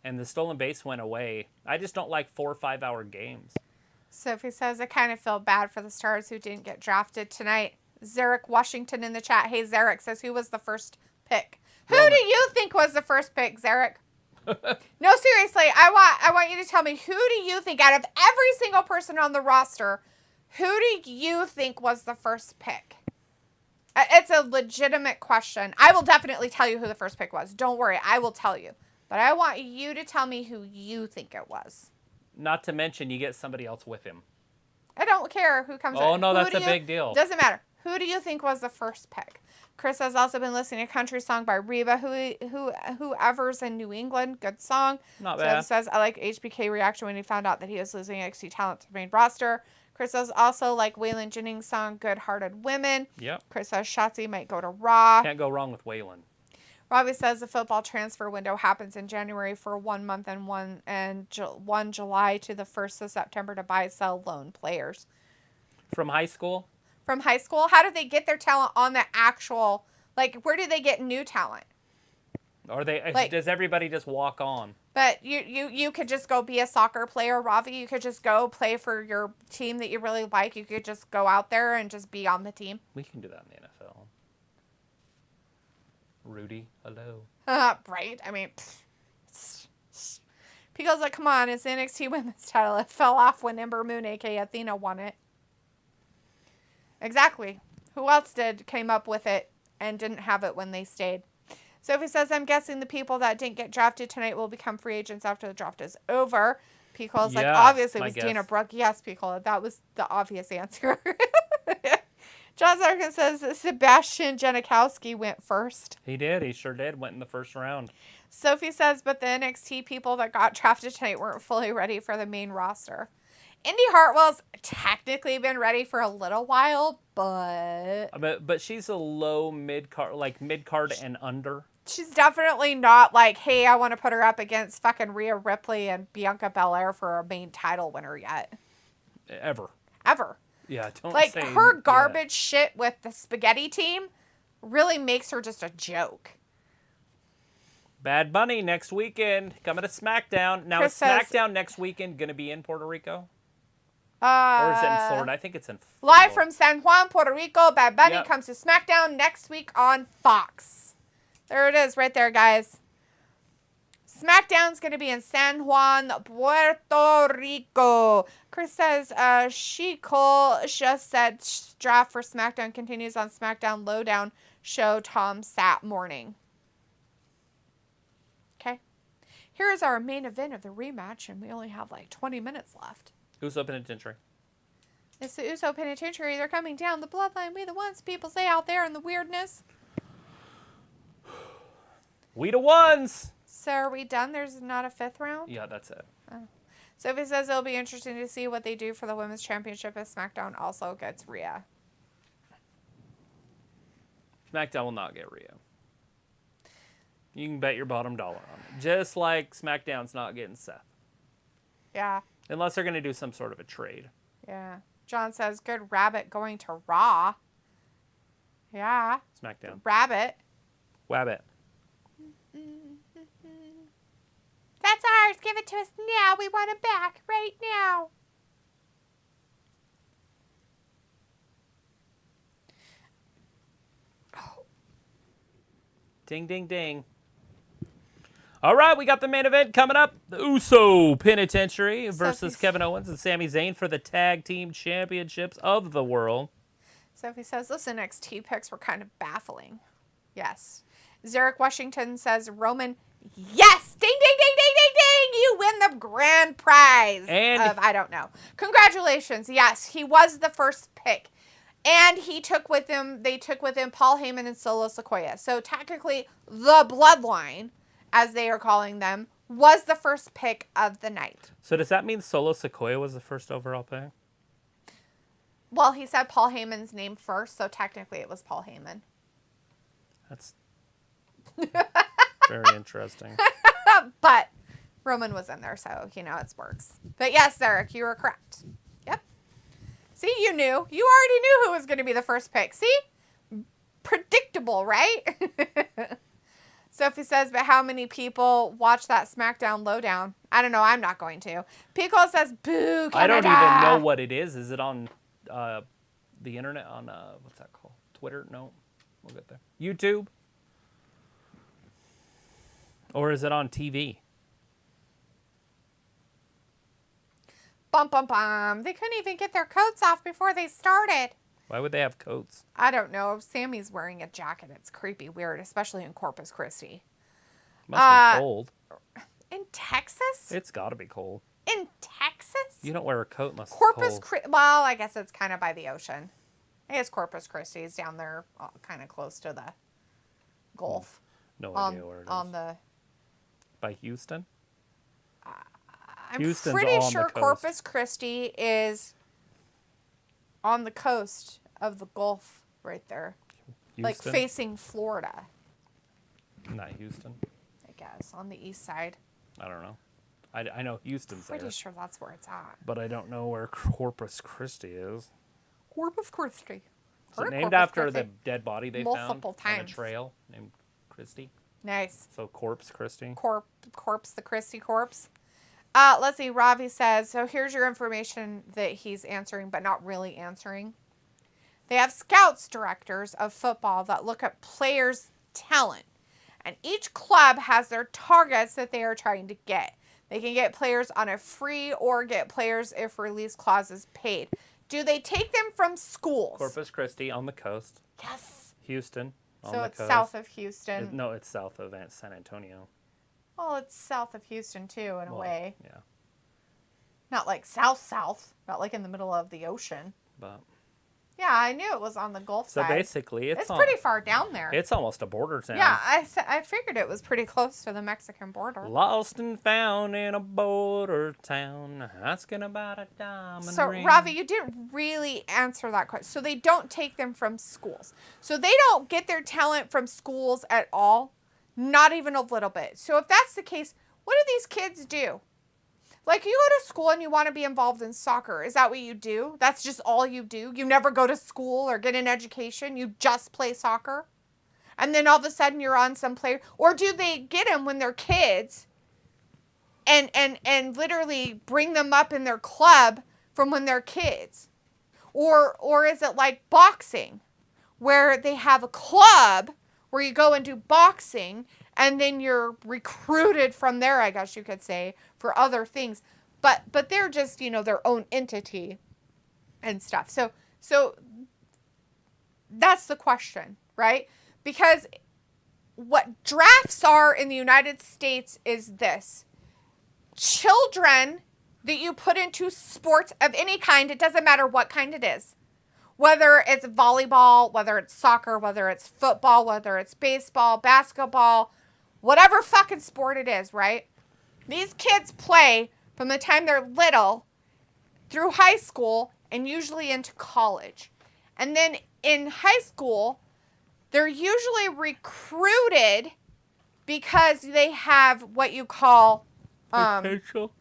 Speaker 1: And the stolen base went away. I just don't like 4 or 5 hour games.
Speaker 2: Sophie says, I kind of feel bad for the stars who didn't get drafted tonight. Zarek Washington in the chat. Hey, Zarek says, who was the first pick? Who do you think was the first pick, Zarek? No, seriously, I want you to tell me, who do you think, out of every single person on the roster, who do you think was the first pick? It's a legitimate question. I will definitely tell you who the first pick was. Don't worry, I will tell you. But I want you to tell me who you think it was.
Speaker 1: Not to mention, you get somebody else with him.
Speaker 2: I don't care who comes in.
Speaker 1: Oh, no, that's a big deal.
Speaker 2: Doesn't matter. Who do you think was the first pick? Chris has also been listening to Country Song by Reba. Whoever's in New England, good song.
Speaker 1: Not bad.
Speaker 2: So says, I like HBK reaction when he found out that he was losing NXT talent to the main roster. Chris says also like Waylon Jennings' song, Good Hearted Women.
Speaker 1: Yep.
Speaker 2: Chris says Shotzi might go to Raw.
Speaker 1: Can't go wrong with Waylon.
Speaker 2: Robbie says the football transfer window happens in January for 1 month and 1 July to the 1st of September to buy, sell, loan players.
Speaker 1: From high school?
Speaker 2: From high school? How do they get their talent on the actual, like, where do they get new talent?
Speaker 1: Or
Speaker 2: Like,
Speaker 1: does everybody just walk on?
Speaker 2: But you could just go be a soccer player, Ravi. You could just go play for your team that you really like. You could just go out there and just be on the team.
Speaker 1: We can do that in the NFL. Rudy, hello.
Speaker 2: Right? I mean, Pico's like, come on, it's the NXT Women's title. It fell off when Ember Moon, a.k.a. Athena, won it. Exactly. Who else came up with it and didn't have it when they stayed? Sophie says, I'm guessing the people that didn't get drafted tonight will become free agents after the draft is over. Pico's like, obviously, it was Dana Brooke. Yes, Pico, that was the obvious answer. John Zarkin says Sebastian Janikowski went first.
Speaker 1: He did. He sure did. Went in the first round.
Speaker 2: Sophie says, but the NXT people that got drafted tonight weren't fully ready for the main roster. Indy Hartwell's technically been ready for a little while,
Speaker 1: but she's a low mid-card, like mid-card and under.
Speaker 2: She's definitely not like, hey, I want to put her up against fucking Rhea Ripley and Bianca Belair for a main title winner yet.
Speaker 1: Ever. Yeah, don't
Speaker 2: like,
Speaker 1: say
Speaker 2: her garbage shit with the spaghetti team really makes her just a joke.
Speaker 1: Bad Bunny next weekend coming to SmackDown. Now, is SmackDown next weekend going to be in Puerto Rico? Or is it in Florida? I think it's in Florida.
Speaker 2: Live from San Juan, Puerto Rico, Bad Bunny comes to SmackDown next week on Fox. There it is right there, guys. SmackDown's going to be in San Juan, Puerto Rico. Chris says, She-Cole just said draft for SmackDown continues on SmackDown Lowdown show Tom Sat morning. Okay. Here's our main event of the rematch, and we only have like 20 minutes left.
Speaker 1: Uso Penitentiary.
Speaker 2: It's the Uso Penitentiary. They're coming down the bloodline. We the ones people say out there in the weirdness.
Speaker 1: We the ones.
Speaker 2: So are we done? There's not a fifth round?
Speaker 1: Yeah, that's it.
Speaker 2: Oh. Sophie says it'll be interesting to see what they do for the Women's Championship if SmackDown also gets Rhea.
Speaker 1: SmackDown will not get Rhea. You can bet your bottom dollar on it. Just like SmackDown's not getting Seth.
Speaker 2: Yeah.
Speaker 1: Unless they're going to do some sort of a trade.
Speaker 2: Yeah. John says, good rabbit going to Raw. Yeah.
Speaker 1: SmackDown.
Speaker 2: Rabbit.
Speaker 1: Wabbit.
Speaker 2: That's ours. Give it to us now. We want it back right now. Oh.
Speaker 1: Ding, ding, ding. All right, we got the main event coming up. The Uso Penitentiary versus Kevin Owens and Sami Zayn for the Tag Team Championships of the world.
Speaker 2: Sophie says, those NXT picks were kind of baffling. Yes. Zarek Washington says, Roman, yes! Ding, ding, ding, ding, ding, ding! You win the grand prize of, I don't know. Congratulations. Yes, he was the first pick. And they took with him Paul Heyman and Solo Sikoa. So technically, the Bloodline, as they are calling them, was the first pick of the night.
Speaker 1: So does that mean Solo Sikoa was the first overall pick?
Speaker 2: Well, he said Paul Heyman's name first, so technically it was Paul Heyman.
Speaker 1: That's very interesting.
Speaker 2: But Roman was in there, so, it works. But yes, Eric, you were correct. Yep. See, you knew. You already knew who was going to be the first pick. See? Predictable, right? Sophie says, but how many people watch that SmackDown Lowdown? I don't know. I'm not going to. Pico says, boo, Canada.
Speaker 1: I don't even know what it is. Is it on the internet? On, what's that called? Twitter? No. We'll get there. YouTube? Or is it on TV?
Speaker 2: Bum, bum, bum. They couldn't even get their coats off before they started.
Speaker 1: Why would they have coats?
Speaker 2: I don't know. Sammy's wearing a jacket. It's creepy weird, especially in Corpus Christi.
Speaker 1: Must be cold.
Speaker 2: In Texas?
Speaker 1: It's got to be cold.
Speaker 2: In Texas?
Speaker 1: You don't wear a coat unless
Speaker 2: Corpus
Speaker 1: it's cold.
Speaker 2: Well, I guess it's kind of by the ocean. I guess Corpus Christi is down there kind of close to the Gulf.
Speaker 1: No idea where it is. By Houston?
Speaker 2: I'm
Speaker 1: Houston's
Speaker 2: pretty
Speaker 1: on
Speaker 2: sure
Speaker 1: the coast.
Speaker 2: Corpus Christi is on the coast of the Gulf right there.
Speaker 1: Houston?
Speaker 2: Like facing Florida.
Speaker 1: Not Houston.
Speaker 2: I guess, on the east side.
Speaker 1: I don't know. I know Houston's there.
Speaker 2: Pretty sure that's where it's at.
Speaker 1: But I don't know where Corpus Christi is.
Speaker 2: Corpus Christi.
Speaker 1: Is it named after the dead body they
Speaker 2: multiple
Speaker 1: found
Speaker 2: times
Speaker 1: on a trail named Christie?
Speaker 2: Nice.
Speaker 1: So Corpse Christie?
Speaker 2: Corpse, the Christie corpse. Let's see. Ravi says, so here's your information that he's answering, but not really answering. They have scouts directors of football that look at players' talent. And each club has their targets that they are trying to get. They can get players on a free or get players if release clause is paid. Do they take them from schools?
Speaker 1: Corpus Christi on the coast.
Speaker 2: Yes.
Speaker 1: Houston on
Speaker 2: so
Speaker 1: the
Speaker 2: it's
Speaker 1: coast.
Speaker 2: south of Houston.
Speaker 1: No, it's south of San Antonio.
Speaker 2: Well, it's south of Houston, too, in a way.
Speaker 1: Yeah.
Speaker 2: Not like south. Not like in the middle of the ocean.
Speaker 1: But...
Speaker 2: yeah, I knew it was on the Gulf side.
Speaker 1: So basically, it's
Speaker 2: pretty far down there.
Speaker 1: It's almost a border town.
Speaker 2: Yeah, I figured it was pretty close to the Mexican border.
Speaker 1: Lost and found in a border town, asking about a diamond ring.
Speaker 2: So, Ravi, you didn't really answer that question. So they don't take them from schools. So they don't get their talent from schools at all, not even a little bit. So if that's the case, what do these kids do? Like, you go to school and you want to be involved in soccer. Is that what you do? That's just all you do? You never go to school or get an education? You just play soccer? And then all of a sudden you're on some player? Or do they get them when they're kids and literally bring them up in their club from when they're kids? Or is it like boxing, where they have a club where you go and do boxing and then you're recruited from there, I guess you could say, for other things. But they're just, their own entity and stuff. So that's the question, right? Because what drafts are in the United States is this. Children that you put into sports of any kind, it doesn't matter what kind it is. Whether it's volleyball, whether it's soccer, whether it's football, whether it's baseball, basketball, whatever fucking sport it is, right? These kids play from the time they're little through high school and usually into college. And then in high school, they're usually recruited because they have what you call...
Speaker 1: potential.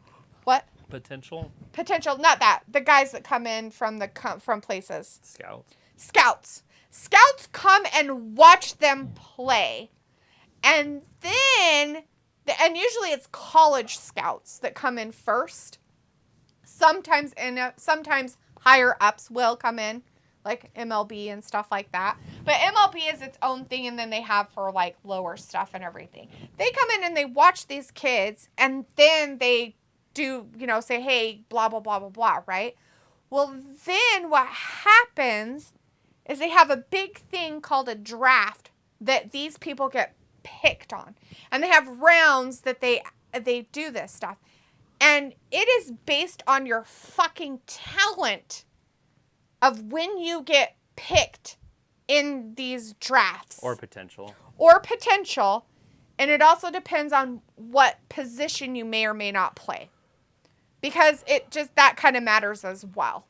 Speaker 2: What?
Speaker 1: Potential.
Speaker 2: Potential, not that. The guys that come in from places.
Speaker 1: Scouts.
Speaker 2: Scouts come and watch them play. And then, and usually it's college scouts that come in first. Sometimes higher ups will come in, like MLB and stuff like that. But MLB is its own thing, and then they have for like lower stuff and everything. They come in and they watch these kids, and then they do, say, hey, blah, blah, blah, blah, blah, right? Well, then what happens is they have a big thing called a draft that these people get picked on. And they have rounds that they do this stuff. And it is based on your fucking talent of when you get picked in these drafts.
Speaker 1: Or potential.
Speaker 2: And it also depends on what position you may or may not play. Because that kind of matters as well.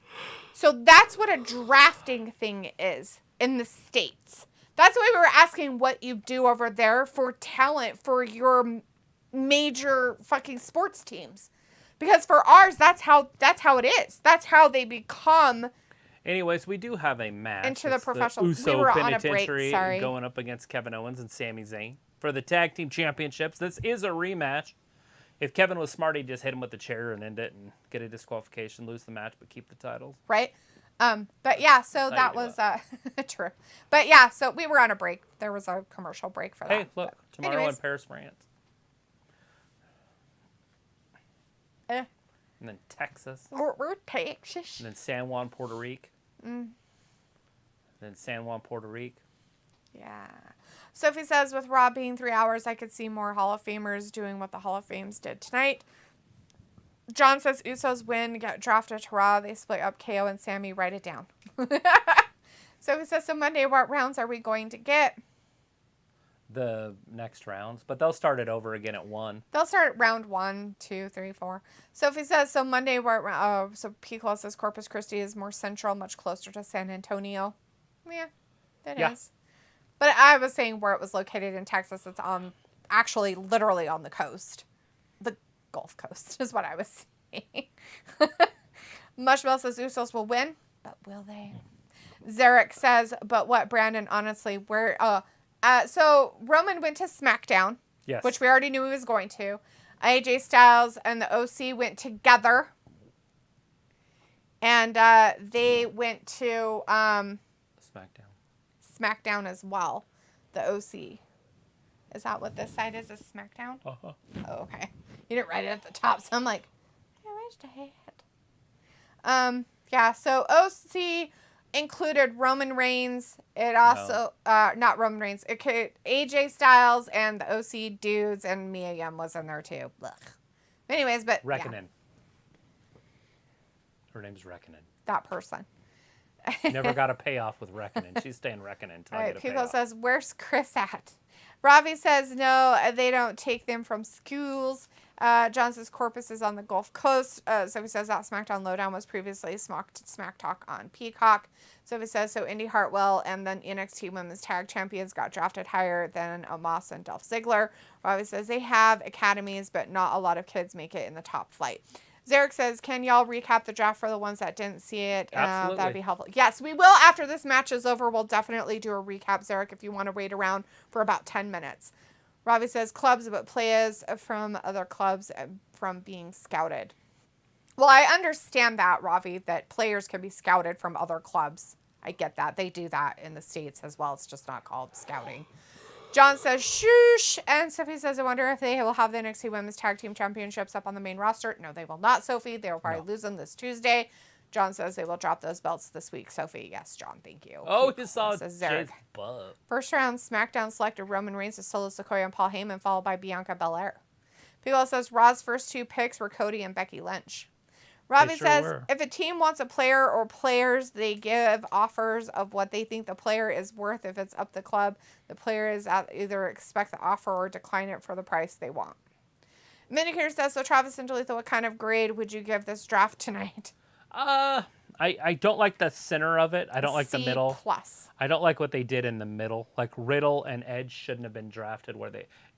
Speaker 2: So that's what a drafting thing is in the States. That's why we were asking what you do over there for talent for your major fucking sports teams. Because for ours, that's how it is. That's how they become.
Speaker 1: Anyways, we do have a match.
Speaker 2: Into the professional.
Speaker 1: Uso
Speaker 2: we were on a
Speaker 1: Penitentiary
Speaker 2: break, sorry.
Speaker 1: Going up against Kevin Owens and Sami Zayn for the tag team championships. This is a rematch. If Kevin was smart, he'd just hit him with the chair and end it and get a disqualification, lose the match, but keep the titles.
Speaker 2: Right. But yeah, so that was true. But yeah, so we were on a break. There was a commercial break for that.
Speaker 1: Hey, look, tomorrow in Paris, France. And then Texas.
Speaker 2: We're Texas.
Speaker 1: And then San Juan, Puerto Rico. Then San Juan, Puerto Rico.
Speaker 2: Yeah. Sophie says, with Raw being 3 hours, I could see more Hall of Famers doing what the Hall of Fames did tonight. John says, Usos win, get drafted to Raw. They split up KO and Sammy. Write it down. Sophie says, so Monday, what rounds are we going to get?
Speaker 1: The next rounds, but they'll start it over again at 1.
Speaker 2: They'll start at round 1, 2, 3, 4. Sophie says, so Monday, so Pico says Corpus Christi is more central, much closer to San Antonio. Yeah, that is. But I was saying where it was located in Texas. It's actually literally on the coast. The Gulf Coast is what I was saying. Mushmel says Usos will win, but will they? Zarek says, but what, Brandon? Honestly, where? So Roman went to SmackDown,
Speaker 1: Yes.
Speaker 2: which we already knew he was going to. AJ Styles and the OC went together, and they went to SmackDown as well. The OC. Is that what this side is? Is SmackDown?
Speaker 1: Uh-huh.
Speaker 2: Oh, okay. You didn't write it at the top, so I'm like, I wish I had. Yeah, so OC included Roman Reigns. It also, not Roman Reigns, it could AJ Styles and the OC dudes, and Mia Yim was in there too. Ugh. Anyways, but
Speaker 1: Reckoning.
Speaker 2: yeah.
Speaker 1: Her name's Reckoning.
Speaker 2: That person.
Speaker 1: Never got a payoff with Reckoning. She's staying Reckoning until I get a
Speaker 2: People
Speaker 1: payoff.
Speaker 2: says, where's Chris at? Ravi says, no, they don't take them from schools. John says Corpus is on the Gulf Coast. So he says that SmackDown Lowdown was previously Smack Talk on Peacock. So he says, so Indy Hartwell and then NXT Women's Tag Champions got drafted higher than Omos and Dolph Ziggler. Ravi says they have academies, but not a lot of kids make it in the top flight. Zarek says, can y'all recap the draft for the ones that didn't see it?
Speaker 1: Absolutely.
Speaker 2: That'd be helpful. Yes, we will after this match is over. We'll definitely do a recap, Zarek, if you want to wait around for about 10 minutes. Ravi says, clubs, but players from other clubs from being scouted. Well, I understand that, Ravi, that players can be scouted from other clubs. I get that. They do that in the States as well. It's just not called scouting. John says, shoosh. And Sophie says, I wonder if they will have the NXT Women's Tag Team Championships up on the main roster. No, they will not, Sophie. They will probably lose them this Tuesday. John says they will drop those belts this week. Sophie, yes, John, thank you.
Speaker 1: Oh, you saw Jay's butt.
Speaker 2: First round, SmackDown selected Roman Reigns as Solo Sikoa and Paul Heyman, followed by Bianca Belair. People says Raw's first two picks were Cody and Becky Lynch. Robin says, if a team wants a player or players, they give offers of what they think the player is worth. If it's up the club, the player is either expect the offer or decline it for the price they want. Minicator says, so Travis and Jalitha, what kind of grade would you give this draft tonight?
Speaker 1: I don't like the center of it. I don't like the middle.
Speaker 2: C+.
Speaker 1: I don't like what they did in the middle. Like Riddle and Edge shouldn't have been drafted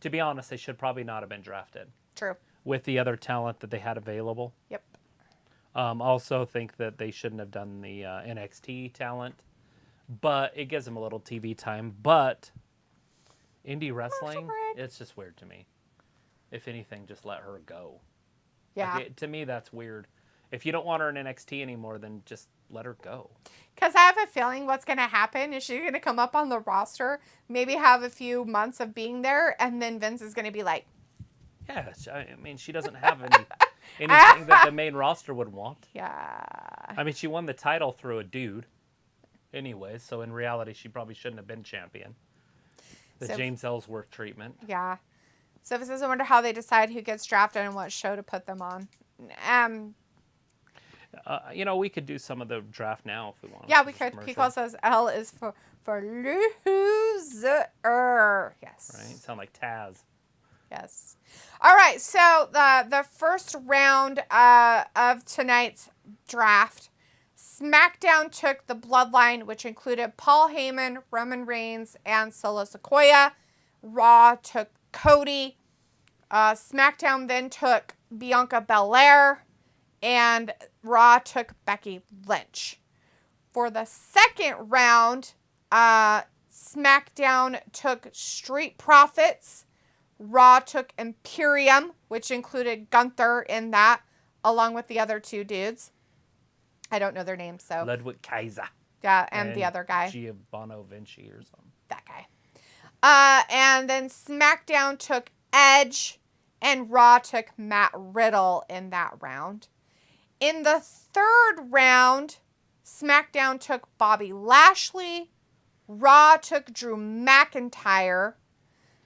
Speaker 1: to be honest, they should probably not have been drafted.
Speaker 2: True.
Speaker 1: With the other talent that they had available.
Speaker 2: Yep.
Speaker 1: Also think that they shouldn't have done the NXT talent, but it gives them a little TV time. But indie wrestling, it's just weird to me. If anything, just let her go.
Speaker 2: Yeah.
Speaker 1: To me, that's weird. If you don't want her in NXT anymore, then just let her go.
Speaker 2: Because I have a feeling what's going to happen is she's going to come up on the roster, maybe have a few months of being there, and then Vince is going to be like,
Speaker 1: yeah, I mean, she doesn't have anything that the main roster would want.
Speaker 2: Yeah.
Speaker 1: I mean, she won the title through a dude anyway, so in reality, she probably shouldn't have been champion. The James Ellsworth treatment.
Speaker 2: Yeah. So this is, I wonder how they decide who gets drafted and what show to put them on.
Speaker 1: We could do some of the draft now if we want.
Speaker 2: Yeah, we could. Kiko says L is for loser. Yes.
Speaker 1: Right? Sound like Taz.
Speaker 2: Yes. All right. So the first round of tonight's draft, SmackDown took the Bloodline, which included Paul Heyman, Roman Reigns, and Solo Sikoa. Raw took Cody. SmackDown then took Bianca Belair. And Raw took Becky Lynch. For the second round, SmackDown took Street Profits. Raw took Imperium, which included Gunther in that, along with the other two dudes. I don't know their names, so.
Speaker 1: Ludwig Kaiser.
Speaker 2: Yeah, and the other guy.
Speaker 1: Giovanni Vinci or something.
Speaker 2: That guy. And then SmackDown took Edge, and Raw took Matt Riddle in that round. In the third round, SmackDown took Bobby Lashley. Raw took Drew McIntyre.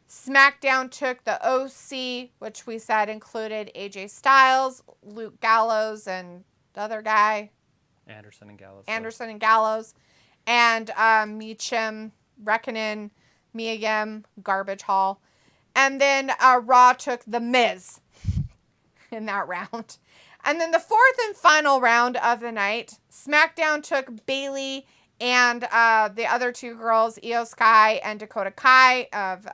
Speaker 2: SmackDown took the OC, which we said included AJ Styles, Luke Gallows, and the other guy.
Speaker 1: Anderson and
Speaker 2: Gallows. And Meacham, Reckoning, Mia Yim, Garbage Hall. And then Raw took The Miz in that round. And then the fourth and final round of the night, SmackDown took Bayley And the other two girls, Io Sky and Dakota Kai of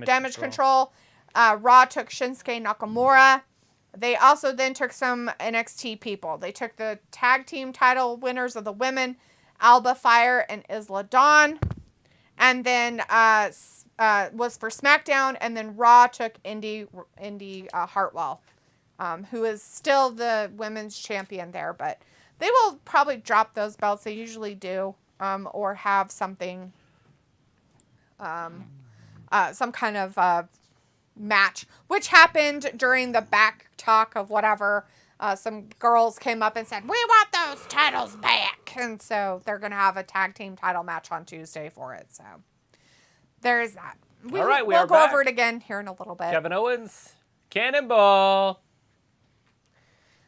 Speaker 2: Damage Control. Raw took Shinsuke Nakamura. They also then took some NXT people. They took the tag team title winners of the women, Alba Fire and Isla Dawn. And then was for SmackDown. And then Raw took Indy Hartwell, who is still the women's champion there. But they will probably drop those belts. They usually do. Or have something, some kind of match, which happened during the back talk of whatever. Some girls came up and said, "We want those titles back," and so they're gonna have a tag team title match on Tuesday for it. So there is that.
Speaker 1: All right,
Speaker 2: we'll go over it again here in a little bit.
Speaker 1: Kevin Owens, Cannonball.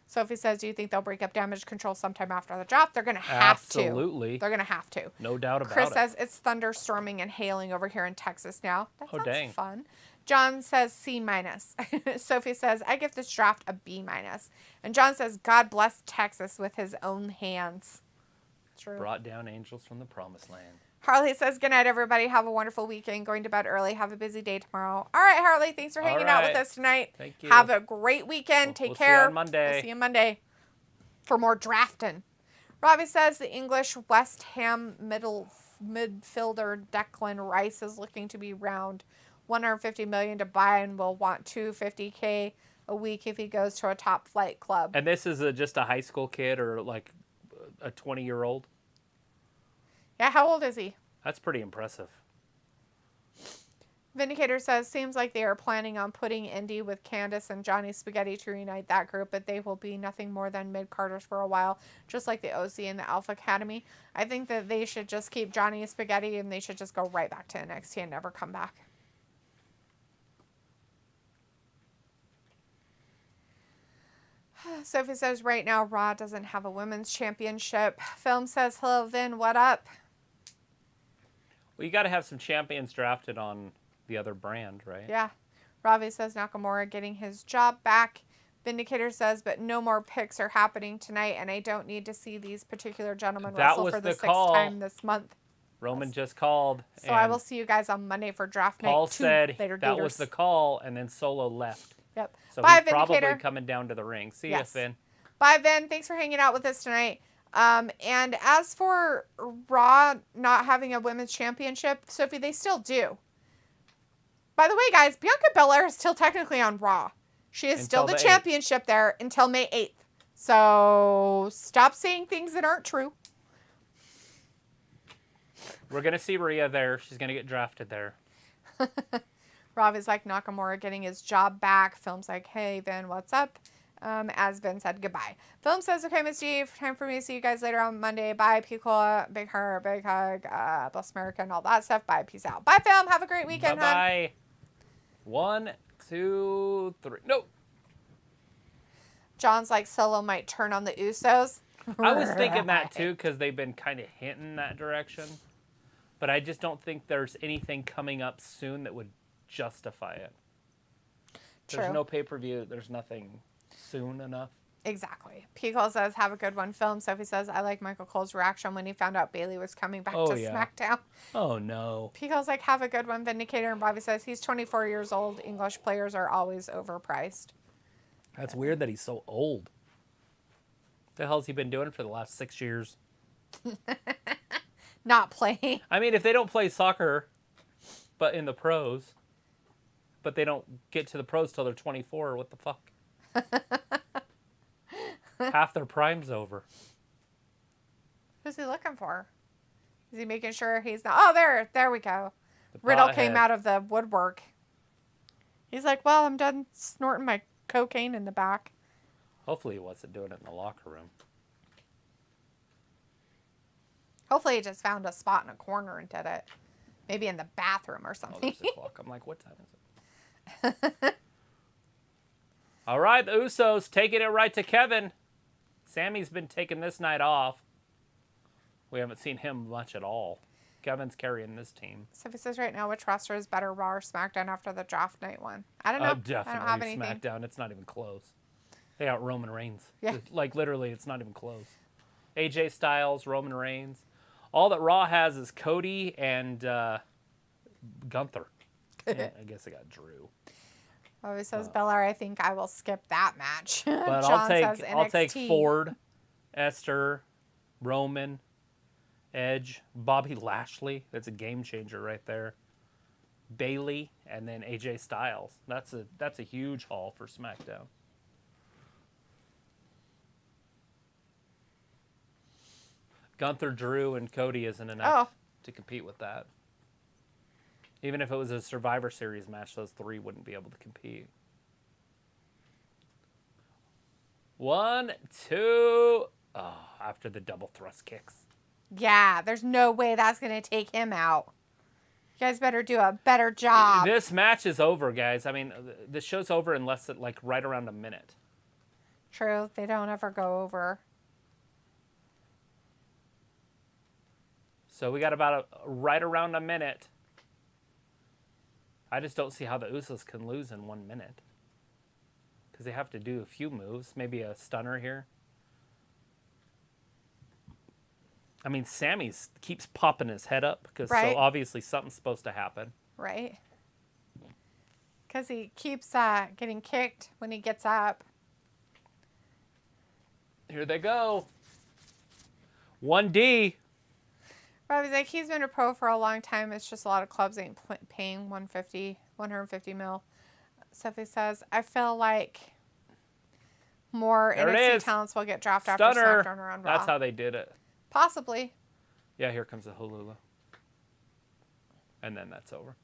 Speaker 2: Sophie says, "Do you think they'll break up Damage Control sometime after the draft?" They're gonna have to.
Speaker 1: Absolutely.
Speaker 2: They're gonna have to.
Speaker 1: No doubt about it.
Speaker 2: Chris says it's thunderstorming and hailing over here in Texas now. That sounds
Speaker 1: dang.
Speaker 2: fun. John says C-. Sophie says, "I give this draft a B-." And John says, "God bless Texas with his own hands." True.
Speaker 1: Brought down angels from the promised land.
Speaker 2: Harley says, "Good night, everybody. Have a wonderful weekend. Going to bed early. Have a busy day tomorrow." All right, Harley. Thanks for hanging out with us tonight.
Speaker 1: Thank you.
Speaker 2: Have a great weekend. Take care.
Speaker 1: See you on Monday.
Speaker 2: We'll see you Monday for more drafting. Robbie says the English West Ham midfielder Declan Rice is looking to be around $150 million to buy and will want $250K a week if he goes to a top flight club.
Speaker 1: And this is just a high school kid or like a 20-year-old?
Speaker 2: Yeah, how old is he?
Speaker 1: That's pretty impressive.
Speaker 2: Vindicator says, "Seems like they are planning on putting Indy with Candice and Johnny Spaghetti to reunite that group, but they will be nothing more than mid-carders for a while, just like the OC and the Alpha Academy. I think that they should just keep Johnny Spaghetti and they should just go right back to NXT and never come back." Sophie says, "Right now, Raw doesn't have a women's championship." Film says, "Hello, Vin, what up?"
Speaker 1: Well, you got to have some champions drafted on the other brand, right?
Speaker 2: Yeah. Ravi says Nakamura getting his job back. Vindicator says, "But no more picks are happening tonight, and I don't need to see these particular gentlemen wrestle for the 6th time this month."
Speaker 1: Roman just called.
Speaker 2: So I will see you guys on Monday for draft night.
Speaker 1: Paul said that was the call, and then Solo left.
Speaker 2: Yep.
Speaker 1: So
Speaker 2: Bye,
Speaker 1: he's probably
Speaker 2: Vindicator.
Speaker 1: coming down to the ring. See you, Finn.
Speaker 2: Bye, Vin. Thanks for hanging out with us tonight. And as for Raw not having a women's championship, Sophie, they still do. By the way, guys, Bianca Belair is still technically on Raw. She is still the championship there until May 8th. So stop saying things that aren't true.
Speaker 1: We're going to see Rhea there. She's going to get drafted there.
Speaker 2: Rob is like, Nakamura getting his job back. Film's like, "Hey, Vin, what's up?" As Vin said, goodbye. Film says, "Okay, Miss Steve, time for me to see you guys later on Monday. Bye, Picola, big heart, big hug, bless America, and all that stuff. Bye, peace out." Bye, Film. Have a great weekend,
Speaker 1: Bye-bye. 1, 2, 3. Nope.
Speaker 2: John's like, Solo might turn on the Usos.
Speaker 1: I was thinking that too because they've been kind of hinting that direction. But I just don't think there's anything coming up soon that would justify it.
Speaker 2: True.
Speaker 1: There's no pay-per-view. There's nothing soon enough.
Speaker 2: Exactly. Pico says, "Have a good one, Film." Sophie says, "I like Michael Cole's reaction when he found out Bayley was coming back to SmackDown."
Speaker 1: Oh, no.
Speaker 2: Pico's like, "Have a good one, Vindicator." And Bobby says, "He's 24 years old. English players are always overpriced."
Speaker 1: That's weird that he's so old. What the hell's he been doing for the last 6 years?
Speaker 2: Not playing.
Speaker 1: I mean, if they don't play soccer, but in the pros, but they don't get to the pros till they're 24, what the fuck? Half their prime's over.
Speaker 2: Who's he looking for? Is he making sure he's not? Oh, there we go. Riddle came out of the woodwork. He's like, "Well, I'm done snorting my cocaine in the back."
Speaker 1: Hopefully he wasn't doing it in the locker room.
Speaker 2: Hopefully he just found a spot in a corner and did it. Maybe in the bathroom or
Speaker 1: Oh,
Speaker 2: something.
Speaker 1: there's a clock. I'm like, what time is it? All right, the Usos taking it right to Kevin. Sammy's been taking this night off. We haven't seen him much at all. Kevin's carrying this team.
Speaker 2: Sophie says, "Right now, which roster is better, Raw or SmackDown after the draft night one?" I don't know.
Speaker 1: Definitely
Speaker 2: I don't have anything.
Speaker 1: SmackDown. It's not even close. They got Roman Reigns.
Speaker 2: Yeah.
Speaker 1: Like, literally, it's not even close. AJ Styles, Roman Reigns. All that Raw has is Cody and Gunther. And I guess I got Drew.
Speaker 2: Always says Balor. I think I will skip that match.
Speaker 1: But
Speaker 2: John
Speaker 1: I'll take
Speaker 2: NXT.
Speaker 1: Ford, Esther, Roman, Edge, Bobby Lashley. That's a game changer right there. Bailey, and then AJ Styles. That's a huge haul for SmackDown. Gunther, Drew, and Cody isn't enough to compete with that. Even if it was a Survivor Series match, those three wouldn't be able to compete. 1, 2. Oh, after the double thrust kicks.
Speaker 2: Yeah, there's no way that's going to take him out. You guys better do a better job.
Speaker 1: This match is over, guys. I mean, the show's over in less than, right around a minute.
Speaker 2: True. They don't ever go over.
Speaker 1: So we got about right around a minute. I just don't see how the Usos can lose in 1 minute. Because they have to do a few moves. Maybe a stunner here. I mean, Sammy keeps popping his head up. Because so obviously something's supposed to happen.
Speaker 2: Right. Because he keeps getting kicked when he gets up.
Speaker 1: Here they go. 1D.
Speaker 2: Robbie's like, he's been a pro for a long time. It's just a lot of clubs ain't paying 150 mil. Stephanie says, I feel like more NXT talents will get drafted after SmackDown around Raw.
Speaker 1: That's how they did it.
Speaker 2: Possibly.
Speaker 1: Yeah, here comes the Hulula. And then that's over.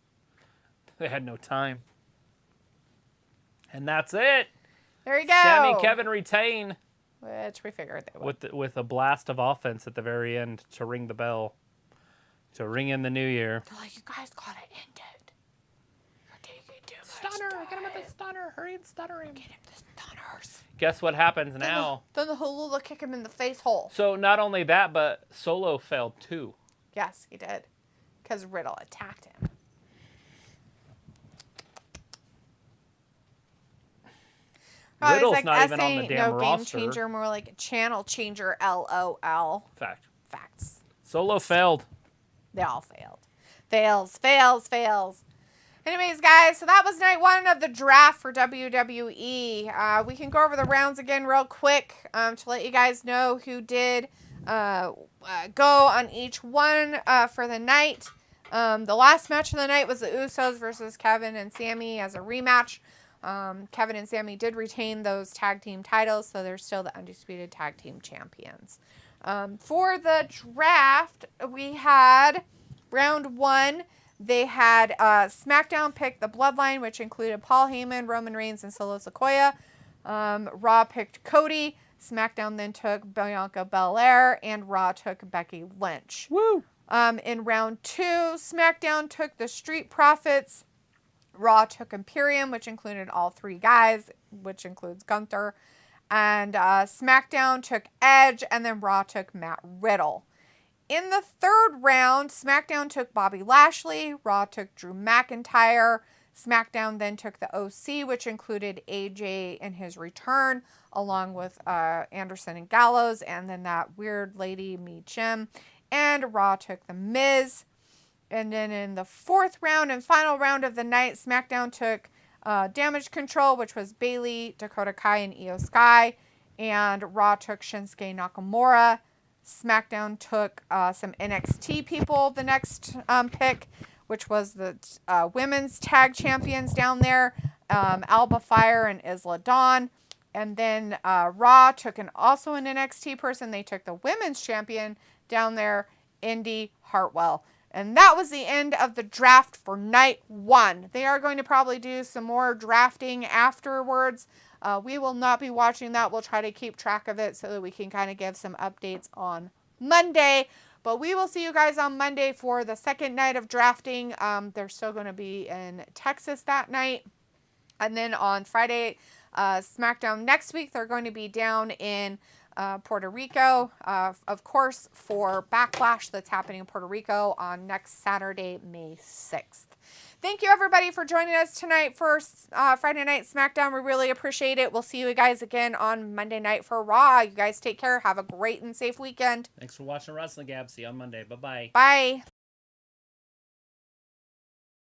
Speaker 1: They had no time. And that's it.
Speaker 2: There you go.
Speaker 1: Sammy, Kevin retain.
Speaker 2: Which we figured they would.
Speaker 1: With a blast of offense at the very end to ring the bell. To ring in the new year.
Speaker 2: They're like, you guys gotta end it. You're taking too much
Speaker 1: Stunner!
Speaker 2: time.
Speaker 1: Get him with the stunner! Hurry and stunner him!
Speaker 2: Get him the stunners.
Speaker 1: Guess what happens now?
Speaker 2: Then the Hulula kick him in the face hole.
Speaker 1: So not only that, but Solo failed too.
Speaker 2: Yes, he did. Because Riddle attacked him.
Speaker 1: Riddle's
Speaker 2: like,
Speaker 1: not even on the damn
Speaker 2: no
Speaker 1: roster.
Speaker 2: Game changer, more like a channel changer. LOL. Facts.
Speaker 1: Solo failed.
Speaker 2: They all failed. Fails. Anyways, guys, so that was night 1 of the draft for WWE. We can go over the rounds again real quick to let you guys know who did go on each one for the night. The last match of the night was the Usos versus Kevin and Sami as a rematch. Kevin and Sami did retain those tag team titles, so they're still the undisputed tag team champions. For the draft, we had round 1. They had SmackDown pick the Bloodline, which included Paul Heyman, Roman Reigns, and Solo Sikoa. Raw picked Cody. SmackDown then took Bianca Belair, and Raw took Becky Lynch.
Speaker 1: Woo!
Speaker 2: In round 2, SmackDown took the Street Profits. Raw took Imperium, which included all 3 guys, which includes Gunther. And SmackDown took Edge, and then Raw took Matt Riddle. In the 3rd round, SmackDown took Bobby Lashley. Raw took Drew McIntyre. SmackDown then took the OC, which included AJ in his return, along with Anderson and Gallows, and then that weird lady, Mi Chim. And Raw took The Miz. And then in the 4th round and final round of the night, SmackDown took Damage Control, which was Bayley, Dakota Kai, and Io Sky. And Raw took Shinsuke Nakamura. SmackDown took some NXT people the next pick, which was the women's tag champions down there, Alba Fire and Isla Dawn. And then Raw took also an NXT person. They took the women's champion down there, Indy Hartwell. And that was the end of the draft for night 1. They are going to probably do some more drafting afterwards. We will not be watching that. We'll try to keep track of it so that we can kind of give some updates on Monday. But we will see you guys on Monday for the second night of drafting. They're still going to be in Texas that night. And then on Friday, SmackDown next week, they're going to be down in Puerto Rico, of course, for Backlash that's happening in Puerto Rico on next Saturday, May 6th. Thank you, everybody, for joining us tonight for Friday Night SmackDown. We really appreciate it. We'll see you guys again on Monday night for Raw. You guys take care. Have a great and safe weekend.
Speaker 1: Thanks for watching Wrestling Gab. See you on Monday. Bye-bye.
Speaker 2: Bye.